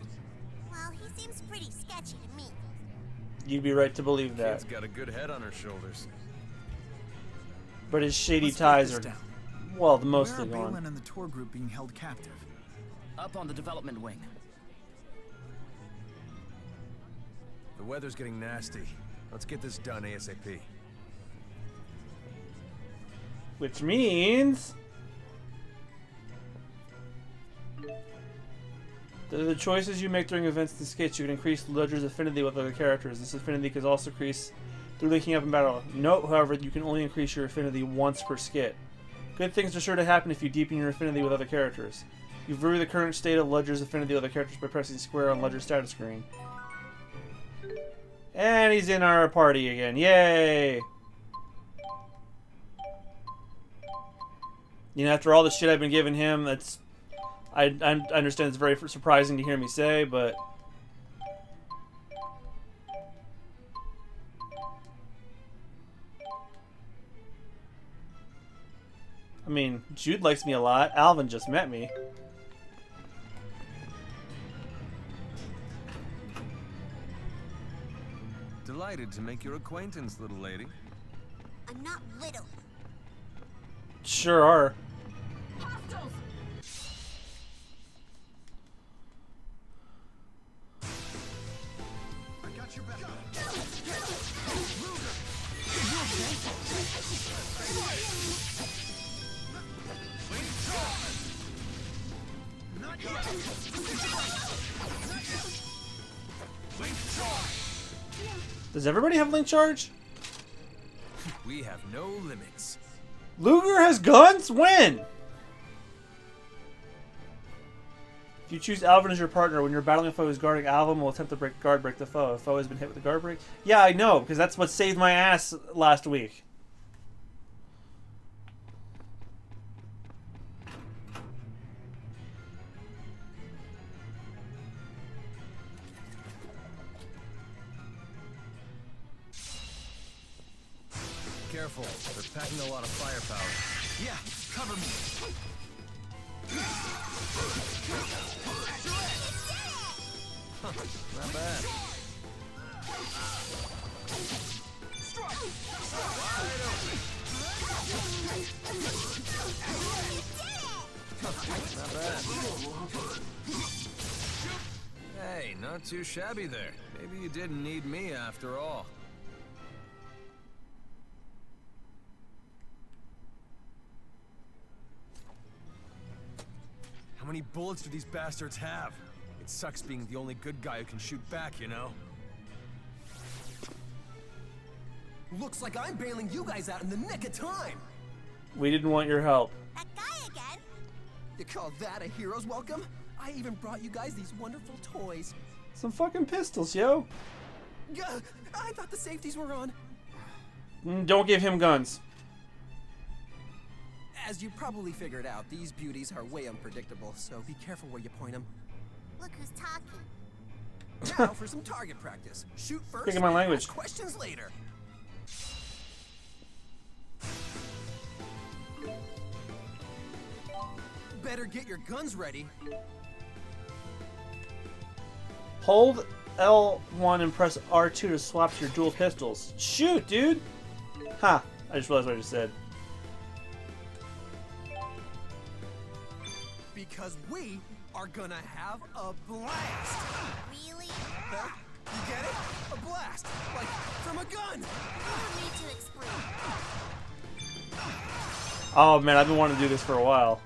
Well, he seems pretty sketchy to me. You'd be right to believe that. Kid's got a good head on her shoulders. But his shady Let's ties break are, this down. well, mostly Where are gone. Balin and the tour group being held captive? Up on the development wing. The weather's getting nasty. Let's get this done ASAP. Which means... the choices you make during events in skits, you can increase Ledger's affinity with other characters. This affinity can also increase through linking up in battle. Note, however, you can only increase your affinity once per skit. Good things are sure to happen if you deepen your affinity with other characters. You view the current state of Ledger's affinity with other characters by pressing square on Ledger's status screen. And he's in our party again. Yay! You know, after all the shit I've been giving him, that's... I understand it's very surprising to hear me say, but... I mean, Jude likes me a lot. Alvin just met me. Delighted to make your acquaintance, little lady. I'm not little. Sure are. Hostiles! I got your back. Does everybody have link charge? We have no limits. Luger has guns? When? If you choose Alvin as your partner, when you're battling a foe who's guarding Alvin, will attempt to break the foe. If a foe has been hit with a guard break. Yeah, I know, because that's what saved my ass last week. Careful, they're packing a lot of firepower. Yeah, cover me. Huh, not bad. Not bad. Hey, not too shabby there. Maybe you didn't need me after all. How many bullets do these bastards have? It sucks being the only good guy who can shoot back, you know? Looks like I'm bailing you guys out in the nick of time. We didn't want your help. That guy again? You call that a hero's welcome? I even brought you guys these wonderful toys. Some fucking pistols, yo. I thought the safeties were on. Don't give him guns. As you probably figured out, these beauties are way unpredictable, so be careful where you point them. Look who's talking. Now for some target practice. Shoot first, Speaking my language. ask questions later. Better get your guns ready. Hold L1 and press R2 to swap to your dual pistols. Shoot, dude! Ha! I just realized what I just said. Because we are gonna have a blast! Really? Huh? You get it? A blast! Like, from a gun! You don't need to explain. Oh man, I've been wanting to do this for a while.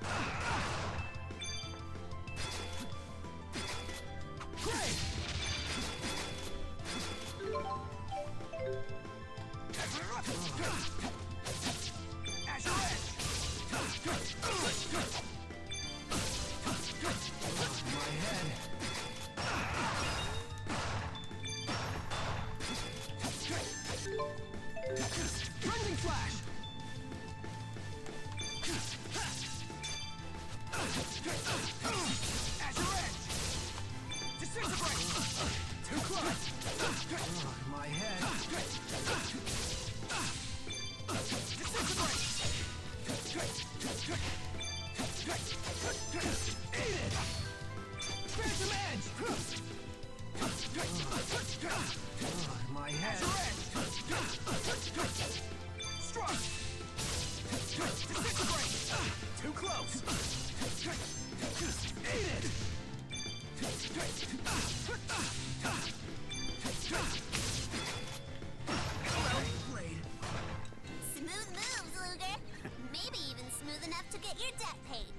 Blinding flash! At your edge! Disintegrate! Too close! My head! Disintegrate! Eat it! Phantom edge! My head! At your edge! Struck! Disintegrate! Too close! Eat it! Smooth moves, Luger. Maybe even smooth enough to get your debt paid.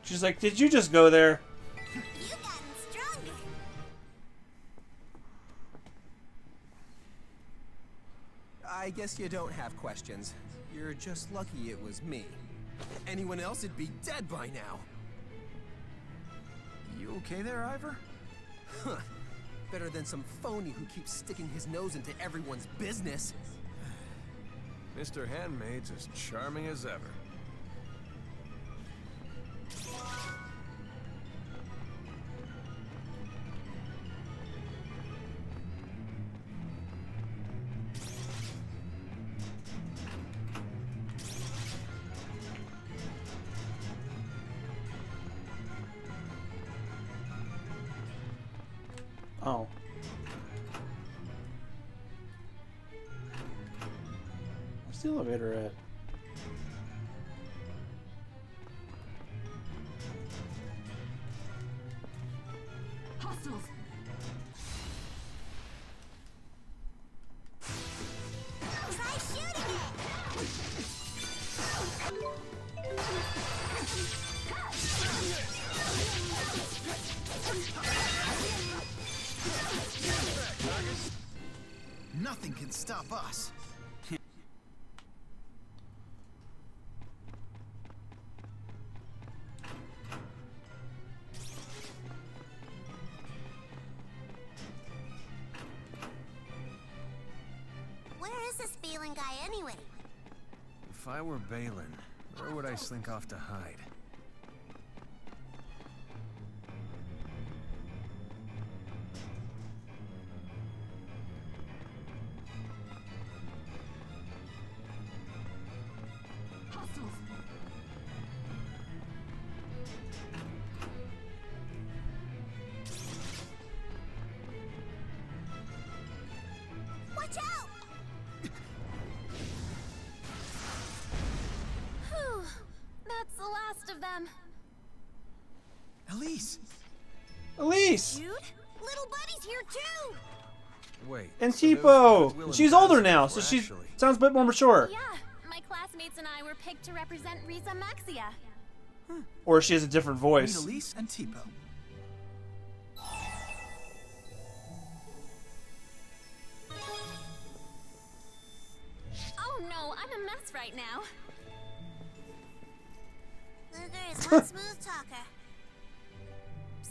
She's like, did you just go there? You've gotten stronger. I guess you don't have questions. You're just lucky it was me. Anyone else would be dead by now. You okay there, Ivor? Huh. Better than some phony who keeps sticking his nose into everyone's business. Mr. Handmaid's as charming as ever. Oh. Where's the elevator at? Hostiles! Try shooting Nothing can stop us. is this Balin guy anyway? If I were Balin, where would I slink off to hide? Watch out! Whew. That's the last of them. Elise! Elise! Dude, little buddy's here too! Wait. And so those Tipo! Goodwill She's older now, ambassadors so were she actually- sounds a bit more mature. Yeah, my classmates and I were picked to represent Riza Maxia. Or she has a different Meet voice. Elise and Tipo. Oh no, I'm a mess right now. Luger is one smooth talker.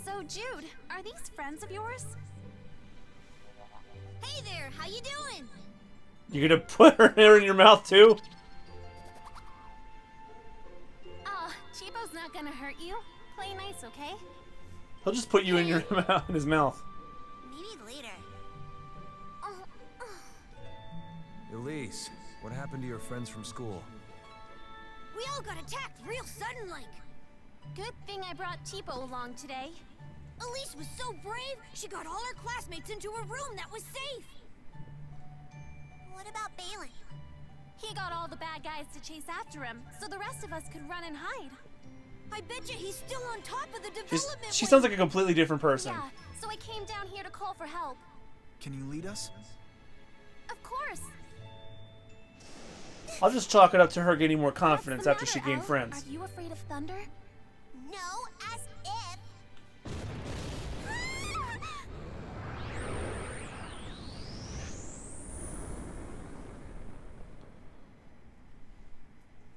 So, Jude, are these friends of yours? Hey there, how you doing? You're gonna put her hair in your mouth too? Oh, Chibo's not gonna hurt you. Play nice, okay? He'll just put you in your mouth, in his mouth. Maybe later. Elise, what happened to your friends from school? We all got attacked real sudden like. Good thing I brought Tipo along today. Elise was so brave, she got all her classmates into a room that was safe. What about Balin? He got all the bad guys to chase after him, so the rest of us could run and hide. I bet you he's still on top of the development. She sounds like a completely different person. Yeah, so I came down here to call for help. Can you lead us? Of course. I'll just chalk it up to her getting more confidence What's the after she matter, gained Al? friends. Are you afraid of thunder? No, as if.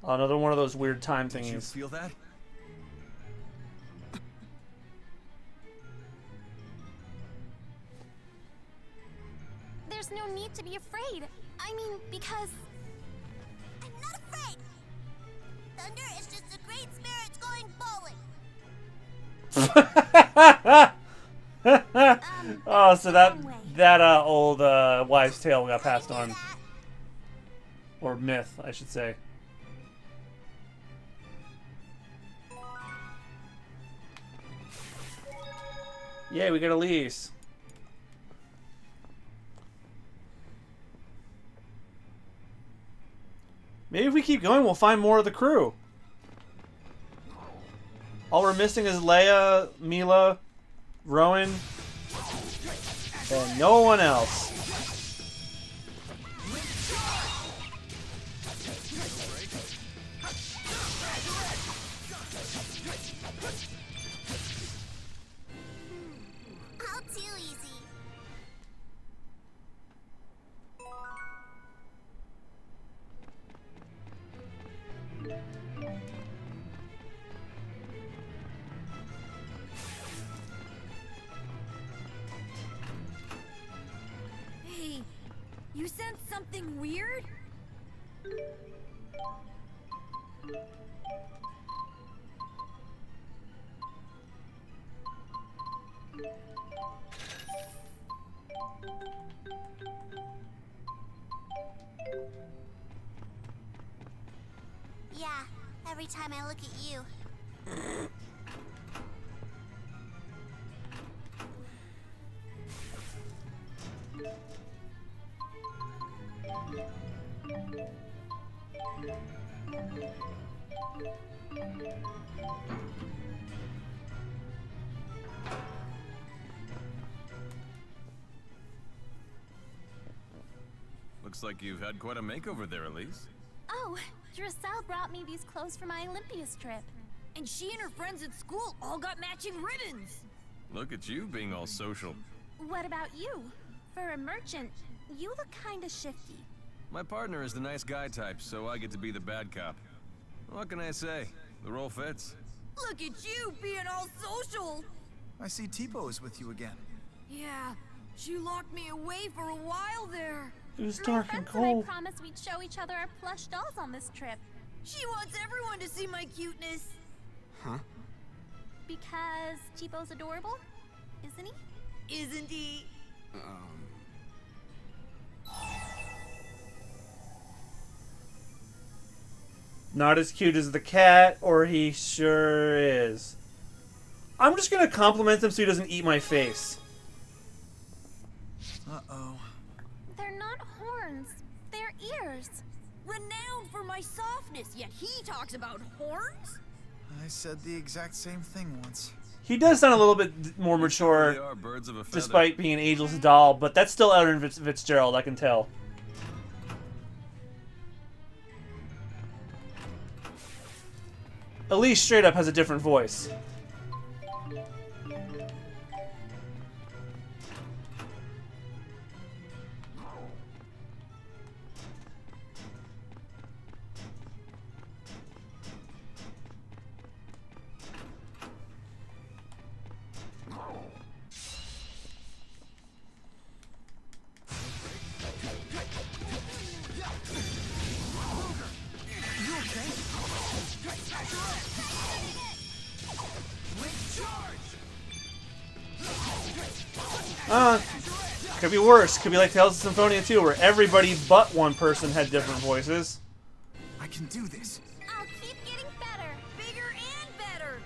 Another one of those weird time Did you thingies. feel that? There's no need to be afraid. I mean, because... I'm not afraid. Thunder is just the great spirits going bowling. Oh, so that old wives' tale got passed on, or myth, I should say. Yeah, we got Elise. Maybe if we keep going, we'll find more of the crew. All we're missing is Leia, Mila, Rowan, and no one else. All too easy. Hey, you sense something weird? Yeah, every time I look at you. Looks like you've had quite a makeover there, Elise. Oh, Dracelle brought me these clothes for my Olympias trip. And she and her friends at school all got matching ribbons. Look at you being all social. What about you? For a merchant, you look kinda shifty. My partner is the nice guy type, so I get to be the bad cop. What can I say? The role fits. Look at you being all social. I see Tipo is with you again. Yeah, she locked me away for a while there. It was dark and cold. I promised we'd show each other our plush dolls on this trip. She wants everyone to see my cuteness. Huh? Because Chipo's adorable, isn't he? Isn't he? Not as cute as the cat, or he sure is. I'm just gonna compliment him so he doesn't eat my face. Uh-oh. They're not horns. They're ears. Renowned for my softness, yet he talks about horns? I said the exact same thing once. He does sound a little bit more mature, They are birds of a feather. despite being an ageless doll, but that's still Aaron Fitzgerald, I can tell. Elise straight up has a different voice. Could be worse. Could be like Tales of Symphonia 2, where everybody but one person had different voices. I can do this. I'll keep getting better. Bigger and better.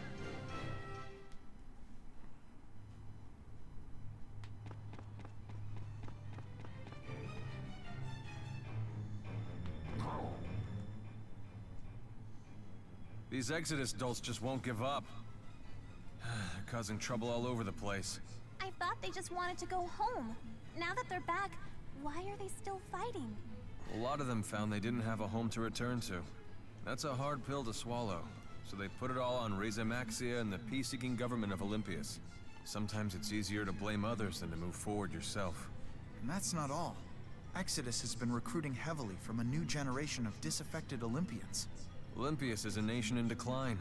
These Exodus dolts just won't give up. They're causing trouble all over the place. I thought they just wanted to go home. Now that they're back, why are they still fighting? A lot of them found they didn't have a home to return to. That's a hard pill to swallow. So they put it all on Riza Maxia and the peace-seeking government of Olympias. Sometimes it's easier to blame others than to move forward yourself. And that's not all. Exodus has been recruiting heavily from a new generation of disaffected Olympians. Olympias is a nation in decline.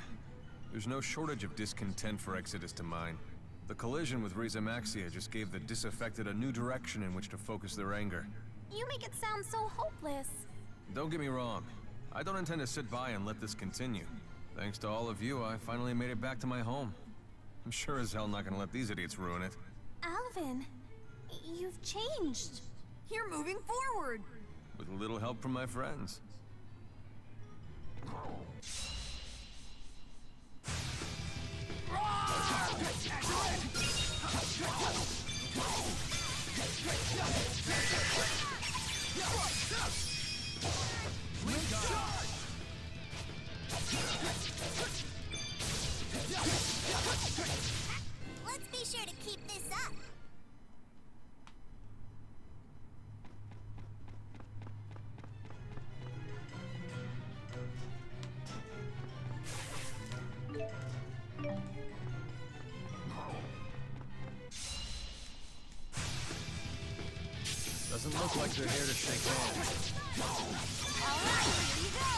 There's no shortage of discontent for Exodus to mine. The collision with Riza Maxia just gave the disaffected a new direction in which to focus their anger. You make it sound so hopeless. Don't get me wrong. I don't intend to sit by and let this continue. Thanks to all of you, I finally made it back to my home. I'm sure as hell not gonna let these idiots ruin it. Alvin, you've changed. You're moving forward. With a little help from my friends. Let's be sure to keep this up. Doesn't look like they're here to shake hands. Alright, here you go.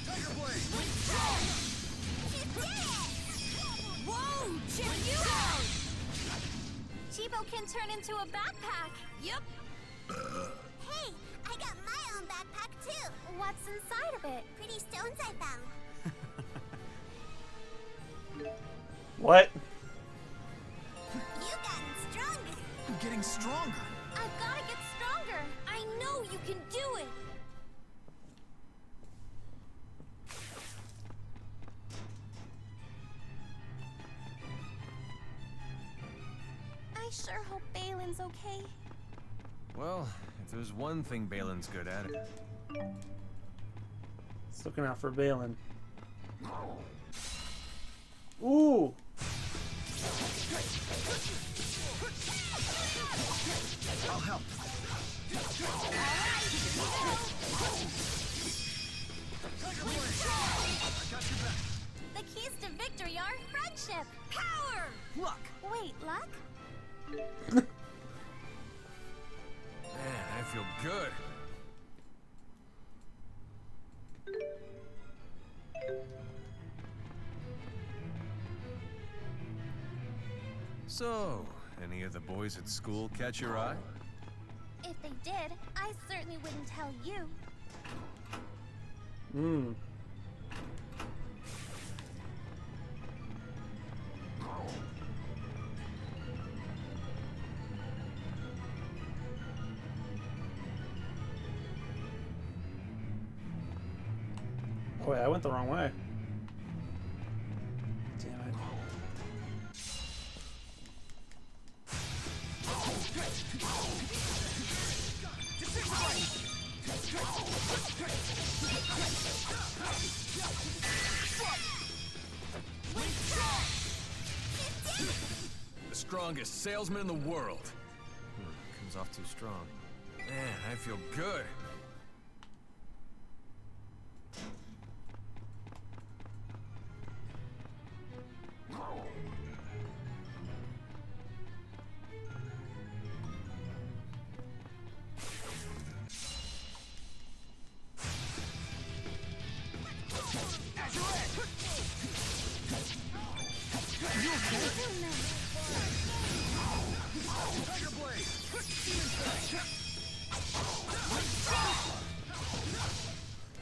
Tiger Blade! Whoa, check you out! Chipo can turn into a backpack. Yep. Hey, I got my own backpack too. What's inside of it? Pretty stones I found. What? You've gotten stronger. I'm getting stronger. I've got to get stronger. I know you can do it. I sure hope Balin's okay. Well, if there's one thing Balin's good at, It's looking out for Balin. Ooh! I'll help. The keys to victory are friendship, Power! Luck. Wait, luck? man, I feel good. So, any of the boys at school catch your eye? did, I certainly wouldn't tell you. Hmm. Oh wait, I went the wrong way. Damn it. The strongest salesman in the world. Comes off too strong. Man, I feel good.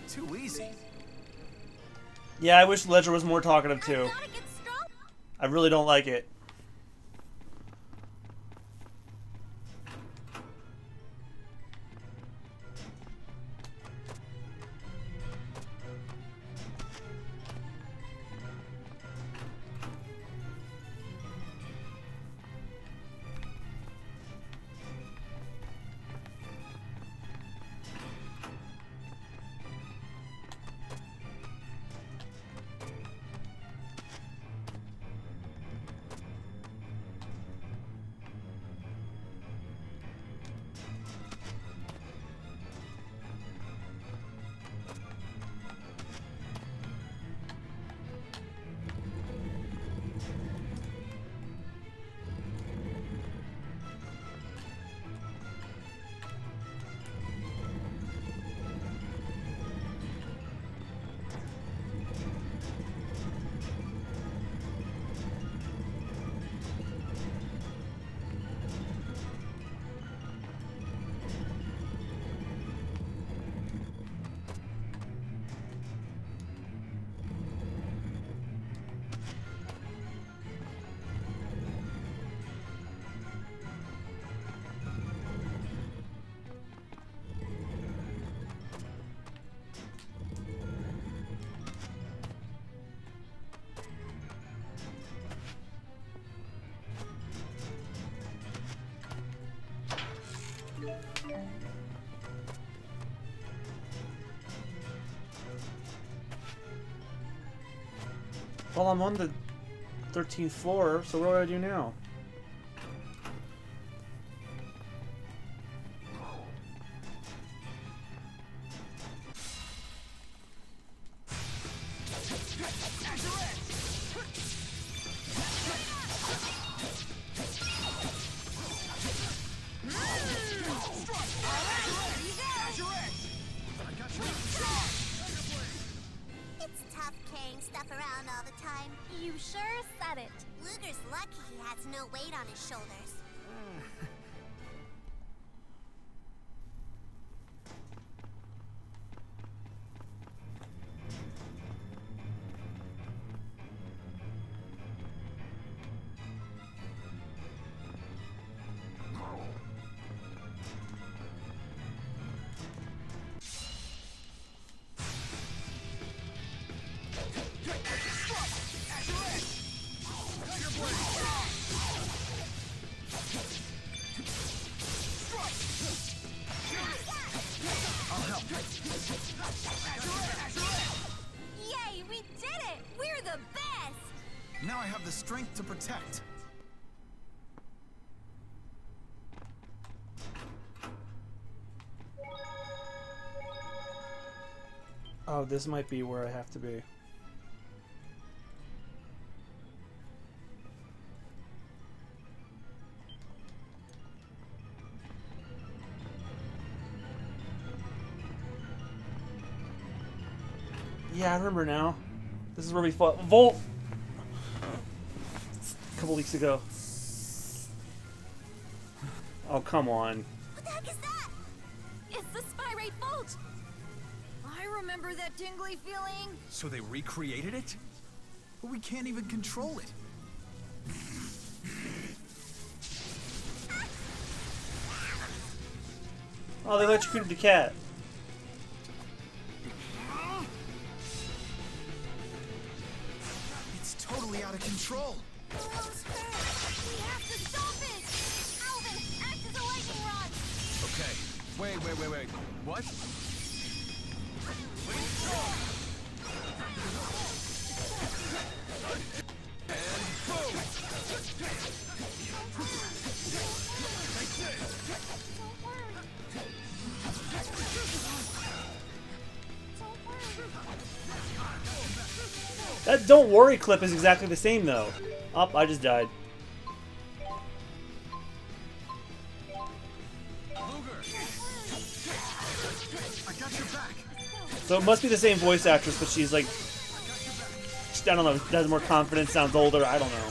Too easy. Yeah, I wish Ledger was more talkative too. I really don't like it. Well, I'm on the 13th floor, so what do I do now? It's tough carrying stuff around all the time. You sure said it. Luger's lucky he has no weight on his shoulders. Yay, we did it! We're the best! Now I have the strength to protect. Oh, this might be where I have to be. Yeah, I remember now. This is where we fought Volt a couple weeks ago. Oh, come on. What the heck is that? Great Vault! I remember that tingly feeling. So they recreated it? But we can't even control it. Oh, they electrocuted the cat. It's totally out of control. Almost there. We have to stop it! Alvin, act as a lightning rod! Okay. Wait. What? That "Don't Worry" clip is exactly the same, though. Oh, I just died. So it must be the same voice actress, but she's like, I don't know, has more confidence, sounds older, I don't know.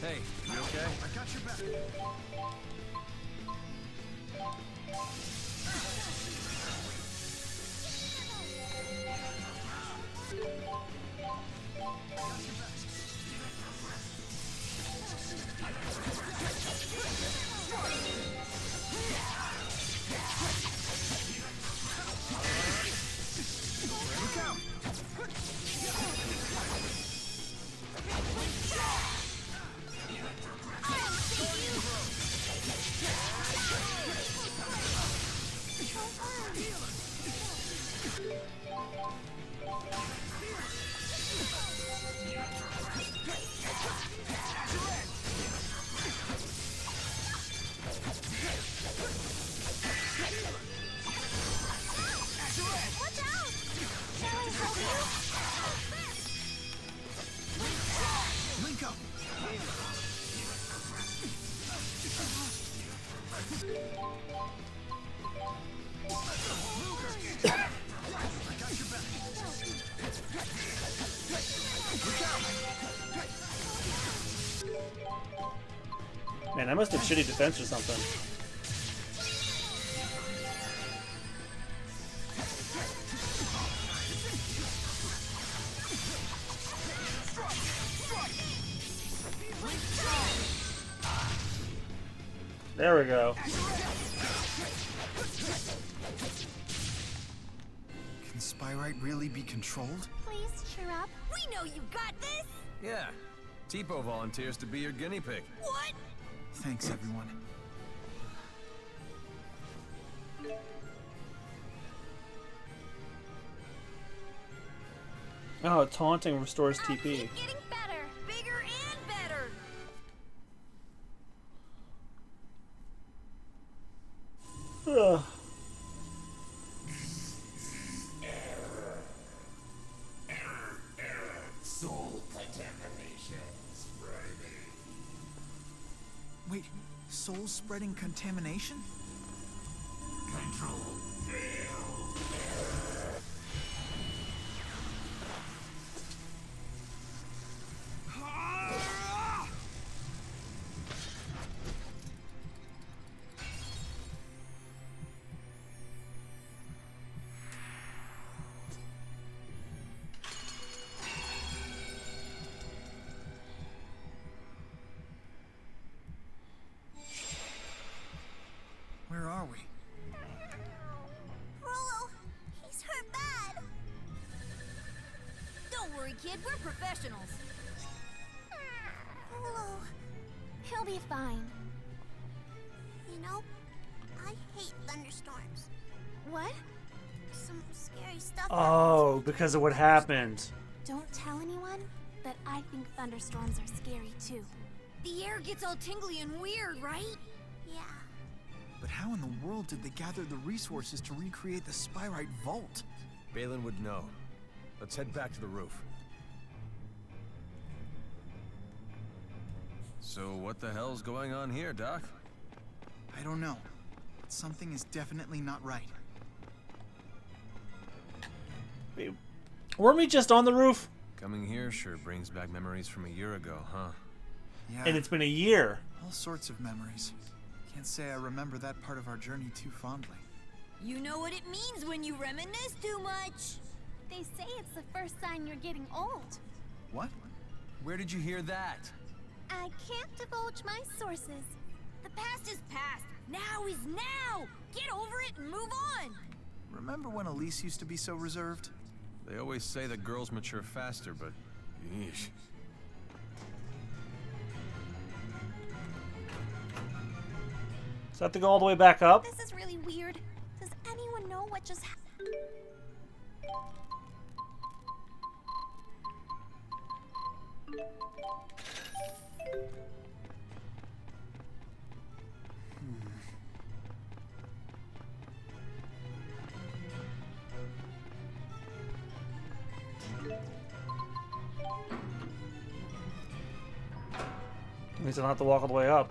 Hey, you okay? I got your back. Man, I must have shitty defense or something. There we go. Can Spyrite really be controlled? Please cheer up. We know you got this! Yeah. Tipo volunteers to be your guinea pig. What? Thanks, everyone. Oh, taunting restores TP. Keep getting better, bigger and better. Ugh. Soul contamination spreading. Wait, soul spreading contamination? Control failed. Where are we? Rolo, he's hurt bad. Don't worry, kid. We're professionals. Rolo, He'll be fine. you know, I hate thunderstorms. What? Some scary stuff. Oh, because of what happened. Don't tell anyone, but I think thunderstorms are scary too. The air gets all tingly and weird, right? Yeah. But how in the world did they gather the resources to recreate the Spyrite Vault? Balin would know. Let's head back to the roof. So what the hell's going on here, Doc? I don't know. But something is definitely not right. Weren't we just on the roof? Coming here sure brings back memories from a year ago, huh? Yeah. And it's been a year. All sorts of memories. Can't say I remember that part of our journey too fondly. You know what it means when you reminisce too much. They say it's the first sign you're getting old. What? Where did you hear that? I can't divulge my sources. The past is past. Now is now. Get over it and move on. Remember when Elise used to be so reserved? They always say that girls mature faster, but yeesh. Does that have to go all the way back up? This is really weird. Does anyone know what just happened? At least I don't have to walk all the way up.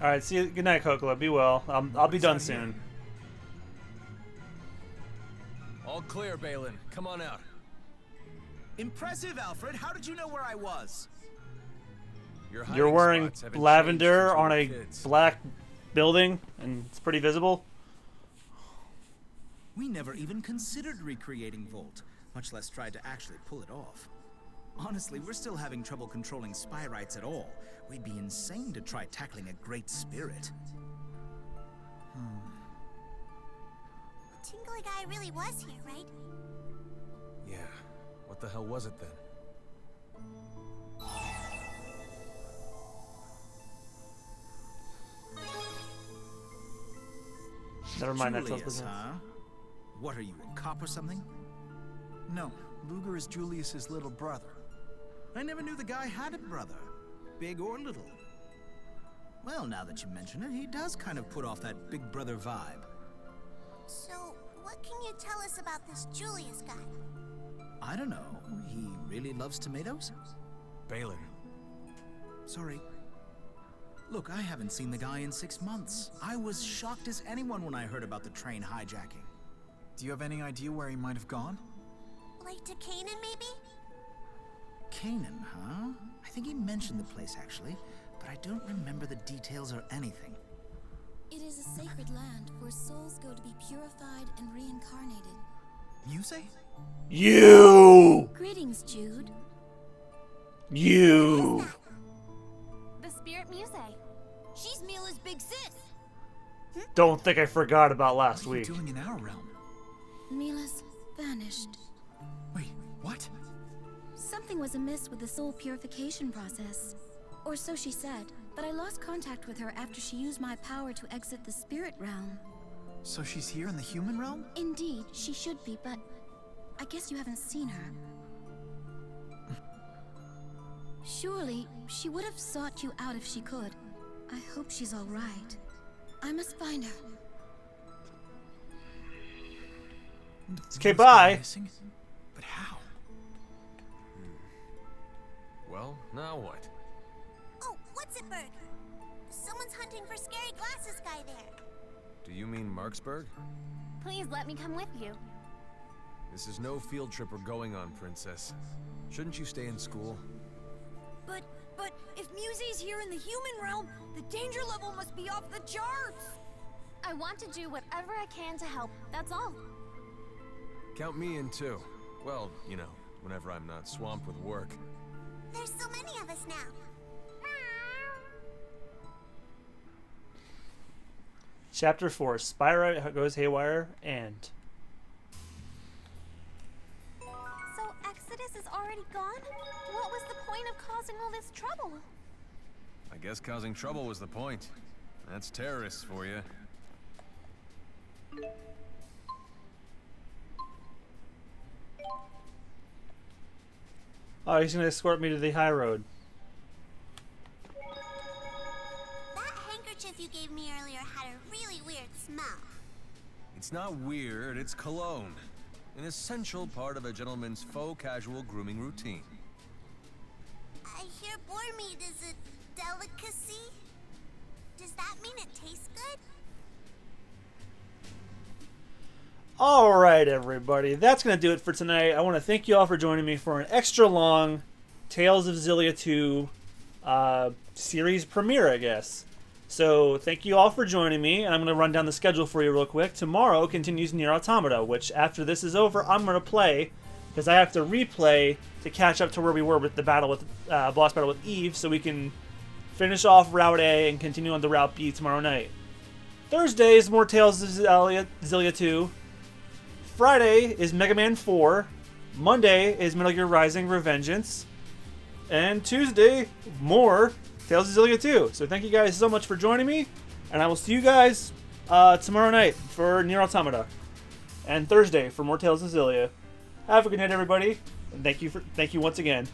All right, see you. Good night, Cocola. Be well. I'll be done soon. All clear, Balin. Come on out. Impressive, Alfred. How did you know where I was? Your You're hiding wearing spots haven't lavender changed on since a we were kids. black building, and it's pretty visible. We never even considered recreating Volt. much less tried to actually pull it off. Honestly, we're still having trouble controlling Spyrites at all. We'd be insane to try tackling a great spirit. The tingly guy really was here, right? Yeah. What the hell was it then? Never mind, that tells Julius, business. huh? What are you, a cop or something? No, Luger is Julius's little brother. I never knew the guy had a brother, big or little. Well, now that you mention it, he does kind of put off that big brother vibe. So, what can you tell us about this Julius guy? I don't know. He really loves tomatoes? Balin. Sorry. Look, I haven't seen the guy in 6 months. I was shocked as anyone when I heard about the train hijacking. Do you have any idea where he might have gone? Like to Canaan, maybe? Canaan, huh? I think he mentioned the place, actually, but I don't remember the details or anything. It is a sacred land where souls go to be purified and reincarnated. Muse? You! Greetings, Jude. You! The Spirit Muse. She's Mila's big sis. Don't think I forgot about last What are you week. doing in our realm? Mila's vanished. Wait, what? Something was amiss with the soul purification process. Or so she said, but I lost contact with her after she used my power to exit the spirit realm. So she's here in the human realm? Indeed, she should be, but I guess you haven't seen her. Surely, she would have sought you out if she could. I hope she's all right. I must find her. Okay, bye. Missing? But how? Well, now what? Oh, what's it, Berg? Someone's hunting for scary glasses guy there. Do you mean Marksburg? Please let me come with you. This is no field trip we're going on, Princess. Shouldn't you stay in school? But if Musey's here in the human realm, the danger level must be off the charts. I want to do whatever I can to help, that's all. Count me in too. Well, you know, whenever I'm not swamped with work. There's so many of us now. Chapter 4, Spyro Goes Haywire, and... So Exodus is already gone? What was the point of causing all this trouble? I guess causing trouble was the point. That's terrorists for you. Oh, he's gonna escort me to the high road. That handkerchief you gave me earlier had a really weird smell. It's not weird, it's cologne. An essential part of a gentleman's faux casual grooming routine. I hear boar meat is a delicacy. Does that mean it tastes good? Alright, everybody. That's going to do it for tonight. I want to thank you all for joining me for an extra long Tales of Xillia 2 series premiere, I guess. So, thank you all for joining me, and I'm going to run down the schedule for you real quick. Tomorrow continues Nier Automata, which after this is over, I'm going to play, because I have to replay to catch up to where we were with the battle with boss battle with Eve, so we can finish off Route A and continue on to Route B tomorrow night. Thursday is more Tales of Xillia 2. Friday is Mega Man 4. Monday is Metal Gear Rising Revengeance. And Tuesday, more Tales of Xillia 2. So thank you guys so much for joining me. And I will see you guys tomorrow night for Nier Automata. And Thursday for more Tales of Xillia. Have a good night, everybody. And thank you once again.